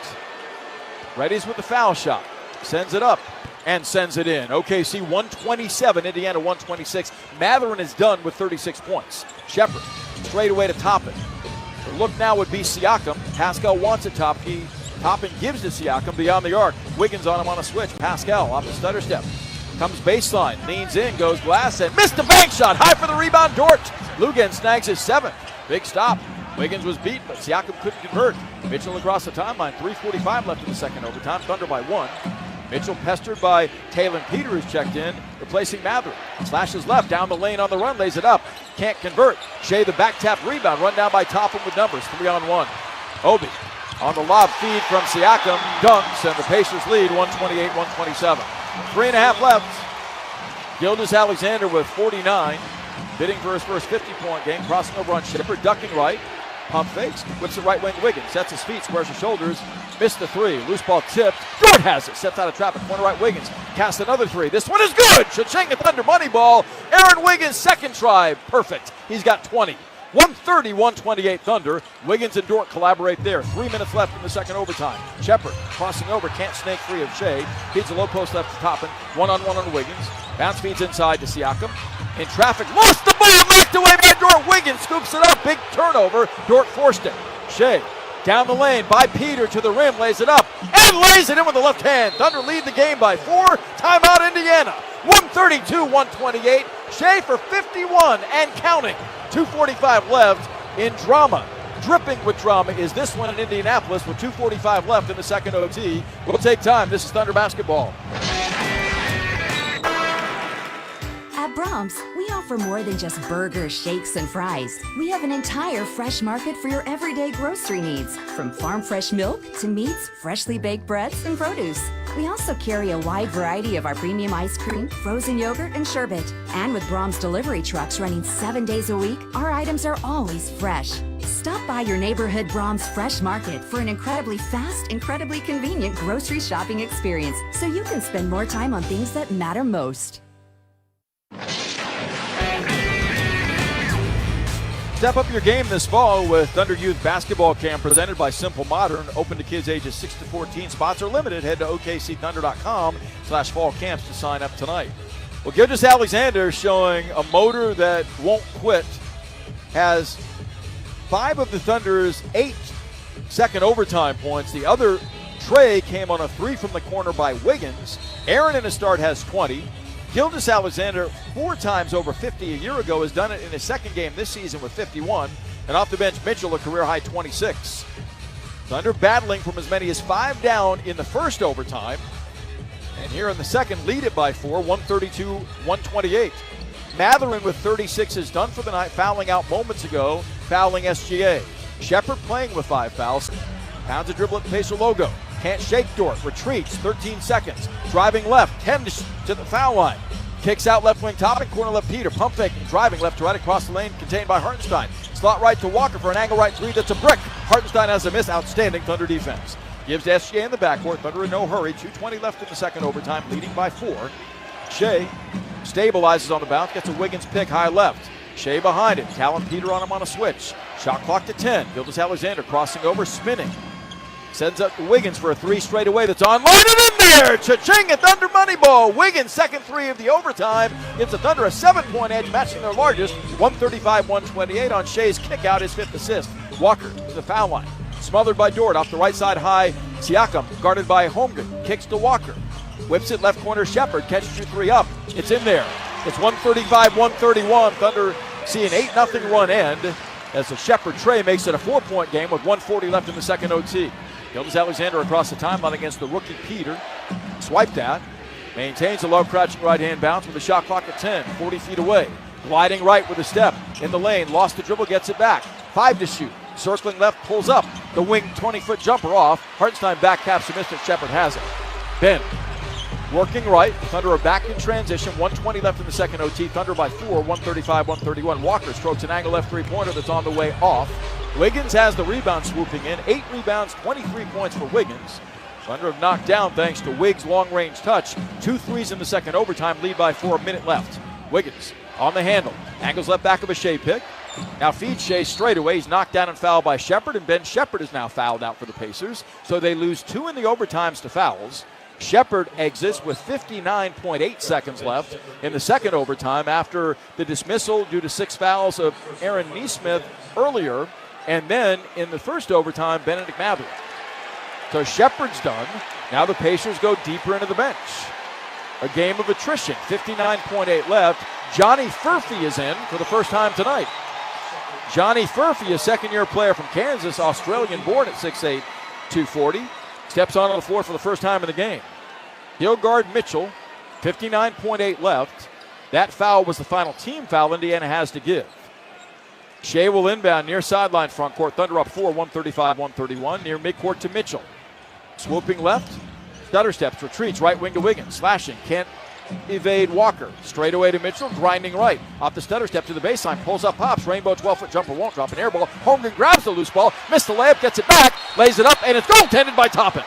Reddy's with the foul shot. Sends it up and sends it in. OKC 127, Indiana 126. Mathurin is done with 36 points. Shepard straight away to Toppin. The look now would be Siakam. Pascal wants it top. Toppin gives to Siakam beyond the arc. Wiggins on him on a switch. Pascal off the stutter step. Comes baseline, leans in, goes glass, and missed the bank shot. High for the rebound, Dort. Lugan snags his 7th. Big stop. Wiggins was beat, but Siakam couldn't convert. Mitchell across the timeline. 3:45 left in the second overtime. Thunder by 1. Mitchell pestered by Talon Peter, who's checked in, replacing Mathurin. Slashes left, down the lane on the run, lays it up. Can't convert. Shea the back tap rebound, run down by Toppin with numbers. 3-on-1. Obi on the lob feed from Siakam, dunks, and the Pacers lead 128-127. 3.5 left. Gilgeous-Alexander with 49, bidding for his first 50-point game, crossing over on Shepard, ducking right. Pump fakes, whips the right wing Wiggins, sets his feet, squares his shoulders, missed the 3. Loose ball tipped. Dort has it, steps out of traffic, corner right Wiggins, casts another 3. This one is good. Cha-ching, the Thunder money ball. Aaron Wiggins, second try, perfect. He's got 20. 130-128 Thunder. Wiggins and Dort collaborate there. 3 minutes left in the second overtime. Shepard crossing over, can't snake free of Shea. Feeds a low post left to Toppin. 1-on-1 on Wiggins. Bounce feeds inside to Siakam. In traffic, lost the ball, knocked away by Dort. Wiggins scoops it up, big turnover. Dort forced it. Shea down the lane by Peter to the rim, lays it up, and lays it in with the left hand. Thunder lead the game by 4. Timeout Indiana. 132-128. Shea for 51 and counting. 2:45 left in drama. Dripping with drama is this one in Indianapolis with 2:45 left in the second OT. We'll take time. This is Thunder basketball. At Brahms, we offer more than just burgers, shakes, and fries. We have an entire fresh market for your everyday grocery needs, from farm fresh milk to meats, freshly baked breads, and produce. We also carry a wide variety of our premium ice cream, frozen yogurt, and sherbet. And with Brahms delivery trucks running 7 days a week, our items are always fresh. Stop by your neighborhood Brahms Fresh Market for an incredibly fast, incredibly convenient grocery shopping experience, so you can spend more time on things that matter most. Step up your game this fall with Thunder Youth Basketball Camp presented by Simple Modern. Open to kids ages 6 to 14. Spots are limited. Head to okcthunder.com/fall camps to sign up tonight. Well, Gilgeous-Alexander showing a motor that won't quit. Has 5 of the Thunder's 8 second overtime points. The other tray came on a 3 from the corner by Wiggins. Aaron in a start has 20. Gilgeous-Alexander 4 times over 50 a year ago, has done it in his second game this season with 51. And off the bench, Mitchell, a career-high 26. Thunder battling from as many as 5 down in the first overtime. And here in the second, lead it by 4, 132-128. Mathurin with 36 is done for the night, fouling out moments ago, fouling SGA. Shepard playing with 5 fouls. Pounds a dribble at the Pacer logo. Can't shake Dort, retreats, 13 seconds. Driving left, 10 to the foul line. Kicks out left wing Toppin, corner left Peter. Pump faking, driving left to right across the lane, contained by Hartenstein. Slot right to Walker for an angle right 3, that's a brick. Hartenstein has a miss, outstanding Thunder defense. Gives to SGA in the backcourt, Thunder in no hurry. 2:20 left in the second overtime, leading by 4. Shea stabilizes on the bounce, gets a Wiggins pick high left. Shea behind it, Talon Peter on him on a switch. Shot clock to 10, Gilgeous-Alexander crossing over, spinning. Sends up to Wiggins for a three straight away that's on line and in there. Cha-ching at Thunder Moneyball. Wiggins' second three of the overtime gives the Thunder a 7-point edge, matching their largest. 135-128 on Shea's kick out, his fifth assist. Walker to the foul line. Smothered by Dort off the right side high. Siakam guarded by Holmgren. Kicks to Walker. Whips it left corner. Shepard catches 2-3 up. It's in there. It's 135-131. Thunder see an 8-0 run end as the Shepard tray makes it a 4-point game with 1:40 left in the second OT. Gilgeous-Alexander across the timeline against the rookie Peter. Swiped that. Maintains a low crouching right-hand bounce with a shot clock at 10. 40 feet away. Gliding right with a step in the lane. Lost the dribble, gets it back. 5 to shoot. Circling left, pulls up. The wing 20-foot jumper off. Hartenstein back caps the miss, but Shepard has it. Ben working right. Thunder are back in transition. 1:20 left in the second OT. Thunder by 4. 135-131. Walker strokes an angle left three-pointer that's on the way off. Wiggins has the rebound swooping in. 8 rebounds, 23 points for Wiggins. Thunder have knocked down thanks to Wiggs' long-range touch. 2 threes in the second overtime. Lead by 4. A minute left. Wiggins on the handle. Angles left back of a Shea pick. Now feeds Shea straight away. He's knocked down and fouled by Shepard, and Ben Shepard is now fouled out for the Pacers. So they lose 2 in the overtimes to fouls. Shepard exits with 59.8 seconds left in the second overtime after the dismissal due to 6 fouls of Aaron Nesmith earlier, and then in the first overtime, Benedict Mather. So Shepard's done. Now the Pacers go deeper into the bench. A game of attrition, 59.8 left. Johnny Furphy is in for the first time tonight. Johnny Furphy, a second-year player from Kansas, Australian-born at 6'8", 240. Steps onto the floor for the first time in the game. He'll guard Mitchell, 59.8 left. That foul was the final team foul Indiana has to give. Shea will inbound near sideline front court. Thunder up 4, 135-131, near midcourt to Mitchell. Swooping left, stutter steps, retreats, right wing to Wiggins. Slashing, can't evade Walker. Straight away to Mitchell, grinding right. Off the stutter step to the baseline, pulls up, pops. Rainbow 12-foot jumper, won't drop an air ball. Holmgren grabs the loose ball, missed the layup, gets it back, lays it up, and it's goaltended by Toppin.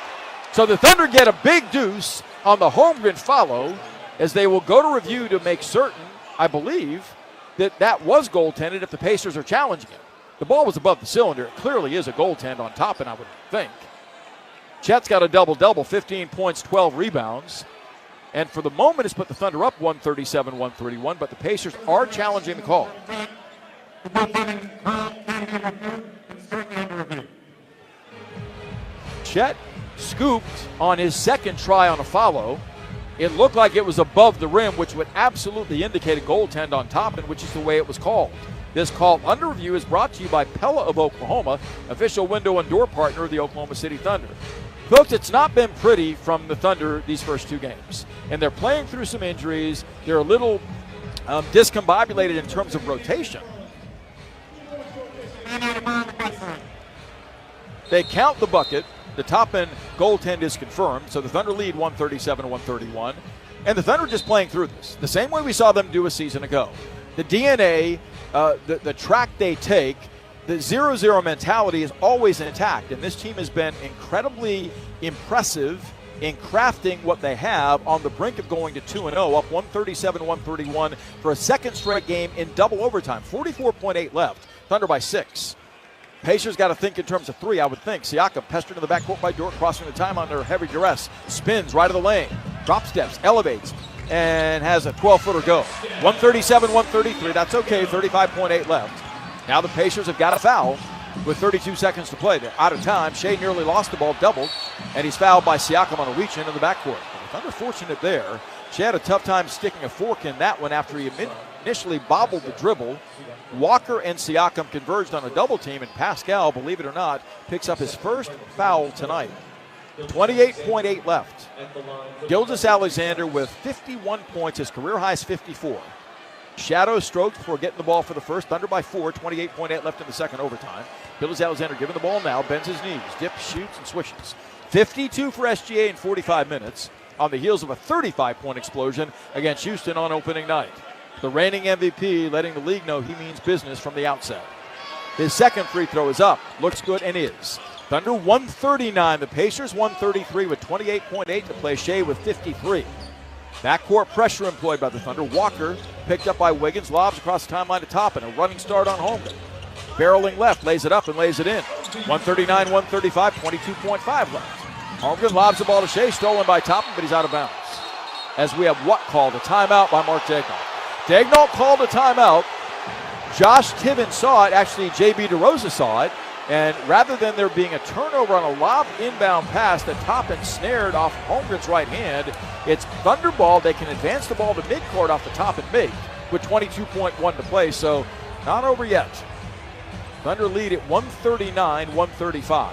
So the Thunder get a big deuce on the Holmgren follow as they will go to review to make certain, I believe, that was goaltended if the Pacers are challenging it. The ball was above the cylinder. It clearly is a goaltend on Toppin, I would think. Chet's got a double-double, 15 points, 12 rebounds. And for the moment, it's put the Thunder up 137-131, but the Pacers are challenging the call. Chet scooped on his second try on a follow. It looked like it was above the rim, which would absolutely indicate a goaltend on Toppin, which is the way it was called. This call under review is brought to you by Pella of Oklahoma, official window and door partner of the Oklahoma City Thunder. Folks, it's not been pretty from the Thunder these first 2 games. And they're playing through some injuries. They're a little discombobulated in terms of rotation. They count the bucket. The Toppin goaltend is confirmed. So the Thunder lead 137-131. And the Thunder are just playing through this. The same way we saw them do a season ago. The DNA, the track they take, the 0-0 mentality is always intact, and this team has been incredibly impressive in crafting what they have on the brink of going to 2-0, up 137-131 for a second straight game in double overtime. 44.8 left, Thunder by 6. Pacers got to think in terms of 3, I would think. Siakam pestered in the backcourt by Dort, crossing the time under heavy duress. Spins right of the lane, drop steps, elevates, and has a 12-footer go. 137-133, that's okay, 35.8 left. Now the Pacers have got a foul with 32 seconds to play. They're out of time. Shea nearly lost the ball, doubled, and he's fouled by Siakam on a reach into the backcourt. The Thunder fortunate there. Shea had a tough time sticking a fork in that one after he initially bobbled the dribble. Walker and Siakam converged on a double team, and Pascal, believe it or not, picks up his first foul tonight. 28.8 left. Gilgeous-Alexander with 51 points, his career high is 54. Shadow stroked before getting the ball for the first. Thunder by 4, 28.8 left in the second overtime. Gilgeous-Alexander giving the ball now, bends his knees, dips, shoots, and swishes. 52 for SGA in 45 minutes on the heels of a 35-point explosion against Houston on opening night. The reigning MVP letting the league know he means business from the outset. His second free throw is up, looks good, and is. Thunder 139, the Pacers 133 with 28.8 to play. Shea with 53. Backcourt pressure employed by the Thunder. Walker picked up by Wiggins, lobs across the timeline to Toppin. A running start on Holmgren. Barreling left, lays it up and lays it in. 139-135, 22.5 left. Holmgren lobs the ball to Shea, stolen by Topham, but he's out of bounds. As we have what called? A timeout by Mark Daignault. Daignault called a timeout. Josh Tiven saw it. Actually, J.B. DeRosa saw it. And rather than there being a turnover on a lob inbound pass that Topham snared off Holmgren's right hand, it's Thunder ball. They can advance the ball to midcourt off the top and make with 22.1 to play. So not over yet. Thunder lead at 139-135.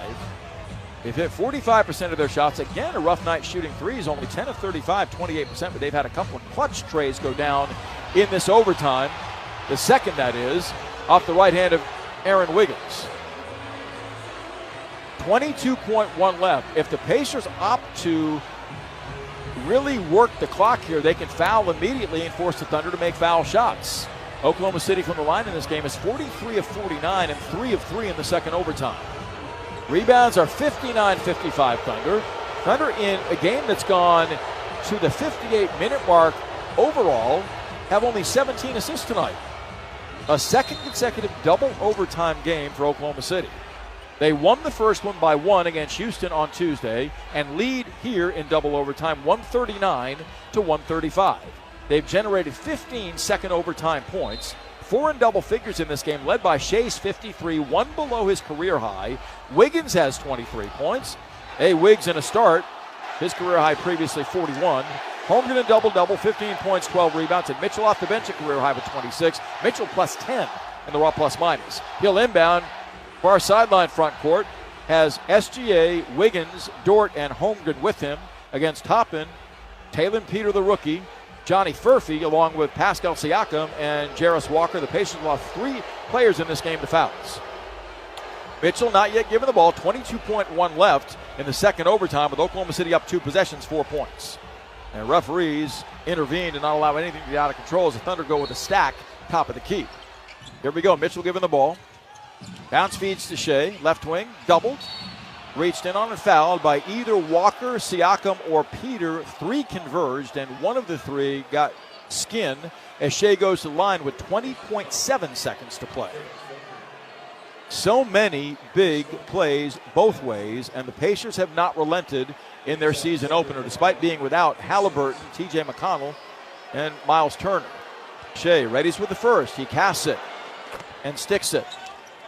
They've hit 45% of their shots. Again, a rough night shooting threes, only 10 of 35, 28%, but they've had a couple of clutch trays go down in this overtime. The second, that is, off the right hand of Aaron Wiggins. 22.1 left. If the Pacers opt to really work the clock here, they can foul immediately and force the Thunder to make foul shots. Oklahoma City from the line in this game is 43 of 49 and 3 of 3 in the second overtime. Rebounds are 59-55 Thunder. Thunder in a game that's gone to the 58-minute mark overall have only 17 assists tonight. A second consecutive double overtime game for Oklahoma City. They won the first one by 1 against Houston on Tuesday and lead here in double overtime 139-135. They've generated 15 second overtime points. 4 in double figures in this game, led by Shea's 53, one below his career high. Wiggins has 23 points. Hey, Wiggs in a start. His career high previously 41. Holmgren a double-double, 15 points, 12 rebounds. And Mitchell off the bench, a career high with 26. Mitchell plus 10 in the raw plus-minus. He'll inbound. Far sideline front court has SGA, Wiggins, Dort, and Holmgren with him against Toppin, Talon Peter, the rookie, Johnny Furphy, along with Pascal Siakam and Jarris Walker. The Pacers lost 3 players in this game to fouls. Mitchell not yet given the ball, 22.1 left in the second overtime with Oklahoma City up 2 possessions, 4 points. And referees intervened to not allow anything to be out of control as the Thunder go with a stack top of the key. Here we go, Mitchell giving the ball. Bounce feeds to Shea, left wing, doubled. Reached in on and fouled by either Walker, Siakam, or Peter. 3 converged, and one of the 3 got skin as Shea goes to the line with 20.7 seconds to play. So many big plays both ways, and the Pacers have not relented in their season opener, despite being without Halliburton, T.J. McConnell, and Miles Turner. Shea readies with the first. He casts it and sticks it.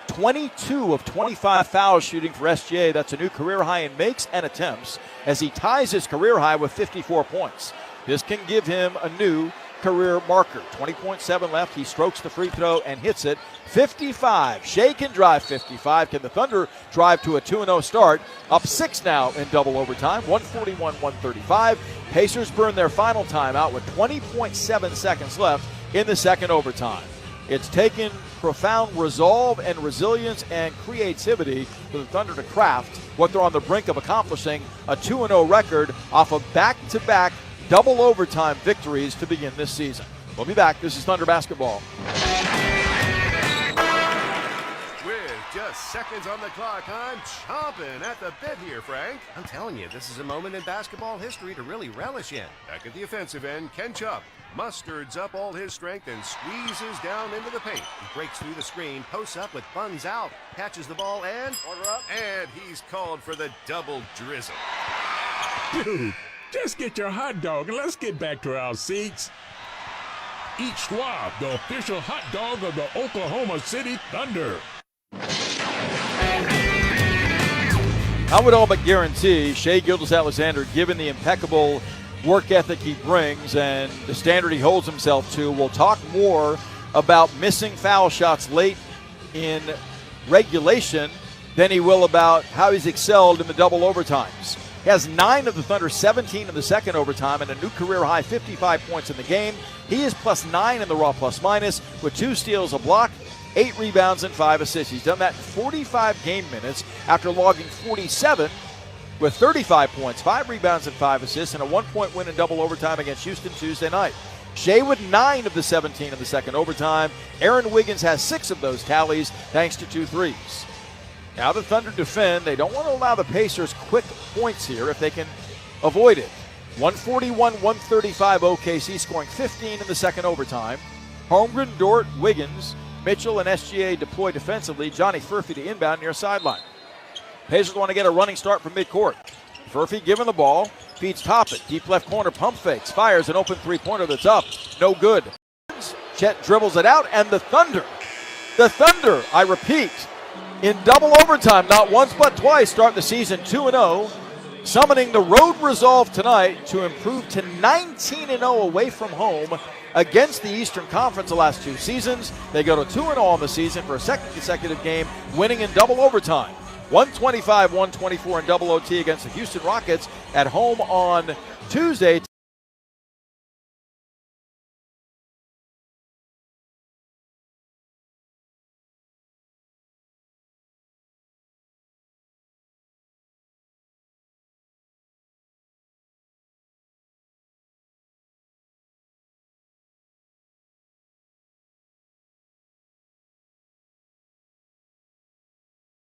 22 of 25 fouls shooting for SGA. That's a new career high in makes and attempts as he ties his career high with 54 points. This can give him a new career marker. 20.7 left. He strokes the free throw and hits it. 55. Shea can drive 55. Can the Thunder drive to a 2-0 start? Up 6 now in double overtime. 141-135. Pacers burn their final timeout with 20.7 seconds left in the second overtime. It's taken profound resolve and resilience and creativity for the Thunder to craft what they're on the brink of accomplishing, a 2-0 record off of back-to-back double overtime victories to begin this season. We'll be back. This is Thunder Basketball. With just seconds on the clock, I'm chomping at the bit here, Frank. I'm telling you, this is a moment in basketball history to really relish in. Back at the offensive end, Ken Chupp musters up all his strength and squeezes down into the paint. He breaks through the screen, posts up with buns out, catches the ball, and order up. And he's called for the double drizzle. Dude, just get your hot dog and let's get back to our seats. Eat Schwab, the official hot dog of the Oklahoma City Thunder. I would all but guarantee Shea Gilgeous-Alexander, given the impeccable work ethic he brings and the standard he holds himself to, will talk more about missing foul shots late in regulation than he will about how he's excelled in the double overtimes. He has 9 of the Thunder's 17 in the second overtime and a new career high 55 points in the game. He is plus 9 in the raw plus minus with 2 steals, a block, 8 rebounds, and 5 assists. He's done that in 45 game minutes after logging 47 with 35 points, 5 rebounds, and 5 assists, and a 1-point win in double overtime against Houston Tuesday night. Shea with 9 of the 17 in the second overtime. Aaron Wiggins has 6 of those tallies thanks to 2 threes. Now the Thunder defend. They don't want to allow the Pacers quick points here if they can avoid it. 141-135 OKC, scoring 15 in the second overtime. Holmgren, Dort, Wiggins, Mitchell, and SGA deploy defensively. Johnny Furphy to inbound near sideline. Pacers want to get a running start from midcourt. Furphy given the ball, feeds Toppin. Deep left corner, pump fakes, fires an open three-pointer that's up. No good. Chet dribbles it out, and the Thunder, I repeat, in double overtime, not once but twice, start the season 2-0, summoning the road resolve tonight to improve to 19-0 away from home against the Eastern Conference the last 2 seasons. They go to 2-0 on the season for a second consecutive game, winning in double overtime. 125-124 in double OT against the Houston Rockets at home on Tuesday.